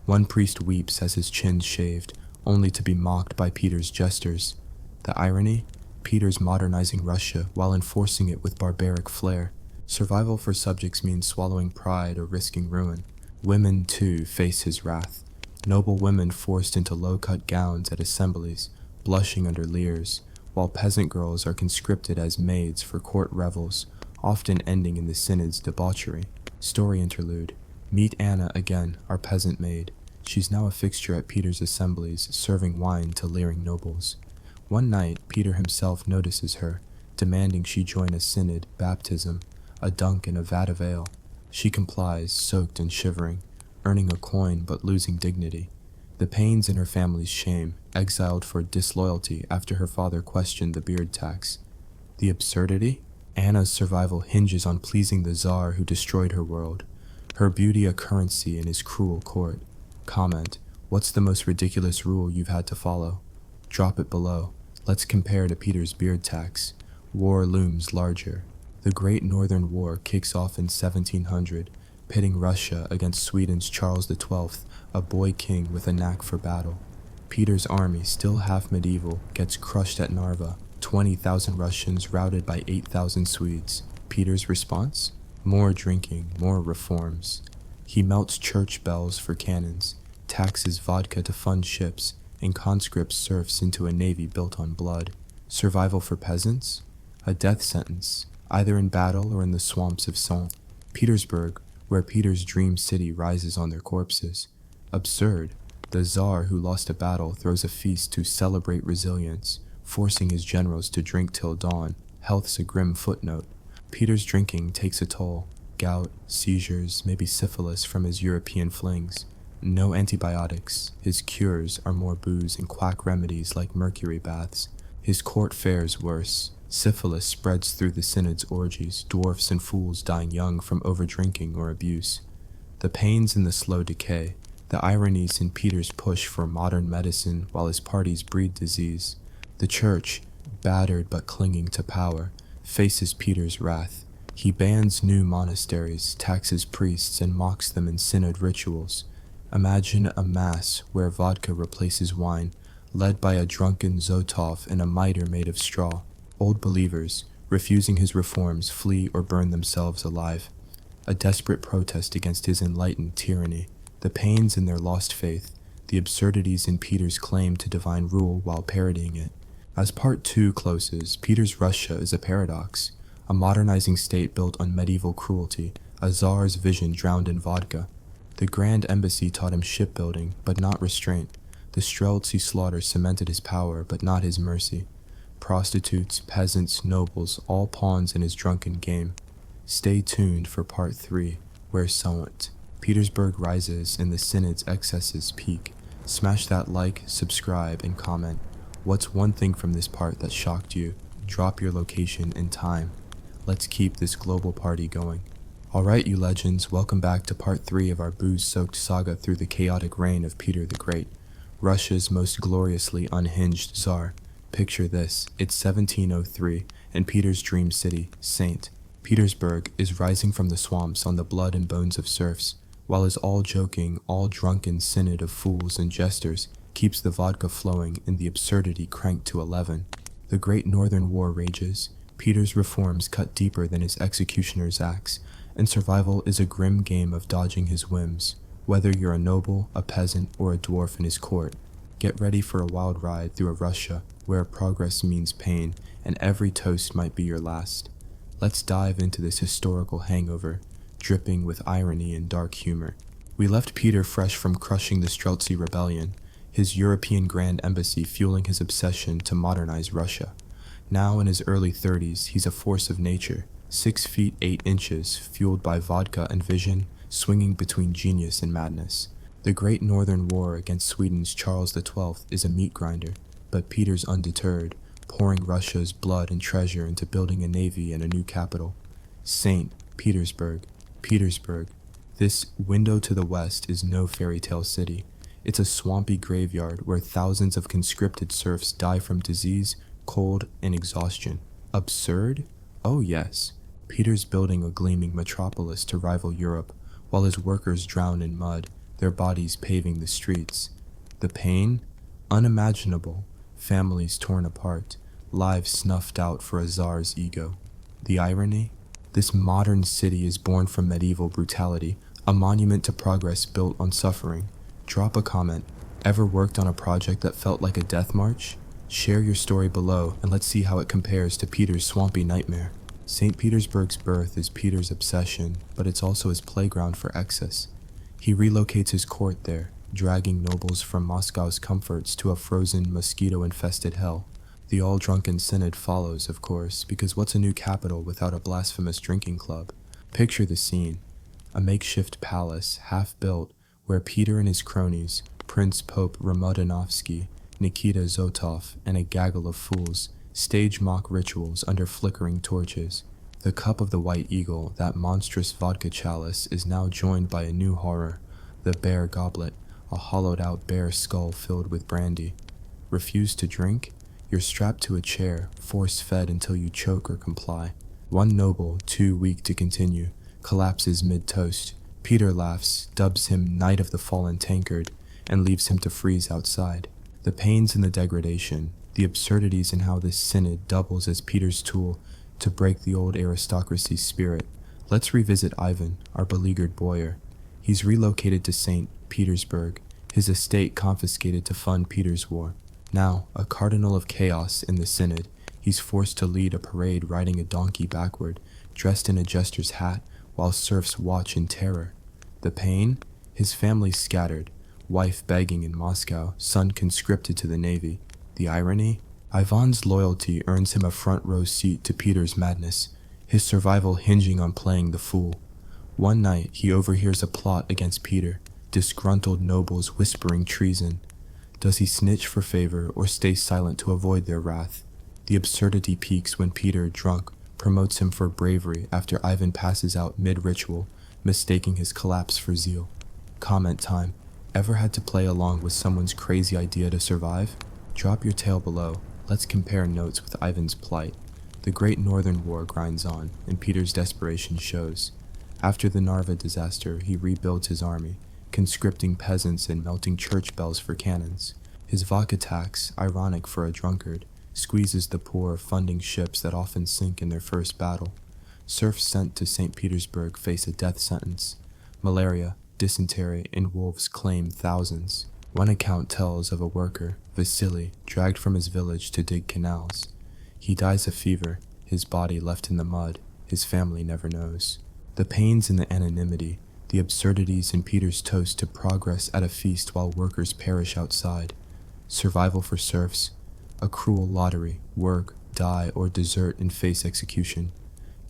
One priest weeps as his chin's shaved, only to be mocked by Peter's jesters. The irony? Peter's modernizing Russia while enforcing it with barbaric flair. Survival for subjects means swallowing pride or risking ruin. Women, too, face his wrath. Noble women forced into low-cut gowns at assemblies, blushing under leers, while peasant girls are conscripted as maids for court revels, often ending in the Synod's debauchery. Story interlude. Meet Anna again, our peasant maid. She's now a fixture at Peter's assemblies, serving wine to leering nobles. One night, Peter himself notices her, demanding she join a synod, baptism, a dunk in a vat of ale. She complies, soaked and shivering, earning a coin but losing dignity. The pains in her family's shame, exiled for disloyalty after her father questioned the beard tax. The absurdity? Anna's survival hinges on pleasing the Tsar who destroyed her world. Her beauty a currency in his cruel court. Comment, what's the most ridiculous rule you've had to follow? Drop it below. Let's compare to Peter's beard tax. War looms larger. The Great Northern War kicks off in 1700, pitting Russia against Sweden's Charles XII, a boy king with a knack for battle. Peter's army, still half medieval, gets crushed at Narva, 20,000 Russians routed by 8,000 Swedes. Peter's response? More drinking, more reforms. He melts church bells for cannons, taxes vodka to fund ships, and conscripts serfs into a navy built on blood. Survival for peasants? A death sentence, either in battle or in the swamps of Saint. Petersburg, where Peter's dream city rises on their corpses. Absurd. The Tsar who lost a battle throws a feast to celebrate resilience, forcing his generals to drink till dawn. Health's a grim footnote. Peter's drinking takes a toll. Gout, seizures, maybe syphilis from his European flings. No antibiotics. His cures are more booze and quack remedies like mercury baths. His court fares worse. Syphilis spreads through the Synod's orgies, dwarfs and fools dying young from overdrinking or abuse. The pains and the slow decay. The ironies in Peter's push for modern medicine while his parties breed disease. The church, battered but clinging to power, faces Peter's wrath. He bans new monasteries, taxes priests, and mocks them in synod rituals. Imagine a mass where vodka replaces wine, led by a drunken Zotov and a mitre made of straw. Old believers, refusing his reforms, flee or burn themselves alive. A desperate protest against his enlightened tyranny. The pains in their lost faith, the absurdities in Peter's claim to divine rule while parodying it. As Part 2 closes, Peter's Russia is a paradox, a modernizing state built on medieval cruelty, a czar's vision drowned in vodka. The Grand Embassy taught him shipbuilding, but not restraint. The Streltsy slaughter cemented his power, but not his mercy. Prostitutes, peasants, nobles, all pawns in his drunken game. Stay tuned for Part 3, where St. Petersburg rises and the synod's excesses peak. Smash that like, subscribe, and comment. What's one thing from this part that shocked you? Drop your location and time. Let's keep this global party going. Alright, you legends, welcome back to Part 3 of our booze-soaked saga through the chaotic reign of Peter the Great, Russia's most gloriously unhinged Tsar. Picture this, it's 1703, and Peter's dream city, St. Petersburg, is rising from the swamps on the blood and bones of serfs, while his all-joking, all-drunken synod of fools and jesters keeps the vodka flowing and the absurdity cranked to 11. The Great Northern War rages, Peter's reforms cut deeper than his executioner's axe, and survival is a grim game of dodging his whims. Whether you're a noble, a peasant, or a dwarf in his court, get ready for a wild ride through a Russia where progress means pain and every toast might be your last. Let's dive into this historical hangover, dripping with irony and dark humor. We left Peter fresh from crushing the Streltsy rebellion, his European Grand Embassy fueling his obsession to modernize Russia. Now in his early 30s, he's a force of nature, 6 feet 8 inches, fueled by vodka and vision, swinging between genius and madness. The Great Northern War against Sweden's Charles XII is a meat grinder, but Peter's undeterred, pouring Russia's blood and treasure into building a navy and a new capital. St. Petersburg. Petersburg. This window to the west is no fairy tale city. It's a swampy graveyard where thousands of conscripted serfs die from disease, cold, and exhaustion. Absurd? Oh yes. Peter's building a gleaming metropolis to rival Europe, while his workers drown in mud, their bodies paving the streets. The pain? Unimaginable. Families torn apart, lives snuffed out for a czar's ego. The irony? This modern city is born from medieval brutality, a monument to progress built on suffering. Drop a comment. Ever worked on a project that felt like a death march? Share your story below and let's see how it compares to Peter's swampy nightmare. St. Petersburg's birth is Peter's obsession, but it's also his playground for excess. He relocates his court there, dragging nobles from Moscow's comforts to a frozen, mosquito-infested hell. The all-drunken synod follows, of course, because what's a new capital without a blasphemous drinking club? Picture the scene. A makeshift palace, half-built, where Peter and his cronies, Prince Pope Romodanovsky, Nikita Zotov, and a gaggle of fools, stage mock rituals under flickering torches. The cup of the White Eagle, that monstrous vodka chalice, is now joined by a new horror, the bear goblet, a hollowed-out bear skull filled with brandy. Refuse to drink? You're strapped to a chair, force-fed until you choke or comply. One noble, too weak to continue, collapses mid-toast. Peter laughs, dubs him Knight of the Fallen Tankard, and leaves him to freeze outside. The pains and the degradation, the absurdities in how this synod doubles as Peter's tool to break the old aristocracy's spirit. Let's revisit Ivan, our beleaguered boyar. He's relocated to St. Petersburg, his estate confiscated to fund Peter's war. Now, a cardinal of chaos in the synod, he's forced to lead a parade riding a donkey backward, dressed in a jester's hat, while serfs watch in terror. The pain? His family scattered, wife begging in Moscow, son conscripted to the navy. The irony? Ivan's loyalty earns him a front-row seat to Peter's madness, his survival hinging on playing the fool. One night, he overhears a plot against Peter, disgruntled nobles whispering treason. Does he snitch for favor or stay silent to avoid their wrath? The absurdity peaks when Peter, drunk, promotes him for bravery after Ivan passes out mid-ritual, mistaking his collapse for zeal. Comment time. Ever had to play along with someone's crazy idea to survive? Drop your tale below. Let's compare notes with Ivan's plight. The Great Northern War grinds on, and Peter's desperation shows. After the Narva disaster, he rebuilds his army, conscripting peasants and melting church bells for cannons. His vodka tax, ironic for a drunkard, squeezes the poor, funding ships that often sink in their first battle. Serfs sent to St. Petersburg face a death sentence. Malaria, dysentery, and wolves claim thousands. One account tells of a worker, Vasily, dragged from his village to dig canals. He dies of fever, his body left in the mud, his family never knows. The pains and the anonymity, the absurdities in Peter's toast to progress at a feast while workers perish outside. Survival for serfs, a cruel lottery, work, die, or desert and face execution.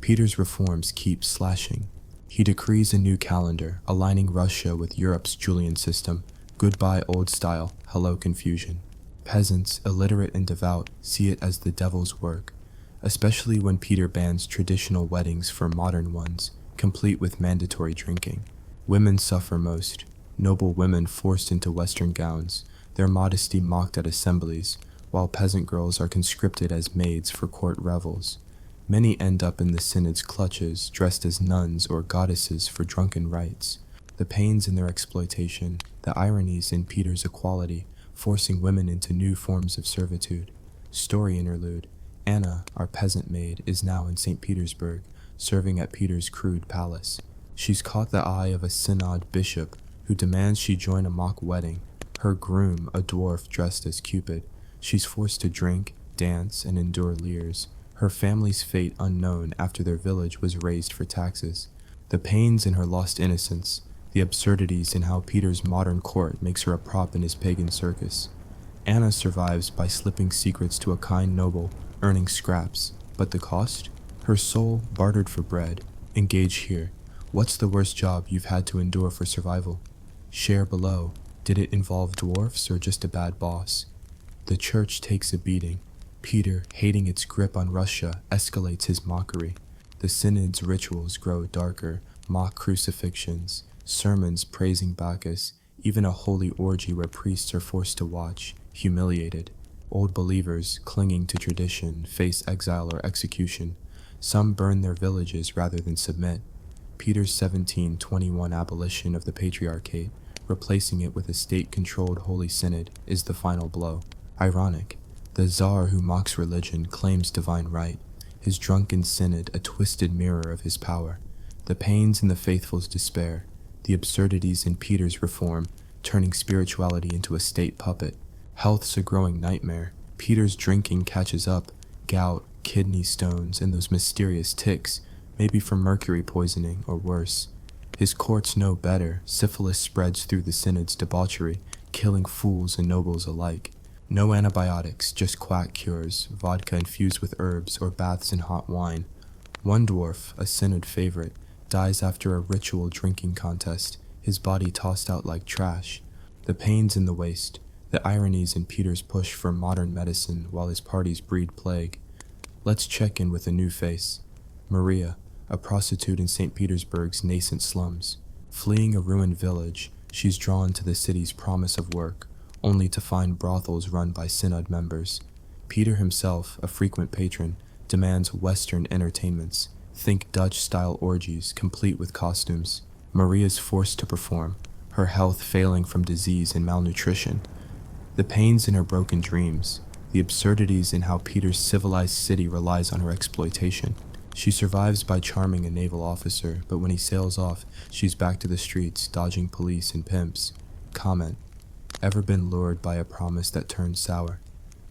Peter's reforms keep slashing. He decrees a new calendar, aligning Russia with Europe's Julian system. Goodbye old style, hello confusion. Peasants, illiterate and devout, see it as the devil's work, especially when Peter bans traditional weddings for modern ones, complete with mandatory drinking. Women suffer most, noble women forced into Western gowns, their modesty mocked at assemblies, while peasant girls are conscripted as maids for court revels. Many end up in the synod's clutches, dressed as nuns or goddesses for drunken rites. The pains in their exploitation, the ironies in Peter's equality, forcing women into new forms of servitude. Story interlude. Anna, our peasant maid, is now in St. Petersburg, serving at Peter's crude palace. She's caught the eye of a synod bishop who demands she join a mock wedding. Her groom, a dwarf dressed as Cupid. She's forced to drink, dance, and endure leers. Her family's fate unknown after their village was razed for taxes. The pains in her lost innocence, the absurdities in how Peter's modern court makes her a prop in his pagan circus. Anna survives by slipping secrets to a kind noble, earning scraps. But the cost? Her soul bartered for bread. Engage here. What's the worst job you've had to endure for survival? Share below. Did it involve dwarfs or just a bad boss? The church takes a beating. Peter, hating its grip on Russia, escalates his mockery. The synod's rituals grow darker, mock crucifixions, sermons praising Bacchus, even a holy orgy where priests are forced to watch, humiliated. Old believers, clinging to tradition, face exile or execution. Some burn their villages rather than submit. Peter's 1721 abolition of the Patriarchate, replacing it with a state-controlled Holy Synod, is the final blow. Ironic. The Tsar who mocks religion claims divine right, his drunken synod a twisted mirror of his power. The pains in the faithful's despair, the absurdities in Peter's reform, turning spirituality into a state puppet. Health's a growing nightmare. Peter's drinking catches up, gout, kidney stones, and those mysterious tics, maybe from mercury poisoning or worse. His courts know better. Syphilis spreads through the synod's debauchery, killing fools and nobles alike. No antibiotics, just quack cures, vodka infused with herbs, or baths in hot wine. One dwarf, a synod favorite, dies after a ritual drinking contest, his body tossed out like trash. The pains in the waste, the ironies in Peter's push for modern medicine while his parties breed plague. Let's check in with a new face. Maria, a prostitute in St. Petersburg's nascent slums. Fleeing a ruined village, she's drawn to the city's promise of work, only to find brothels run by synod members. Peter himself, a frequent patron, demands Western entertainments. Think Dutch-style orgies, complete with costumes. Maria's forced to perform, her health failing from disease and malnutrition. The pains in her broken dreams, the absurdities in how Peter's civilized city relies on her exploitation. She survives by charming a naval officer, but when he sails off, she's back to the streets, dodging police and pimps. Comment. Ever been lured by a promise that turned sour?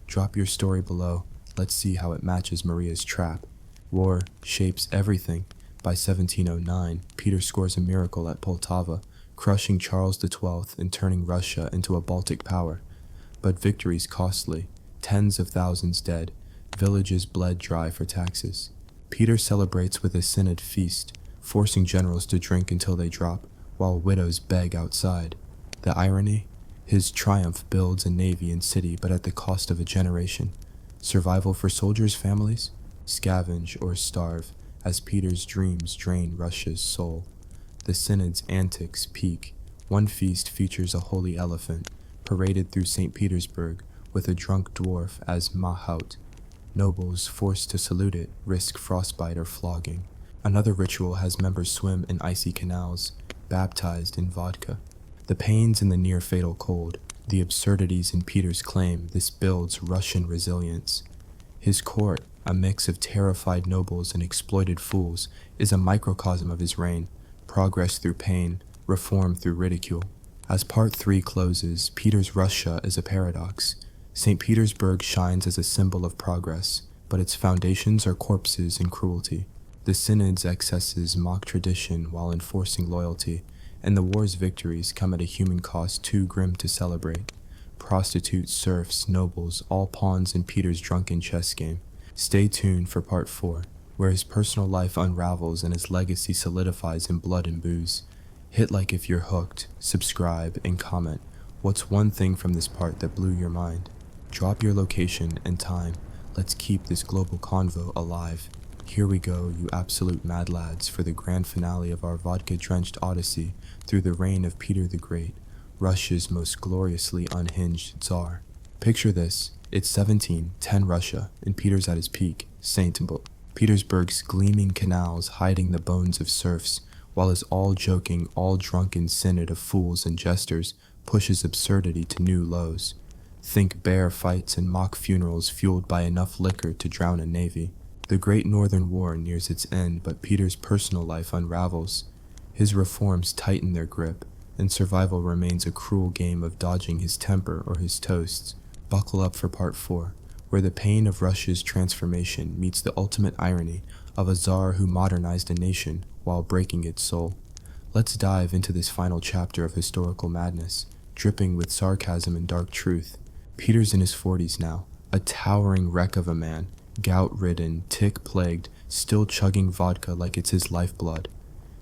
Drop your story below. Let's see how it matches Maria's trap. War shapes everything. By 1709, Peter scores a miracle at Poltava, crushing Charles XII and turning Russia into a Baltic power. But victory's costly. Tens of thousands dead. Villages bled dry for taxes. Peter celebrates with a synod feast, forcing generals to drink until they drop, while widows beg outside. The irony? His triumph builds a navy and city, but at the cost of a generation. Survival for soldiers' families? Scavenge or starve, as Peter's dreams drain Russia's soul. The synod's antics peak. One feast features a holy elephant, paraded through St. Petersburg with a drunk dwarf as mahout. Nobles forced to salute it risk frostbite or flogging. Another ritual has members swim in icy canals, baptized in vodka. The pains in the near-fatal cold, the absurdities in Peter's claim, this builds Russian resilience. His court, a mix of terrified nobles and exploited fools, is a microcosm of his reign, progress through pain, reform through ridicule. As Part 3 closes, Peter's Russia is a paradox. St. Petersburg shines as a symbol of progress, but its foundations are corpses and cruelty. The synod's excesses mock tradition while enforcing loyalty, and the war's victories come at a human cost too grim to celebrate. Prostitutes, serfs, nobles, all pawns in Peter's drunken chess game. Stay tuned for Part 4, where his personal life unravels and his legacy solidifies in blood and booze. Hit like if you're hooked, subscribe, and comment. What's one thing from this part that blew your mind? Drop your location and time. Let's keep this global convo alive. Here we go, you absolute mad lads, for the grand finale of our vodka-drenched odyssey through the reign of Peter the Great, Russia's most gloriously unhinged Tsar. Picture this, it's 1710 Russia, and Peter's at his peak, St. Petersburg's gleaming canals hiding the bones of serfs, while his all-joking, all-drunken synod of fools and jesters pushes absurdity to new lows. Think bear fights and mock funerals fueled by enough liquor to drown a navy. The Great Northern War nears its end, but Peter's personal life unravels. His reforms tighten their grip, and survival remains a cruel game of dodging his temper or his toasts. Buckle up for Part 4, where the pain of Russia's transformation meets the ultimate irony of a czar who modernized a nation while breaking its soul. Let's dive into this final chapter of historical madness, dripping with sarcasm and dark truth. Peter's in his 40s now, a towering wreck of a man, gout-ridden, tick-plagued, still chugging vodka like it's his lifeblood.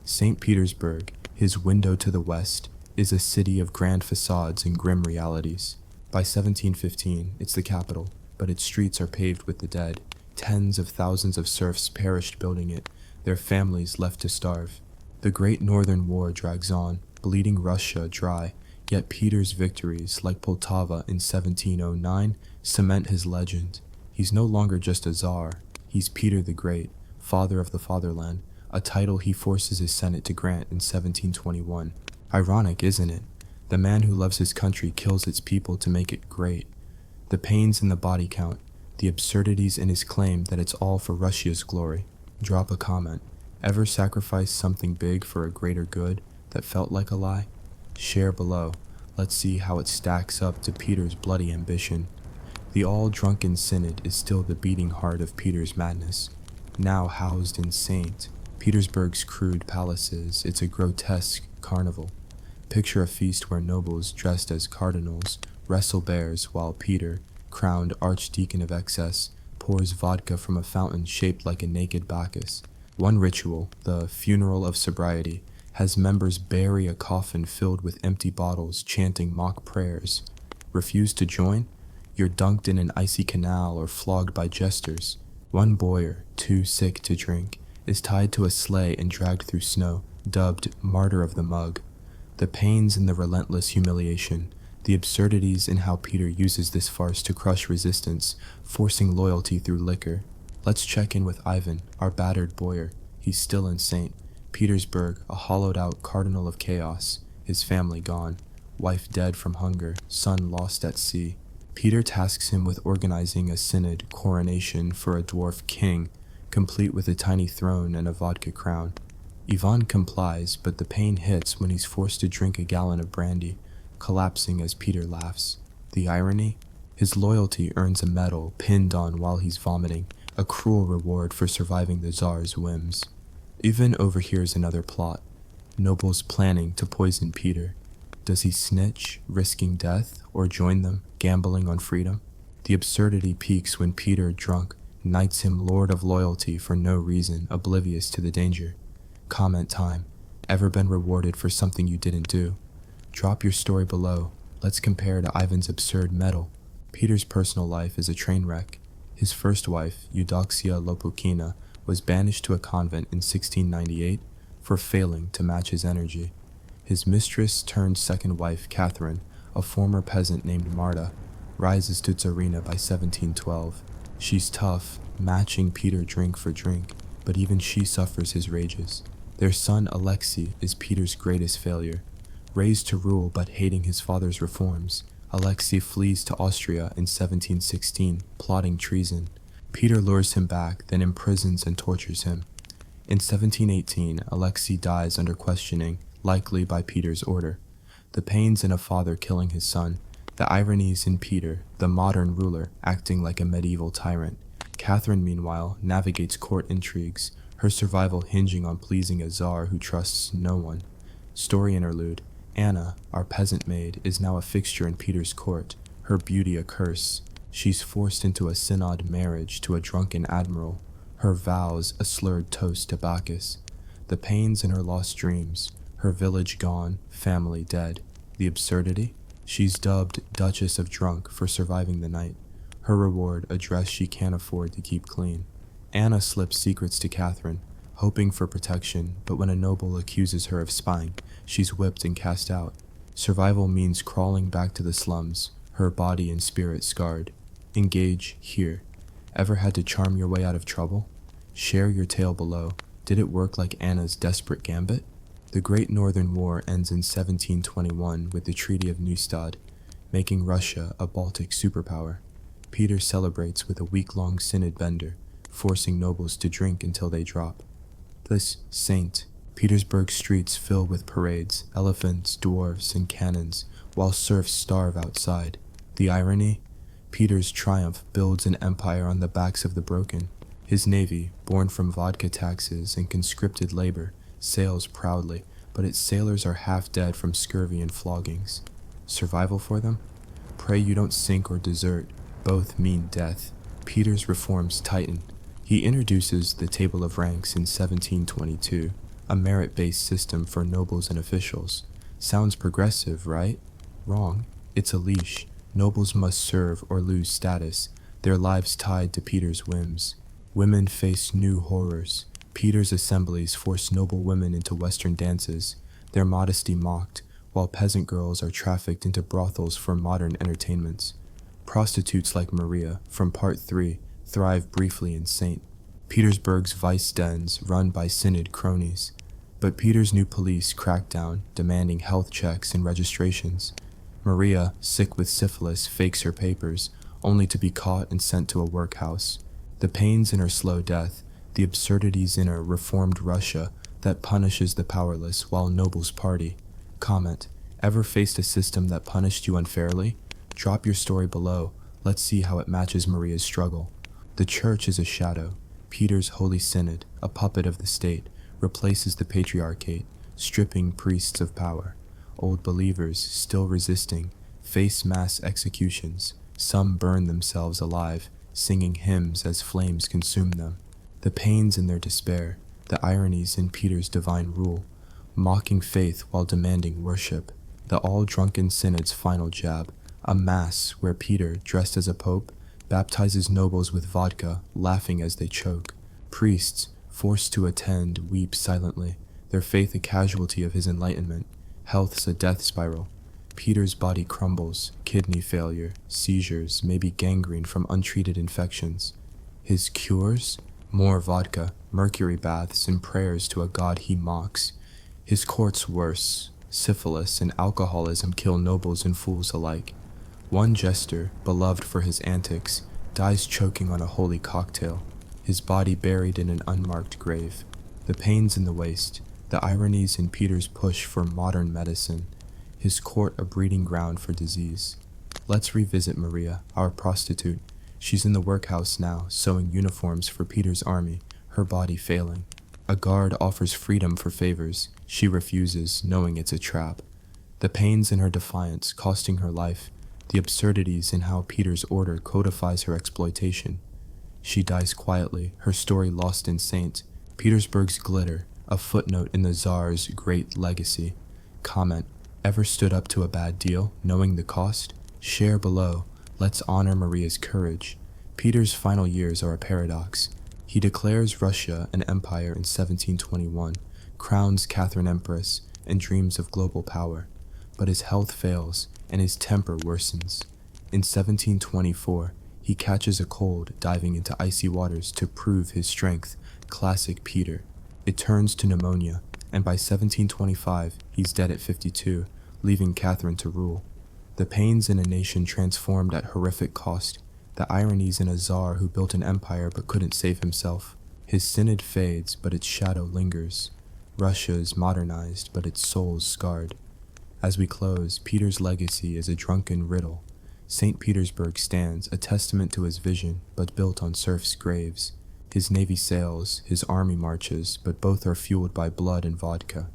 St. Petersburg, his window to the west, is a city of grand facades and grim realities. By 1715, it's the capital, but its streets are paved with the dead. Tens of thousands of serfs perished building it, their families left to starve. The Great Northern War drags on, bleeding Russia dry, yet Peter's victories, like Poltava in 1709, cement his legend. He's no longer just a czar, he's Peter the Great, father of the fatherland, a title he forces his senate to grant in 1721. Ironic, isn't it? The man who loves his country kills its people to make it great. The pains in the body count, the absurdities in his claim that it's all for Russia's glory. Drop a comment. Ever sacrifice something big for a greater good that felt like a lie? Share below. Let's see how it stacks up to Peter's bloody ambition. The all-drunken synod is still the beating heart of Peter's madness. Now housed in St. Petersburg's crude palaces, it's a grotesque carnival. Picture a feast where nobles dressed as cardinals wrestle bears while Peter, crowned archdeacon of excess, pours vodka from a fountain shaped like a naked Bacchus. One ritual, the funeral of sobriety, has members bury a coffin filled with empty bottles chanting mock prayers. Refuse to join? You're dunked in an icy canal or flogged by jesters. One boyar, too sick to drink, is tied to a sleigh and dragged through snow, dubbed Martyr of the Mug. The pains and the relentless humiliation, the absurdities in how Peter uses this farce to crush resistance, forcing loyalty through liquor. Let's check in with Ivan, our battered boyar. He's still in St. Petersburg, a hollowed-out cardinal of chaos, his family gone, wife dead from hunger, son lost at sea. Peter tasks him with organizing a synod coronation for a dwarf king, complete with a tiny throne and a vodka crown. Ivan complies, but the pain hits when he's forced to drink a gallon of brandy, collapsing as Peter laughs. The irony? His loyalty earns a medal pinned on while he's vomiting, a cruel reward for surviving the Tsar's whims. Ivan overhears another plot. Nobles planning to poison Peter. Does he snitch, risking death, or join them, gambling on freedom? The absurdity peaks when Peter, drunk, knights him Lord of Loyalty for no reason, oblivious to the danger. Comment time. Ever been rewarded for something you didn't do? Drop your story below. Let's compare to Ivan's absurd medal. Peter's personal life is a train wreck. His first wife, Eudoxia Lopukina, was banished to a convent in 1698 for failing to match his energy. His mistress turned second wife, Catherine, a former peasant named Marta, rises to Tsarina by 1712. She's tough, matching Peter drink for drink, but even she suffers his rages. Their son Alexei is Peter's greatest failure. Raised to rule but hating his father's reforms, Alexei flees to Austria in 1716, plotting treason. Peter lures him back, then imprisons and tortures him. In 1718, Alexei dies under questioning, likely by Peter's order. The pains in a father killing his son, the ironies in Peter, the modern ruler, acting like a medieval tyrant. Catherine, meanwhile, navigates court intrigues, her survival hinging on pleasing a czar who trusts no one. Story interlude. Anna, our peasant maid, is now a fixture in Peter's court, her beauty a curse. She's forced into a synod marriage to a drunken admiral, her vows a slurred toast to Bacchus. The pains in her lost dreams, her village gone, family dead. The absurdity? She's dubbed Duchess of Drunk for surviving the night. Her reward, a dress she can't afford to keep clean. Anna slips secrets to Catherine, hoping for protection, but when a noble accuses her of spying, she's whipped and cast out. Survival means crawling back to the slums, her body and spirit scarred. Engage here. Ever had to charm your way out of trouble? Share your tale below. Did it work like Anna's desperate gambit? The Great Northern War ends in 1721 with the Treaty of Neustadt, making Russia a Baltic superpower. Peter celebrates with a week-long synod bender, forcing nobles to drink until they drop. This saint, Petersburg streets fill with parades, elephants, dwarfs, and cannons, while serfs starve outside. The irony? Peter's triumph builds an empire on the backs of the broken. His navy, born from vodka taxes and conscripted labor, sails proudly, but its sailors are half dead from scurvy and floggings. Survival for them? Pray you don't sink or desert. Both mean death. Peter's reforms tighten. He introduces the table of ranks in 1722, a merit-based system for nobles and officials. Sounds progressive, right? Wrong. It's a leash. Nobles must serve or lose status, their lives tied to Peter's whims. Women face new horrors. Peter's assemblies force noble women into Western dances, their modesty mocked, while peasant girls are trafficked into brothels for modern entertainments. Prostitutes like Maria, from Part 3, thrive briefly in St. Petersburg's vice dens run by synod cronies. But Peter's new police crack down, demanding health checks and registrations. Maria, sick with syphilis, fakes her papers, only to be caught and sent to a workhouse. The pains in her slow death, the absurdities in her reformed Russia that punishes the powerless while nobles party. Comment: ever faced a system that punished you unfairly? Drop your story below. Let's see how it matches Maria's struggle. The church is a shadow. Peter's Holy Synod, a puppet of the state, replaces the patriarchate, stripping priests of power. Old believers, still resisting, face mass executions. Some burn themselves alive, singing hymns as flames consume them. The pains in their despair, the ironies in Peter's divine rule, mocking faith while demanding worship. The all-drunken synod's final jab, a mass where Peter, dressed as a pope, baptizes nobles with vodka, laughing as they choke. Priests, forced to attend, weep silently, their faith a casualty of his enlightenment. Health's a death spiral. Peter's body crumbles, kidney failure, seizures, maybe gangrene from untreated infections. His cures? More vodka, mercury baths, and prayers to a god he mocks. His court's worse. Syphilis and alcoholism kill nobles and fools alike. One jester, beloved for his antics, dies choking on a holy cocktail, his body buried in an unmarked grave. The pains in the waste, the ironies in Peter's push for modern medicine, his court a breeding ground for disease. Let's revisit Maria, our prostitute. She's in the workhouse now, sewing uniforms for Peter's army, her body failing. A guard offers freedom for favors. She refuses, knowing it's a trap. The pains in her defiance, costing her life, the absurdities in how Peter's order codifies her exploitation. She dies quietly, her story lost in St. Petersburg's glitter, a footnote in the Tsar's great legacy. Comment: ever stood up to a bad deal, knowing the cost? Share below. Let's honor Maria's courage. Peter's final years are a paradox. He declares Russia an empire in 1721, crowns Catherine Empress, and dreams of global power, but his health fails and his temper worsens. In 1724, he catches a cold diving into icy waters to prove his strength, classic Peter. It turns to pneumonia, and by 1725, he's dead at 52, leaving Catherine to rule. The pains in a nation transformed at horrific cost, the ironies in a czar who built an empire but couldn't save himself. His synod fades, but its shadow lingers. Russia is modernized, but its soul's scarred. As we close, Peter's legacy is a drunken riddle. St. Petersburg stands, a testament to his vision, but built on serfs' graves. His navy sails, his army marches, but both are fueled by blood and vodka.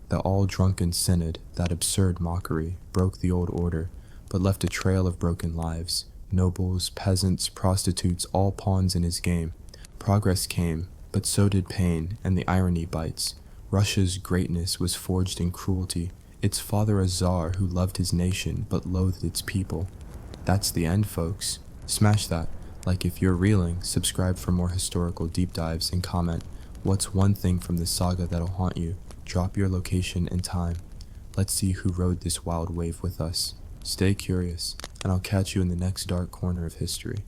The all-drunken synod, that absurd mockery, broke the old order, but left a trail of broken lives. Nobles, peasants, prostitutes, all pawns in his game. Progress came, but so did pain, and the irony bites. Russia's greatness was forged in cruelty, its father a czar who loved his nation but loathed its people. That's the end, folks. Smash that. Like if you're reeling, subscribe for more historical deep dives and comment, what's one thing from this saga that'll haunt you? Drop your location and time. Let's see who rode this wild wave with us. Stay curious, and I'll catch you in the next dark corner of history.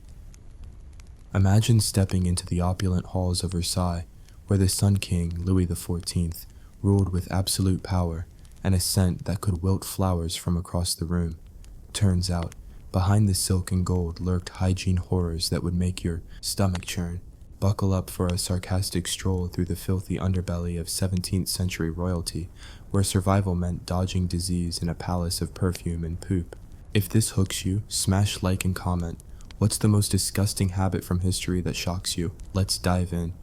Imagine stepping into the opulent halls of Versailles, where the Sun King, Louis XIV, ruled with absolute power and a scent that could wilt flowers from across the room. Turns out, behind the silk and gold lurked hygiene horrors that would make your stomach churn. Buckle up for a sarcastic stroll through the filthy underbelly of 17th century royalty, where survival meant dodging disease in a palace of perfume and poop. If this hooks you, smash like and comment. What's the most disgusting habit from history that shocks you? Let's dive in.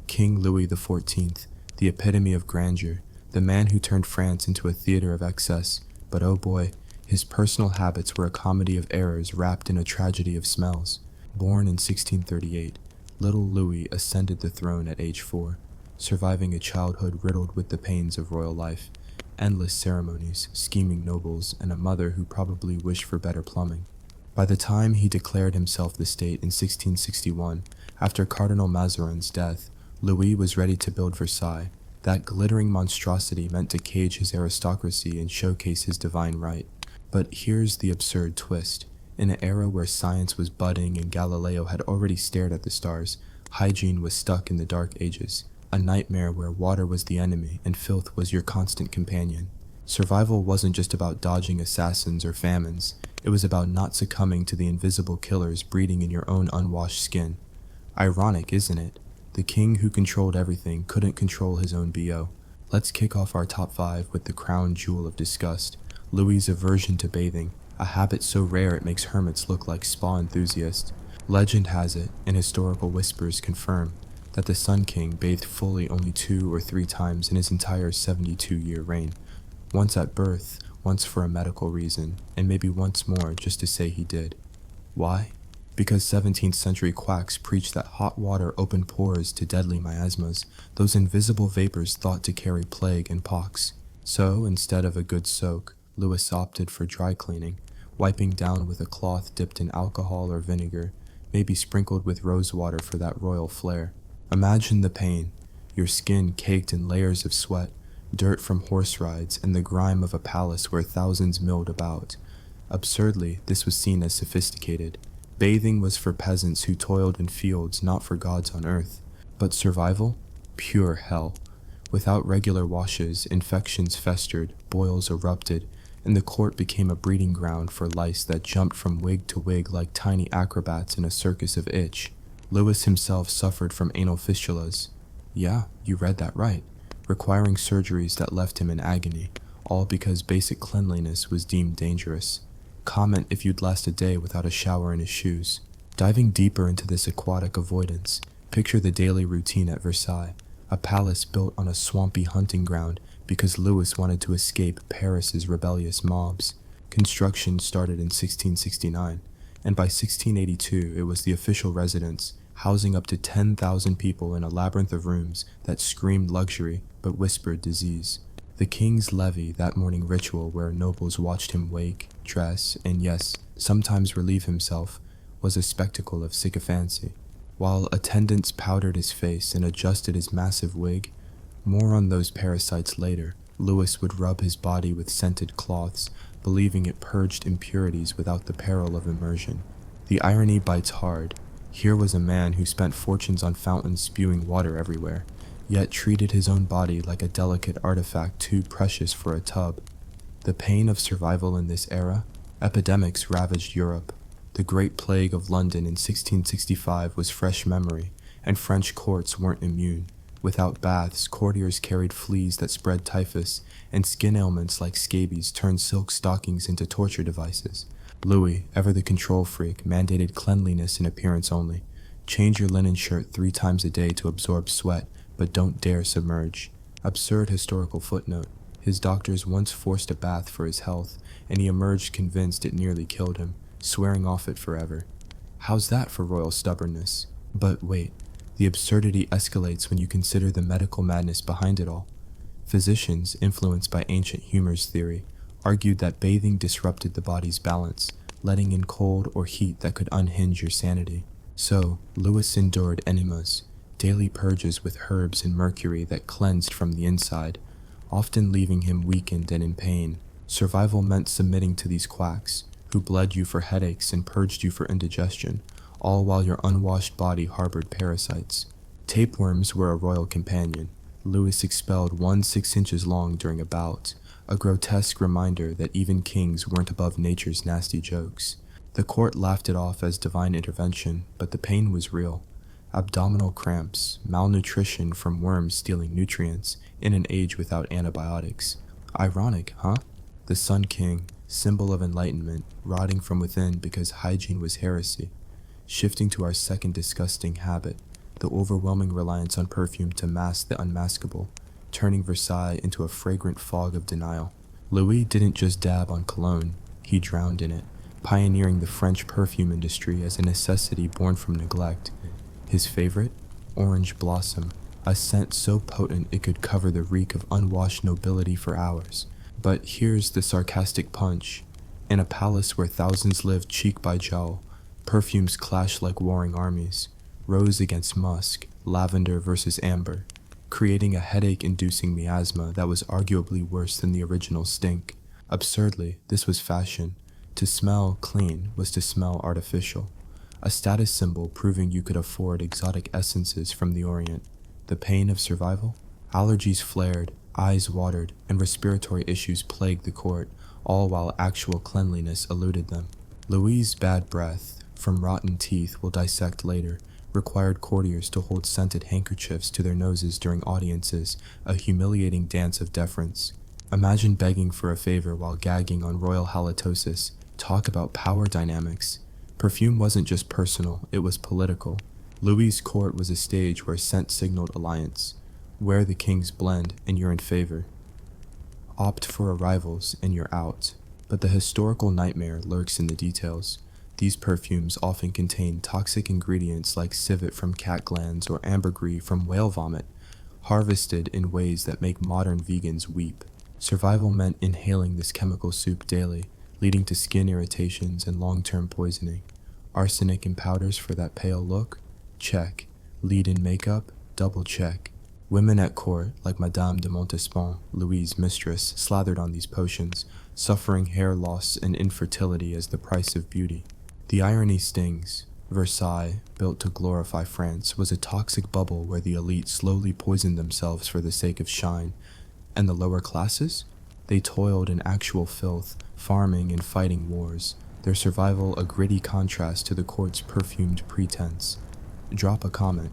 King Louis XIV, the epitome of grandeur, the man who turned France into a theater of excess. But oh boy, his personal habits were a comedy of errors wrapped in a tragedy of smells. Born in 1638, little Louis ascended the throne at age 4, surviving a childhood riddled with the pains of royal life, endless ceremonies, scheming nobles, and a mother who probably wished for better plumbing. By the time he declared himself the state in 1661, after Cardinal Mazarin's death, Louis was ready to build Versailles, that glittering monstrosity meant to cage his aristocracy and showcase his divine right. But here's the absurd twist. In an era where science was budding and Galileo had already stared at the stars, hygiene was stuck in the dark ages, a nightmare where water was the enemy and filth was your constant companion. Survival wasn't just about dodging assassins or famines, it was about not succumbing to the invisible killers breeding in your own unwashed skin. Ironic, isn't it? The king who controlled everything couldn't control his own BO. Let's kick off our top 5 with the crown jewel of disgust, Louis' aversion to bathing, a habit so rare it makes hermits look like spa enthusiasts. Legend has it, and historical whispers confirm, that the Sun King bathed fully only 2 or 3 times in his entire 72-year reign. Once at birth, once for a medical reason, and maybe once more just to say he did. Why? Because 17th century quacks preached that hot water opened pores to deadly miasmas, those invisible vapors thought to carry plague and pox. So, instead of a good soak, Louis opted for dry cleaning, wiping down with a cloth dipped in alcohol or vinegar, maybe sprinkled with rose water for that royal flair. Imagine the pain, your skin caked in layers of sweat, dirt from horse rides, and the grime of a palace where thousands milled about. Absurdly, this was seen as sophisticated. Bathing was for peasants who toiled in fields, not for gods on earth. But survival? Pure hell. Without regular washes, infections festered, boils erupted, and the court became a breeding ground for lice that jumped from wig to wig like tiny acrobats in a circus of itch. Louis himself suffered from anal fistulas. Yeah, you read that right. Requiring surgeries that left him in agony, all because basic cleanliness was deemed dangerous. Comment if you'd last a day without a shower in his shoes. Diving deeper into this aquatic avoidance, picture the daily routine at Versailles, a palace built on a swampy hunting ground because Louis wanted to escape Paris's rebellious mobs. Construction started in 1669, and by 1682 it was the official residence, housing up to 10,000 people in a labyrinth of rooms that screamed luxury but whispered disease. The king's levee, that morning ritual where nobles watched him wake, dress, and yes, sometimes relieve himself, was a spectacle of sycophancy. While attendants powdered his face and adjusted his massive wig, more on those parasites later, Louis would rub his body with scented cloths, believing it purged impurities without the peril of immersion. The irony bites hard. Here was a man who spent fortunes on fountains spewing water everywhere, yet treated his own body like a delicate artifact too precious for a tub. The pain of survival in this era? Epidemics ravaged Europe. The Great Plague of London in 1665 was fresh memory, and French courts weren't immune. Without baths, courtiers carried fleas that spread typhus, and skin ailments like scabies turned silk stockings into torture devices. Louis, ever the control freak, mandated cleanliness in appearance only. Change your linen shirt 3 times a day to absorb sweat, but don't dare submerge. Absurd historical footnote. His doctors once forced a bath for his health, and he emerged convinced it nearly killed him, swearing off it forever. How's that for royal stubbornness? But wait, the absurdity escalates when you consider the medical madness behind it all. Physicians, influenced by ancient humors theory, argued that bathing disrupted the body's balance, letting in cold or heat that could unhinge your sanity. So, Louis endured enemas, daily purges with herbs and mercury that cleansed from the inside, often leaving him weakened and in pain. Survival meant submitting to these quacks, who bled you for headaches and purged you for indigestion, all while your unwashed body harbored parasites. Tapeworms were a royal companion. Louis expelled one 6 inches long during a bout, a grotesque reminder that even kings weren't above nature's nasty jokes. The court laughed it off as divine intervention, but the pain was real. Abdominal cramps, malnutrition from worms stealing nutrients in an age without antibiotics. Ironic, huh? The Sun King, symbol of enlightenment, rotting from within because hygiene was heresy. Shifting to our second disgusting habit, the overwhelming reliance on perfume to mask the unmaskable, turning Versailles into a fragrant fog of denial. Louis didn't just dab on cologne, he drowned in it, pioneering the French perfume industry as a necessity born from neglect. His favorite? Orange blossom, a scent so potent it could cover the reek of unwashed nobility for hours. But here's the sarcastic punch. In a palace where thousands lived cheek by jowl, perfumes clashed like warring armies, rose against musk, lavender versus amber, creating a headache-inducing miasma that was arguably worse than the original stink. Absurdly, this was fashion. To smell clean was to smell artificial, a status symbol proving you could afford exotic essences from the Orient. The pain of survival? Allergies flared, eyes watered, and respiratory issues plagued the court, all while actual cleanliness eluded them. Louis' bad breath, from rotten teeth we'll dissect later, required courtiers to hold scented handkerchiefs to their noses during audiences, a humiliating dance of deference. Imagine begging for a favor while gagging on royal halitosis. Talk about power dynamics. Perfume wasn't just personal, it was political. Louis' court was a stage where scent signaled alliance. Wear the king's blend and you're in favor. Opt for arrivals and you're out. But the historical nightmare lurks in the details. These perfumes often contain toxic ingredients like civet from cat glands or ambergris from whale vomit, harvested in ways that make modern vegans weep. Survival meant inhaling this chemical soup daily, leading to skin irritations and long-term poisoning. Arsenic in powders for that pale look? Check. Lead-in makeup? Double check. Women at court, like Madame de Montespan, Louis' mistress, slathered on these potions, suffering hair loss and infertility as the price of beauty. The irony stings. Versailles, built to glorify France, was a toxic bubble where the elite slowly poisoned themselves for the sake of shine. And the lower classes? They toiled in actual filth, farming and fighting wars, their survival a gritty contrast to the court's perfumed pretense. Drop a comment.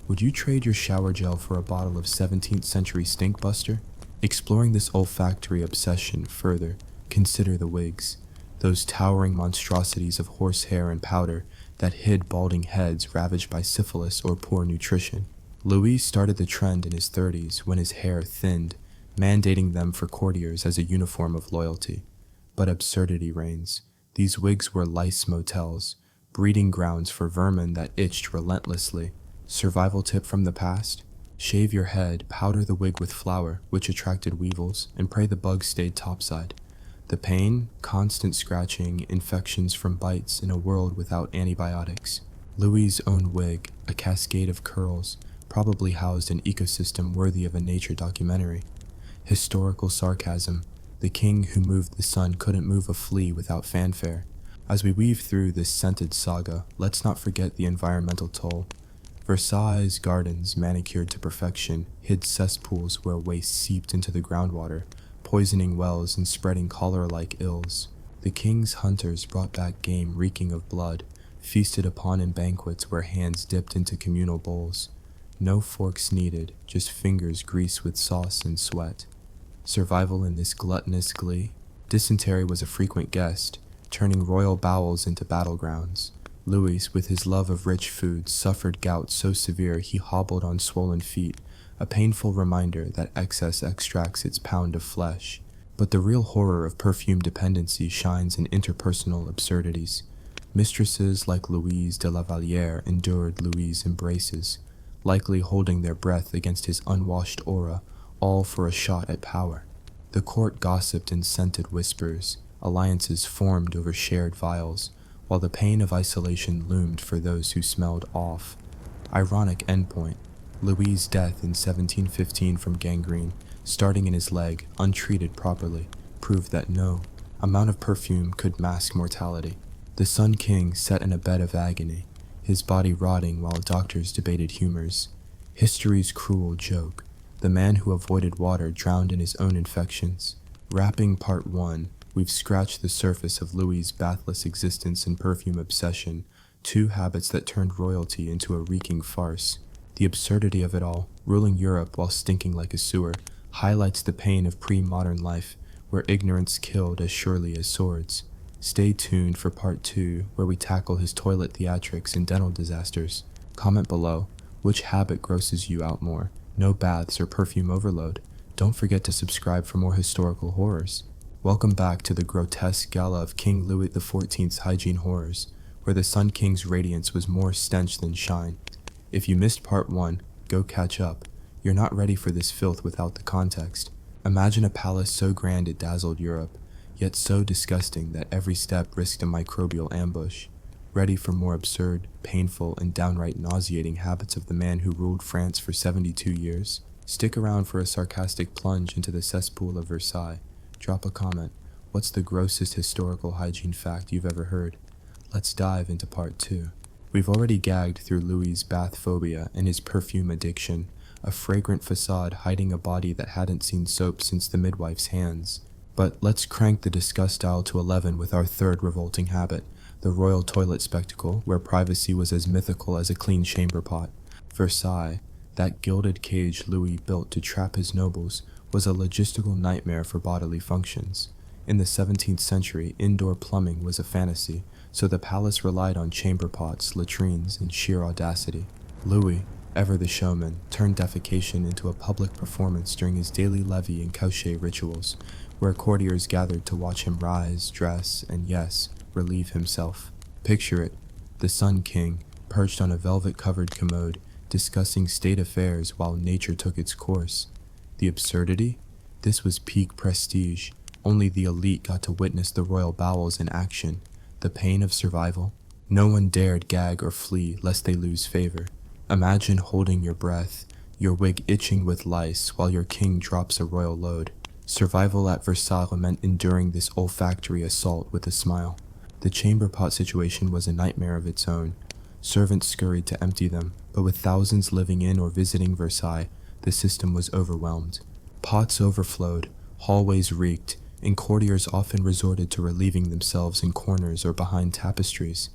Would you trade your shower gel for a bottle of 17th century stinkbuster? Exploring this olfactory obsession further, consider the wigs. Those towering monstrosities of horsehair and powder that hid balding heads ravaged by syphilis or poor nutrition. Louis started the trend in his 30s when his hair thinned, mandating them for courtiers as a uniform of loyalty. But absurdity reigns. These wigs were lice motels, breeding grounds for vermin that itched relentlessly. Survival tip from the past? Shave your head, powder the wig with flour, which attracted weevils, and pray the bugs stayed topside. The pain? Constant scratching, infections from bites in a world without antibiotics. Louis' own wig, a cascade of curls, probably housed an ecosystem worthy of a nature documentary. Historical sarcasm. The king who moved the sun couldn't move a flea without fanfare. As we weave through this scented saga, let's not forget the environmental toll. Versailles' gardens, manicured to perfection, hid cesspools where waste seeped into the groundwater, poisoning wells and spreading cholera-like ills. The king's hunters brought back game reeking of blood, feasted upon in banquets where hands dipped into communal bowls. No forks needed, just fingers greased with sauce and sweat. Survival in this gluttonous glee? Dysentery was a frequent guest, turning royal bowels into battlegrounds. Louis, with his love of rich foods, suffered gout so severe he hobbled on swollen feet, a painful reminder that excess extracts its pound of flesh. But the real horror of perfume dependency shines in interpersonal absurdities. Mistresses like Louise de la Vallière endured Louis' embraces, likely holding their breath against his unwashed aura, all for a shot at power. The court gossiped in scented whispers, alliances formed over shared vials, while the pain of isolation loomed for those who smelled off. Ironic endpoint, Louis' death in 1715 from gangrene, starting in his leg, untreated properly, proved that no amount of perfume could mask mortality. The Sun King sat in a bed of agony, his body rotting while doctors debated humors. History's cruel joke, the man who avoided water drowned in his own infections. Wrapping part 1, we've scratched the surface of Louis' bathless existence and perfume obsession, two habits that turned royalty into a reeking farce. The absurdity of it all, ruling Europe while stinking like a sewer, highlights the pain of pre-modern life, where ignorance killed as surely as swords. Stay tuned for part 2, where we tackle his toilet theatrics and dental disasters. Comment below, which habit grosses you out more? No baths or perfume overload? Don't forget to subscribe for more historical horrors. Welcome back to the grotesque gala of King Louis XIV's Hygiene horrors, where the Sun King's radiance was more stench than shine. If you missed part 1, go catch up. You're not ready for this filth without the context. Imagine a palace so grand it dazzled Europe, yet so disgusting that every step risked a microbial ambush. Ready for more absurd, painful, and downright nauseating habits of the man who ruled France for 72 years? Stick around for a sarcastic plunge into the cesspool of Versailles. Drop a comment. What's the grossest historical hygiene fact you've ever heard? Let's dive into part 2. We've already gagged through Louis' bath phobia and his perfume addiction, a fragrant facade hiding a body that hadn't seen soap since the midwife's hands. But let's crank the disgust dial to 11 with our third revolting habit, the royal toilet spectacle, where privacy was as mythical as a clean chamber pot. Versailles, that gilded cage Louis built to trap his nobles, was a logistical nightmare for bodily functions. In the 17th century, indoor plumbing was a fantasy, so the palace relied on chamber pots, latrines, and sheer audacity. Louis, ever the showman, turned defecation into a public performance during his daily levee and coucher rituals, where courtiers gathered to watch him rise, dress, and yes, relieve himself. Picture it, the Sun King, perched on a velvet-covered commode, discussing state affairs while nature took its course. The absurdity? This was peak prestige. Only the elite got to witness the royal bowels in action. The pain of survival? No one dared gag or flee lest they lose favor. Imagine holding your breath, your wig itching with lice while your king drops a royal load. Survival at Versailles meant enduring this olfactory assault with a smile. The chamber pot situation was a nightmare of its own. Servants scurried to empty them, but with thousands living in or visiting Versailles, the system was overwhelmed. Pots overflowed, hallways reeked, and courtiers often resorted to relieving themselves in corners or behind tapestries.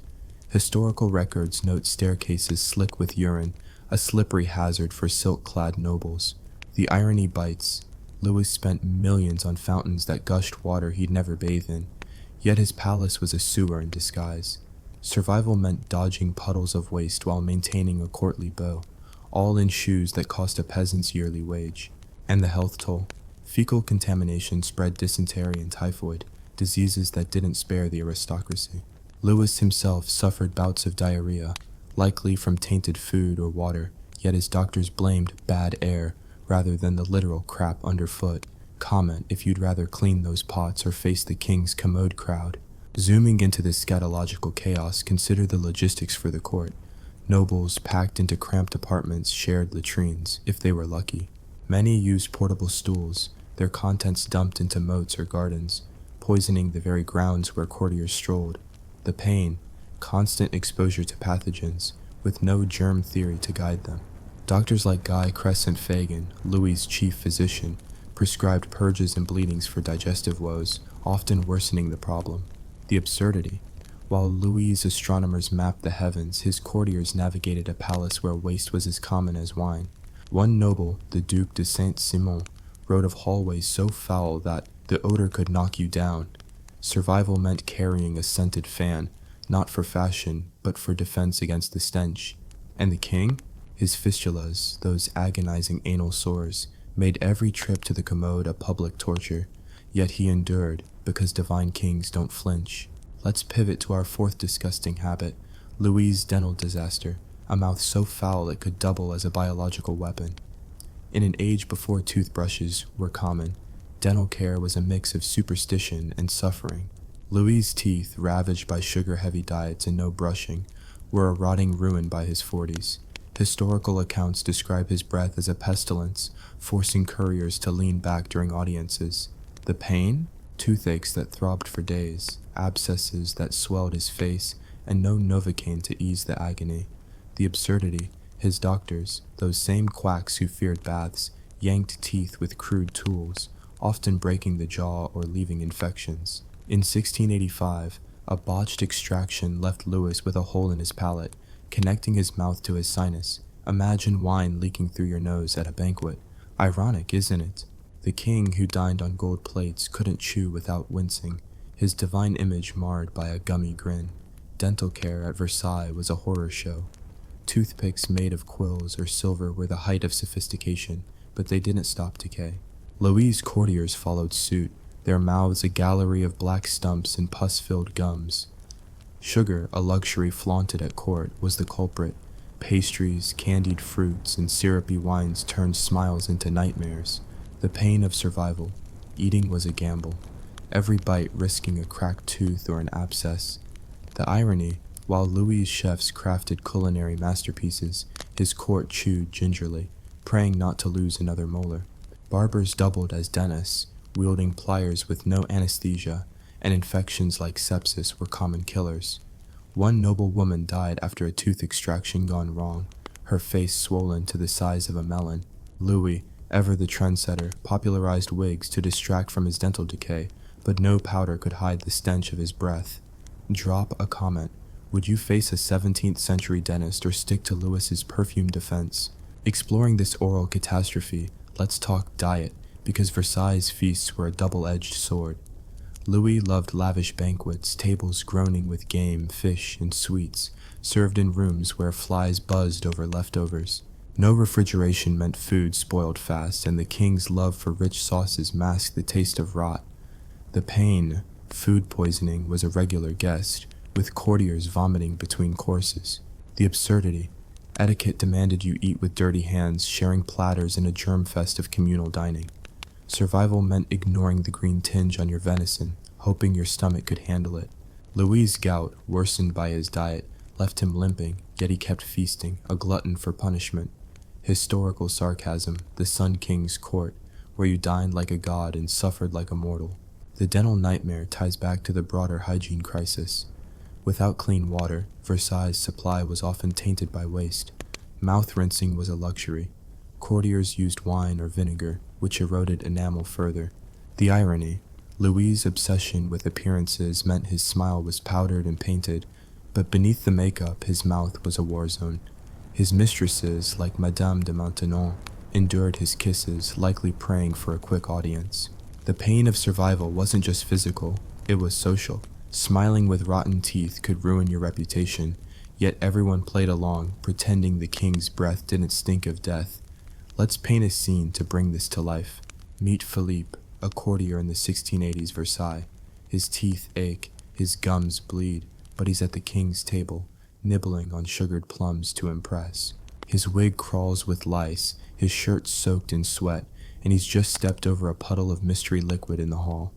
Historical records note staircases slick with urine, a slippery hazard for silk-clad nobles. The irony bites. Louis spent millions on fountains that gushed water he'd never bathe in, yet his palace was a sewer in disguise. Survival meant dodging puddles of waste while maintaining a courtly beau, all in shoes that cost a peasant's yearly wage. And the health toll. Fecal contamination spread dysentery and typhoid, diseases that didn't spare the aristocracy. Louis himself suffered bouts of diarrhea, likely from tainted food or water, yet his doctors blamed bad air rather than the literal crap underfoot. Comment if you'd rather clean those pots or face the king's commode crowd. Zooming into this scatological chaos, consider the logistics for the court. Nobles packed into cramped apartments shared latrines, if they were lucky. Many used portable stools, their contents dumped into moats or gardens, poisoning the very grounds where courtiers strolled. The pain, constant exposure to pathogens, with no germ theory to guide them. Doctors like Guy Crescent Fagan, Louis's chief physician, prescribed purges and bleedings for digestive woes, often worsening the problem. The absurdity. While Louis's astronomers mapped the heavens, his courtiers navigated a palace where waste was as common as wine. One noble, the Duc de Saint-Simon, wrote of hallways so foul that the odor could knock you down. Survival meant carrying a scented fan, not for fashion, but for defense against the stench. And the king? His fistulas, those agonizing anal sores, made every trip to the commode a public torture, yet he endured, because divine kings don't flinch. Let's pivot to our fourth disgusting habit, Louis's dental disaster, a mouth so foul it could double as a biological weapon. In an age before toothbrushes were common, dental care was a mix of superstition and suffering. Louis's teeth, ravaged by sugar-heavy diets and no brushing, were a rotting ruin by his 40s. Historical accounts describe his breath as a pestilence, forcing couriers to lean back during audiences. The pain? Toothaches that throbbed for days, abscesses that swelled his face, and no Novocaine to ease the agony. The absurdity. His doctors, those same quacks who feared baths, yanked teeth with crude tools, often breaking the jaw or leaving infections. In 1685, a botched extraction left Louis with a hole in his palate, connecting his mouth to his sinus. Imagine wine leaking through your nose at a banquet. Ironic, isn't it? The king who dined on gold plates couldn't chew without wincing, his divine image marred by a gummy grin. Dental care at Versailles was a horror show. Toothpicks made of quills or silver were the height of sophistication, but they didn't stop decay. Louis's courtiers followed suit, their mouths a gallery of black stumps and pus-filled gums. Sugar, a luxury flaunted at court, was the culprit. Pastries, candied fruits, and syrupy wines turned smiles into nightmares. The pain of survival. Eating was a gamble, every bite risking a cracked tooth or an abscess. The irony, while Louis's chefs crafted culinary masterpieces, his court chewed gingerly, praying not to lose another molar. Barbers doubled as dentists, wielding pliers with no anesthesia, and infections like sepsis were common killers. One noble woman died after a tooth extraction gone wrong, her face swollen to the size of a melon. Louis, ever the trendsetter, popularized wigs to distract from his dental decay, but no powder could hide the stench of his breath. Drop a comment. Would you face a 17th century dentist or stick to Louis's perfume defense? Exploring this oral catastrophe, let's talk diet, because Versailles' feasts were a double-edged sword. Louis loved lavish banquets, tables groaning with game, fish, and sweets, served in rooms where flies buzzed over leftovers. No refrigeration meant food spoiled fast, and the king's love for rich sauces masked the taste of rot. The pain, food poisoning, was a regular guest, with courtiers vomiting between courses. The absurdity. Etiquette demanded you eat with dirty hands, sharing platters in a germ fest of communal dining. Survival meant ignoring the green tinge on your venison, hoping your stomach could handle it. Louis's gout, worsened by his diet, left him limping, yet he kept feasting, a glutton for punishment. Historical sarcasm, the Sun King's court, where you dined like a god and suffered like a mortal. The dental nightmare ties back to the broader hygiene crisis. Without clean water, Versailles' supply was often tainted by waste. Mouth rinsing was a luxury. Courtiers used wine or vinegar, which eroded enamel further. The irony. Louis's obsession with appearances meant his smile was powdered and painted, but beneath the makeup his mouth was a war zone. His mistresses, like Madame de Maintenon, endured his kisses, likely praying for a quick audience. The pain of survival wasn't just physical, it was social. Smiling with rotten teeth could ruin your reputation, yet everyone played along, pretending the king's breath didn't stink of death. Let's paint a scene to bring this to life. Meet Philippe, a courtier in the 1680s Versailles. His teeth ache, his gums bleed, but he's at the king's table, nibbling on sugared plums to impress. His wig crawls with lice, his shirt soaked in sweat, and he's just stepped over a puddle of mystery liquid in the hall.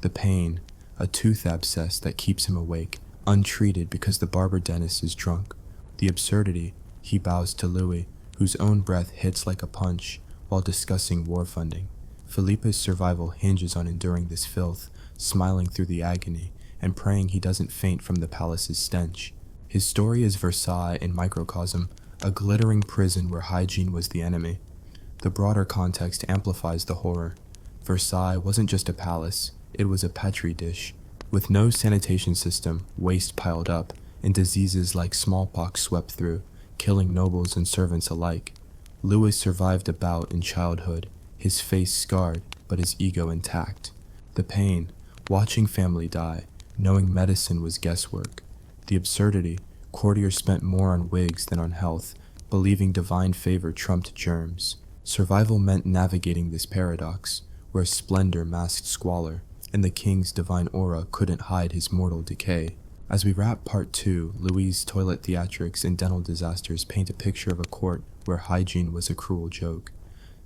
The pain, a tooth abscess that keeps him awake, untreated because the barber dentist is drunk. The absurdity, he bows to Louis, whose own breath hits like a punch while discussing war funding. Felipe's survival hinges on enduring this filth, smiling through the agony, and praying he doesn't faint from the palace's stench. His story is Versailles in microcosm, a glittering prison where hygiene was the enemy. The broader context amplifies the horror. Versailles wasn't just a palace, it was a petri dish. With no sanitation system, waste piled up, and diseases like smallpox swept through, killing nobles and servants alike. Louis survived a bout in childhood, his face scarred, but his ego intact. The pain, watching family die, knowing medicine was guesswork. The absurdity, courtiers spent more on wigs than on health, believing divine favor trumped germs. Survival meant navigating this paradox, where splendor masked squalor, and the king's divine aura couldn't hide his mortal decay. As we wrap part 2, Louis' toilet theatrics and dental disasters paint a picture of a court where hygiene was a cruel joke.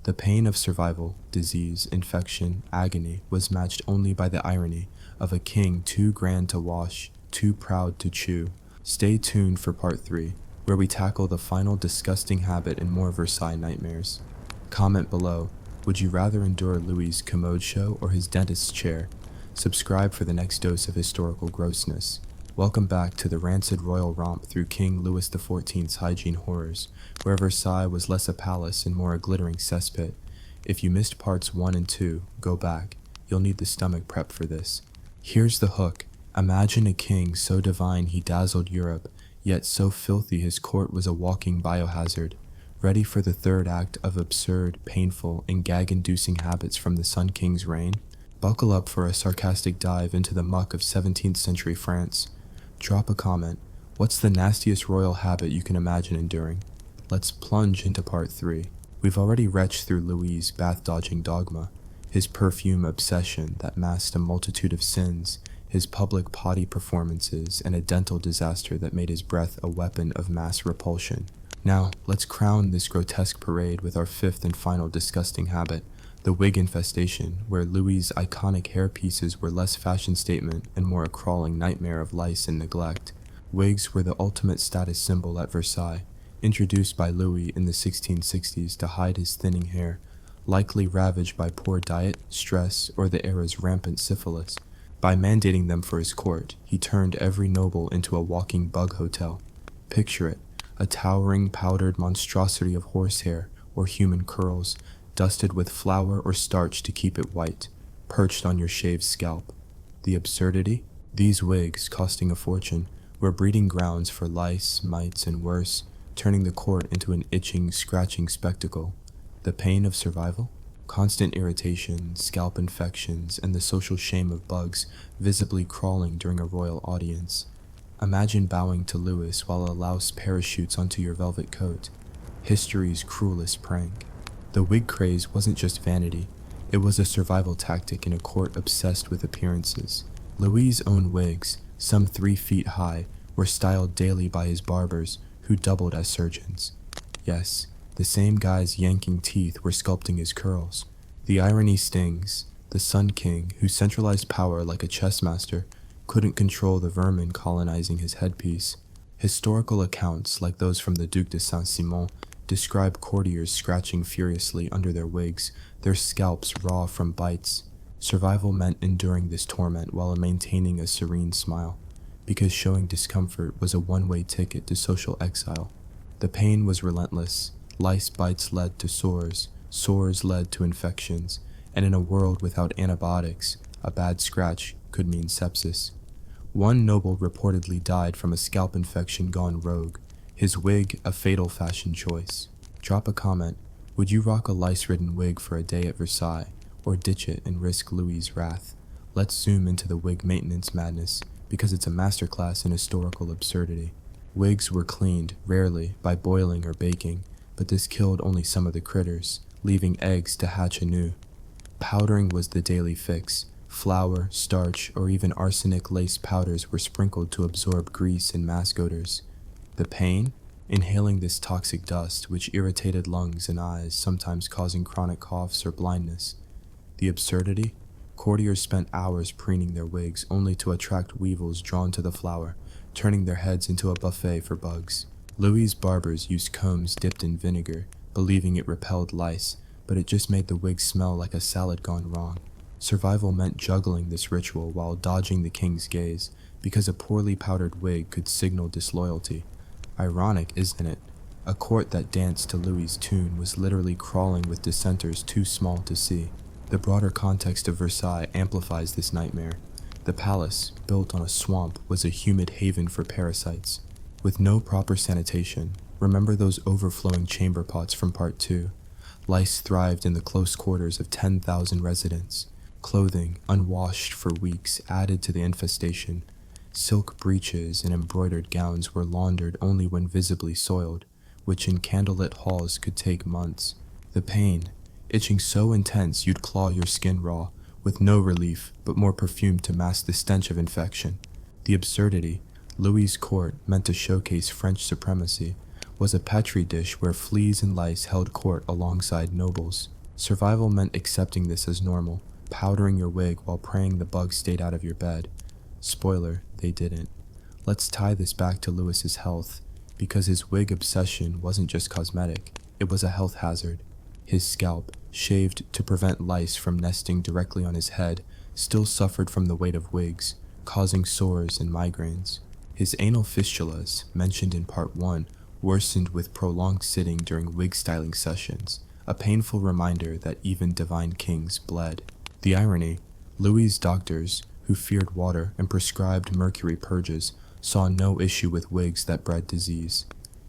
The pain of survival, disease, infection, agony was matched only by the irony of a king too grand to wash, too proud to chew. Stay tuned for part 3, where we tackle the final disgusting habit and more Versailles nightmares. Comment below, would you rather endure Louis' commode show or his dentist's chair? Subscribe for the next dose of historical grossness. Welcome back to the rancid royal romp through King Louis XIV's hygiene horrors, where Versailles was less a palace and more a glittering cesspit. If you missed parts 1 and 2, go back. You'll need the stomach prep for this. Here's the hook. Imagine a king so divine he dazzled Europe, yet so filthy his court was a walking biohazard. Ready for the third act of absurd, painful, and gag-inducing habits from the Sun King's reign? Buckle up for a sarcastic dive into the muck of 17th century France. Drop a comment. What's the nastiest royal habit you can imagine enduring? Let's plunge into part 3. We've already retched through Louis' bath-dodging dogma, his perfume obsession that masked a multitude of sins, his public potty performances, and a dental disaster that made his breath a weapon of mass repulsion. Now, let's crown this grotesque parade with our 5th and final disgusting habit, the wig infestation, where Louis' iconic hair pieces were less fashion statement and more a crawling nightmare of lice and neglect. Wigs were the ultimate status symbol at Versailles, introduced by Louis in the 1660s to hide his thinning hair, likely ravaged by poor diet, stress, or the era's rampant syphilis. By mandating them for his court, he turned every noble into a walking bug hotel. Picture it, a towering powdered monstrosity of horsehair or human curls, dusted with flour or starch to keep it white, perched on your shaved scalp. The absurdity? These wigs, costing a fortune, were breeding grounds for lice, mites, and worse, turning the court into an itching, scratching spectacle. The pain of survival? Constant irritation, scalp infections, and the social shame of bugs visibly crawling during a royal audience. Imagine bowing to Louis while a louse parachutes onto your velvet coat. History's cruelest prank. The wig craze wasn't just vanity, it was a survival tactic in a court obsessed with appearances. Louis' own wigs, some 3 feet high, were styled daily by his barbers, who doubled as surgeons. Yes, the same guys yanking teeth were sculpting his curls. The irony stings. The Sun King, who centralized power like a chess master, couldn't control the vermin colonizing his headpiece. Historical accounts, like those from the Duc de Saint-Simon, describe courtiers scratching furiously under their wigs, their scalps raw from bites. Survival meant enduring this torment while maintaining a serene smile, because showing discomfort was a one-way ticket to social exile. The pain was relentless. Lice bites led to sores, sores led to infections, and in a world without antibiotics, a bad scratch could mean sepsis. One noble reportedly died from a scalp infection gone rogue, his wig a fatal fashion choice. Drop a comment. Would you rock a lice-ridden wig for a day at Versailles, or ditch it and risk Louis' wrath? Let's zoom into the wig maintenance madness, because it's a masterclass in historical absurdity. Wigs were cleaned, rarely, by boiling or baking, but this killed only some of the critters, leaving eggs to hatch anew. Powdering was the daily fix. Flour, starch, or even arsenic-laced powders were sprinkled to absorb grease and mask odors. The pain? Inhaling this toxic dust, which irritated lungs and eyes, sometimes causing chronic coughs or blindness. The absurdity? Courtiers spent hours preening their wigs only to attract weevils drawn to the flour, turning their heads into a buffet for bugs. Louis' barbers used combs dipped in vinegar, believing it repelled lice, but it just made the wig smell like a salad gone wrong. Survival meant juggling this ritual while dodging the king's gaze, because a poorly powdered wig could signal disloyalty. Ironic, isn't it? A court that danced to Louis's tune was literally crawling with dissenters too small to see. The broader context of Versailles amplifies this nightmare. The palace, built on a swamp, was a humid haven for parasites. With no proper sanitation, remember those overflowing chamber pots from Part 2? Lice thrived in the close quarters of 10,000 residents. Clothing, unwashed for weeks, added to the infestation. Silk breeches and embroidered gowns were laundered only when visibly soiled, which in candlelit halls could take months. The pain, itching so intense you'd claw your skin raw, with no relief but more perfume to mask the stench of infection. The absurdity, Louis's court, meant to showcase French supremacy, was a petri dish where fleas and lice held court alongside nobles. Survival meant accepting this as normal, powdering your wig while praying the bugs stayed out of your bed. Spoiler, they didn't. Let's tie this back to Louis's health, because his wig obsession wasn't just cosmetic, it was a health hazard. His scalp, shaved to prevent lice from nesting directly on his head, still suffered from the weight of wigs, causing sores and migraines. His anal fistulas, mentioned in Part 1, worsened with prolonged sitting during wig styling sessions, a painful reminder that even divine kings bled. The irony, Louis's doctors, who feared water and prescribed mercury purges, saw no issue with wigs that bred disease.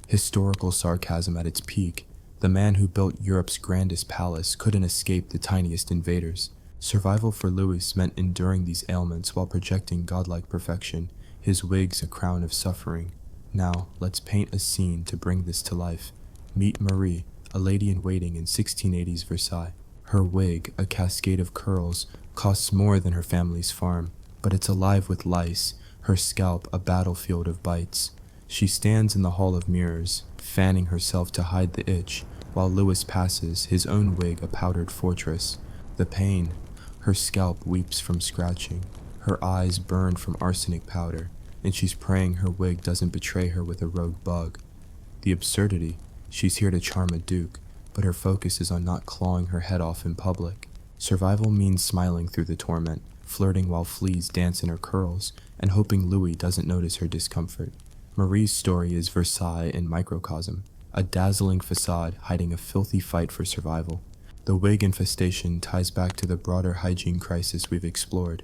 Historical sarcasm at its peak, the man who built Europe's grandest palace couldn't escape the tiniest invaders. Survival for Louis meant enduring these ailments while projecting godlike perfection, his wigs a crown of suffering. Now, let's paint a scene to bring this to life. Meet Marie, a lady-in-waiting in 1680s Versailles. Her wig, a cascade of curls, costs more than her family's farm, but it's alive with lice, her scalp a battlefield of bites. She stands in the hall of mirrors, fanning herself to hide the itch, while Louis passes, his own wig a powdered fortress. The pain, her scalp weeps from scratching, her eyes burn from arsenic powder, and she's praying her wig doesn't betray her with a rogue bug. The absurdity, she's here to charm a duke, but her focus is on not clawing her head off in public. Survival means smiling through the torment, flirting while fleas dance in her curls, and hoping Louis doesn't notice her discomfort. Marie's story is Versailles in microcosm, a dazzling facade hiding a filthy fight for survival. The wig infestation ties back to the broader hygiene crisis we've explored.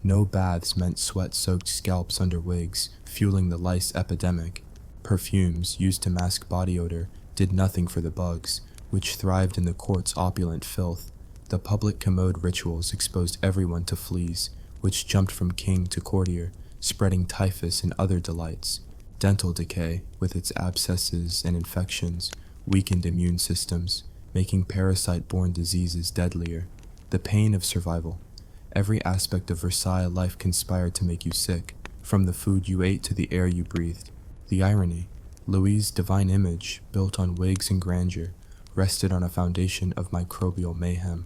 No baths meant sweat-soaked scalps under wigs, fueling the lice epidemic. Perfumes, used to mask body odor, did nothing for the bugs, which thrived in the court's opulent filth. The public commode rituals exposed everyone to fleas, which jumped from king to courtier, spreading typhus and other delights. Dental decay, with its abscesses and infections, weakened immune systems, making parasite-borne diseases deadlier. The pain of survival. Every aspect of Versailles life conspired to make you sick, from the food you ate to the air you breathed. The irony, Louis's divine image, built on wigs and grandeur, rested on a foundation of microbial mayhem.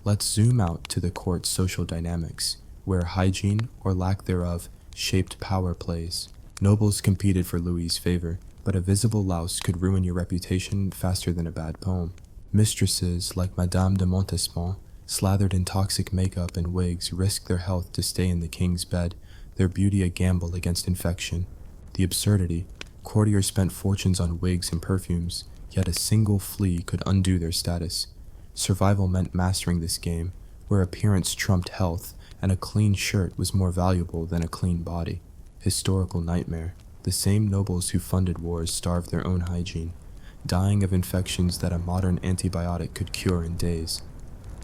Let's zoom out to the court's social dynamics, where hygiene, or lack thereof, shaped power plays. Nobles competed for Louis's favor, but a visible louse could ruin your reputation faster than a bad poem. Mistresses like Madame de Montespan, slathered in toxic makeup and wigs, risked their health to stay in the king's bed, their beauty a gamble against infection. The absurdity, courtiers spent fortunes on wigs and perfumes, yet a single flea could undo their status. Survival meant mastering this game, where appearance trumped health, and a clean shirt was more valuable than a clean body. Historical nightmare. The same nobles who funded wars starved their own hygiene, dying of infections that a modern antibiotic could cure in days.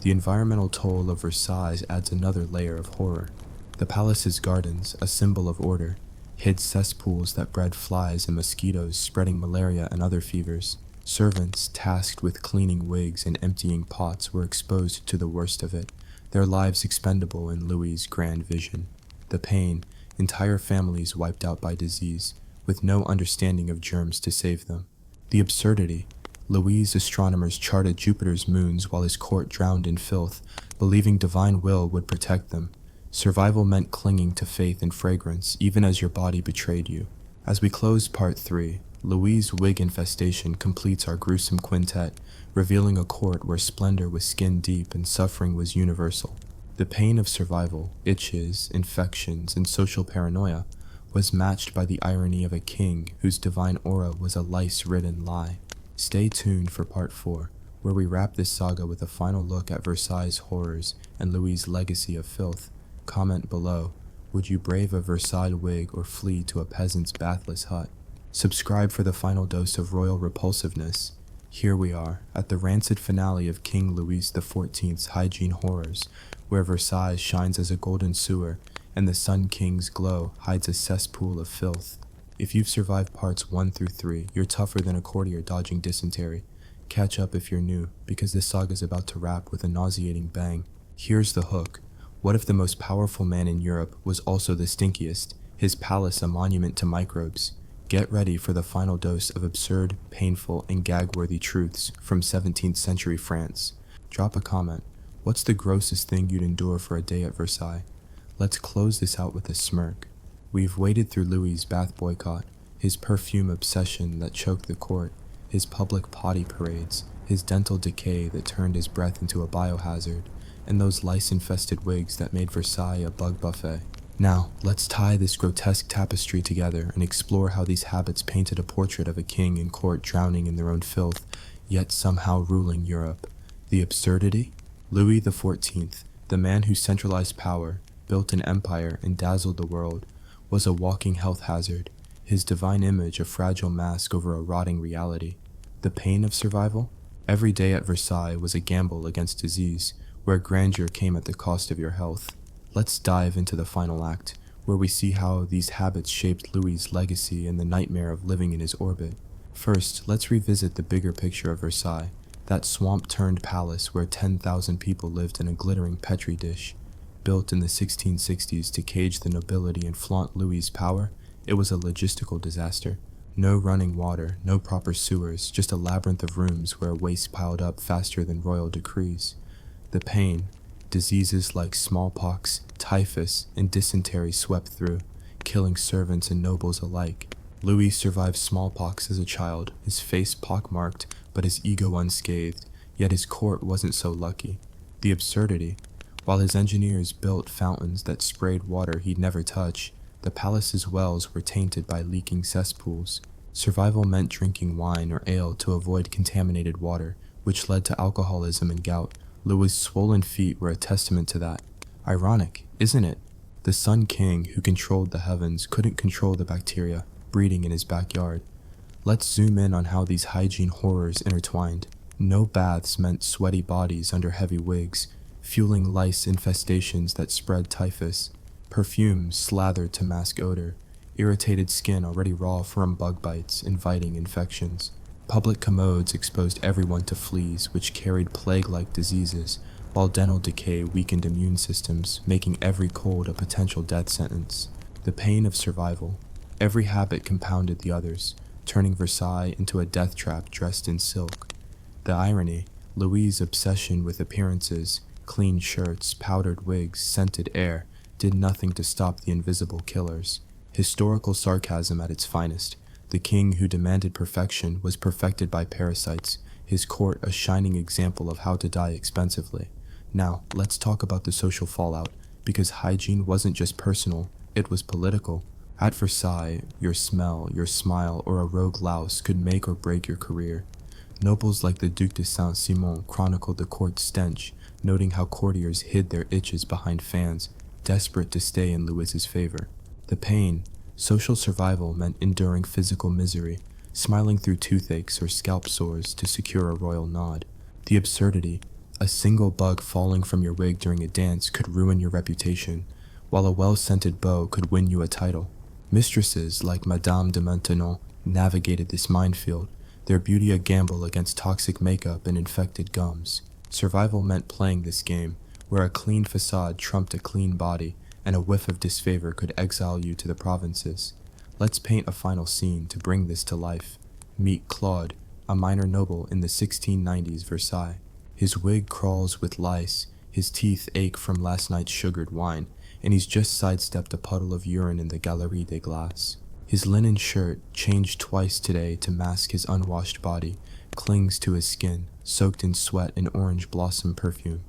The environmental toll of Versailles adds another layer of horror. The palace's gardens, a symbol of order, hid cesspools that bred flies and mosquitoes spreading malaria and other fevers. Servants tasked with cleaning wigs and emptying pots were exposed to the worst of it, their lives expendable in Louis's grand vision. The pain, entire families wiped out by disease, with no understanding of germs to save them. The absurdity, Louis's astronomers charted Jupiter's moons while his court drowned in filth, believing divine will would protect them. Survival meant clinging to faith and fragrance, even as your body betrayed you. As we close Part 3, Louis' wig infestation completes our gruesome quintet, revealing a court where splendor was skin deep and suffering was universal. The pain of survival, itches, infections, and social paranoia was matched by the irony of a king whose divine aura was a lice-ridden lie. Stay tuned for part 4, where we wrap this saga with a final look at Versailles' horrors and Louis' legacy of filth. Comment below, would you brave a Versailles wig or flee to a peasant's bathless hut? Subscribe for the final dose of royal repulsiveness. Here we are, at the rancid finale of King Louis XIV's Hygiene horrors, where Versailles shines as a golden sewer, and the Sun King's glow hides a cesspool of filth. If you've survived parts 1 through 3, you're tougher than a courtier dodging dysentery. Catch up if you're new, because this saga's about to wrap with a nauseating bang. Here's the hook. What if the most powerful man in Europe was also the stinkiest, his palace a monument to microbes? Get ready for the final dose of absurd, painful, and gag-worthy truths from 17th century France. Drop a comment. What's the grossest thing you'd endure for a day at Versailles? Let's close this out with a smirk. We've waded through Louis' bath boycott, his perfume obsession that choked the court, his public potty parades, his dental decay that turned his breath into a biohazard, and those lice-infested wigs that made Versailles a bug buffet. Now, let's tie this grotesque tapestry together and explore how these habits painted a portrait of a king and court drowning in their own filth, yet somehow ruling Europe. The absurdity? Louis XIV, the man who centralized power, built an empire, and dazzled the world, was a walking health hazard, his divine image a fragile mask over a rotting reality. The pain of survival? Every day at Versailles was a gamble against disease, where grandeur came at the cost of your health. Let's dive into the final act, where we see how these habits shaped Louis' legacy and the nightmare of living in his orbit. First, let's revisit the bigger picture of Versailles, that swamp-turned palace where 10,000 people lived in a glittering petri dish. Built in the 1660s to cage the nobility and flaunt Louis' power, it was a logistical disaster. No running water, no proper sewers, just a labyrinth of rooms where waste piled up faster than royal decrees. The pain, diseases like smallpox, typhus, and dysentery swept through, killing servants and nobles alike. Louis survived smallpox as a child, his face pockmarked, but his ego unscathed, yet his court wasn't so lucky. The absurdity. While his engineers built fountains that sprayed water he'd never touch, the palace's wells were tainted by leaking cesspools. Survival meant drinking wine or ale to avoid contaminated water, which led to alcoholism and gout. Louis' swollen feet were a testament to that. Ironic, isn't it? The Sun King, who controlled the heavens, couldn't control the bacteria breeding in his backyard. Let's zoom in on how these hygiene horrors intertwined. No baths meant sweaty bodies under heavy wigs, fueling lice infestations that spread typhus. Perfumes slathered to mask odor, irritated skin already raw from bug bites, inviting infections. Public commodes exposed everyone to fleas, which carried plague-like diseases, while dental decay weakened immune systems, making every cold a potential death sentence. The pain of survival. Every habit compounded the others, turning Versailles into a death trap dressed in silk. The irony, Louis' obsession with appearances, clean shirts, powdered wigs, scented air, did nothing to stop the invisible killers. Historical sarcasm at its finest. The king who demanded perfection was perfected by parasites, his court a shining example of how to die expensively. Now, let's talk about the social fallout, because hygiene wasn't just personal, it was political. At Versailles, your smell, your smile, or a rogue louse could make or break your career. Nobles like the Duc de Saint-Simon chronicled the court's stench, noting how courtiers hid their itches behind fans, desperate to stay in Louis's favor. The pain. Social survival meant enduring physical misery, smiling through toothaches or scalp sores to secure a royal nod. The absurdity. A single bug falling from your wig during a dance could ruin your reputation, while a well-scented beau could win you a title. Mistresses like Madame de Maintenon navigated this minefield, their beauty a gamble against toxic makeup and infected gums. Survival meant playing this game, where a clean facade trumped a clean body, and a whiff of disfavor could exile you to the provinces. Let's paint a final scene to bring this to life. Meet Claude, a minor noble in the 1690s Versailles. His wig crawls with lice, his teeth ache from last night's sugared wine, and he's just sidestepped a puddle of urine in the Galerie des Glaces. His linen shirt, changed twice today to mask his unwashed body, clings to his skin, soaked in sweat and orange blossom perfume.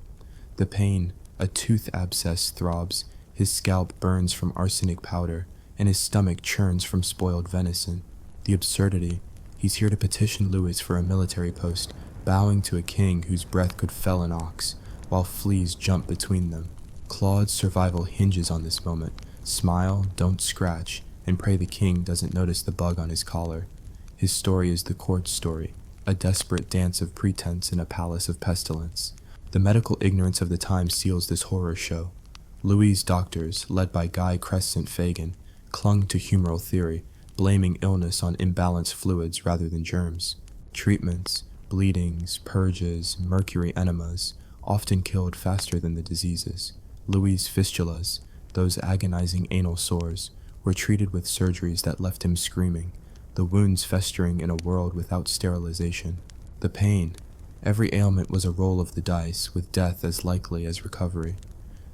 The pain, a tooth abscess throbs, his scalp burns from arsenic powder, and his stomach churns from spoiled venison. The absurdity, he's here to petition Louis for a military post, bowing to a king whose breath could fell an ox, while fleas jump between them. Claude's survival hinges on this moment. Smile, don't scratch, and pray the king doesn't notice the bug on his collar. His story is the court's story, a desperate dance of pretense in a palace of pestilence. The medical ignorance of the time seals this horror show. Louis' doctors, led by Guy Crescent Fagan, clung to humoral theory, blaming illness on imbalanced fluids rather than germs. Treatments, bleedings, purges, mercury enemas, often killed faster than the diseases. Louis' fistulas, those agonizing anal sores, were treated with surgeries that left him screaming, the wounds festering in a world without sterilization. The pain, every ailment was a roll of the dice, with death as likely as recovery.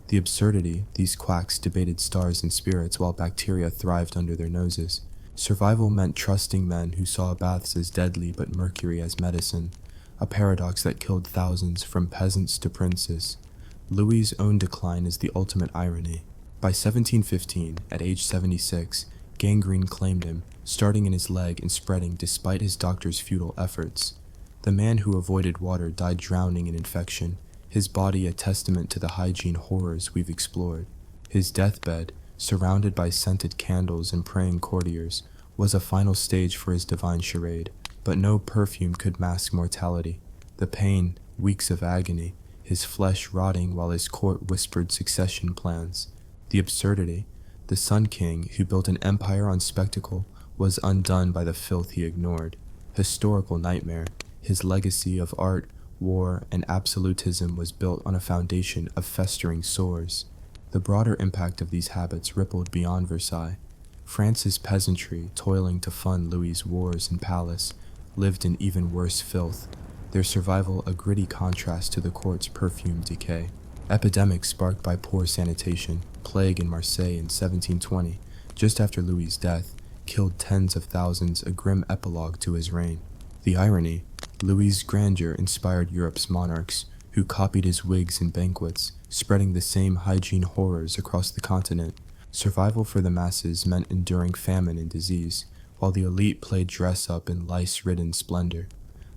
The absurdity, these quacks debated stars and spirits while bacteria thrived under their noses. Survival meant trusting men who saw baths as deadly but mercury as medicine, a paradox that killed thousands from peasants to princes. Louis' own decline is the ultimate irony. By 1715, at age 76, gangrene claimed him, starting in his leg and spreading despite his doctor's futile efforts. The man who avoided water died drowning in infection, his body a testament to the hygiene horrors we've explored. His deathbed, surrounded by scented candles and praying courtiers, was a final stage for his divine charade, but no perfume could mask mortality. The pain, weeks of agony, his flesh rotting while his court whispered succession plans. The absurdity, the Sun King, who built an empire on spectacle, was undone by the filth he ignored. Historical nightmare, his legacy of art, war, and absolutism was built on a foundation of festering sores. The broader impact of these habits rippled beyond Versailles. France's peasantry, toiling to fund Louis' wars and palace, lived in even worse filth, their survival a gritty contrast to the court's perfumed decay. Epidemics sparked by poor sanitation, plague in Marseille in 1720, just after Louis' death, killed tens of thousands, a grim epilogue to his reign. The irony, Louis' grandeur inspired Europe's monarchs, who copied his wigs and banquets, spreading the same hygiene horrors across the continent. Survival for the masses meant enduring famine and disease, while the elite played dress-up in lice-ridden splendor.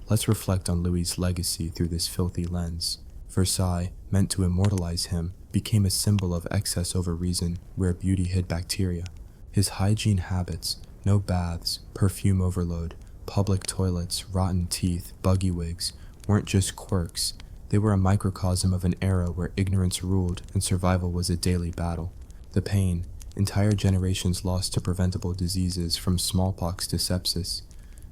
Let's reflect on Louis' legacy through this filthy lens. Versailles, meant to immortalize him, became a symbol of excess over reason, where beauty hid bacteria. His hygiene habits, no baths, perfume overload, public toilets, rotten teeth, buggy wigs, weren't just quirks. They were a microcosm of an era where ignorance ruled and survival was a daily battle. The pain, entire generations lost to preventable diseases from smallpox to sepsis.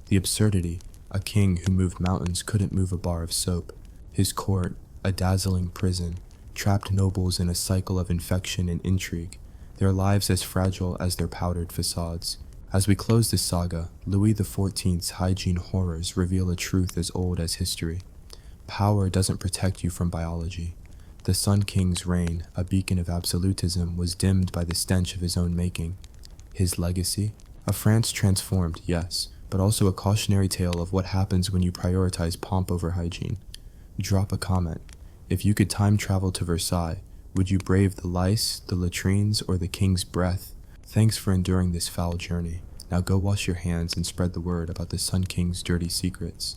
The absurdity, a king who moved mountains couldn't move a bar of soap. His court, a dazzling prison, trapped nobles in a cycle of infection and intrigue, their lives as fragile as their powdered facades. As we close this saga, Louis XIV's hygiene horrors reveal a truth as old as history. Power doesn't protect you from biology. The Sun King's reign, a beacon of absolutism, was dimmed by the stench of his own making. His legacy? A France transformed, yes, but also a cautionary tale of what happens when you prioritize pomp over hygiene. Drop a comment. If you could time travel to Versailles, would you brave the lice, the latrines, or the king's breath? Thanks for enduring this foul journey. Now go wash your hands and spread the word about the Sun King's dirty secrets.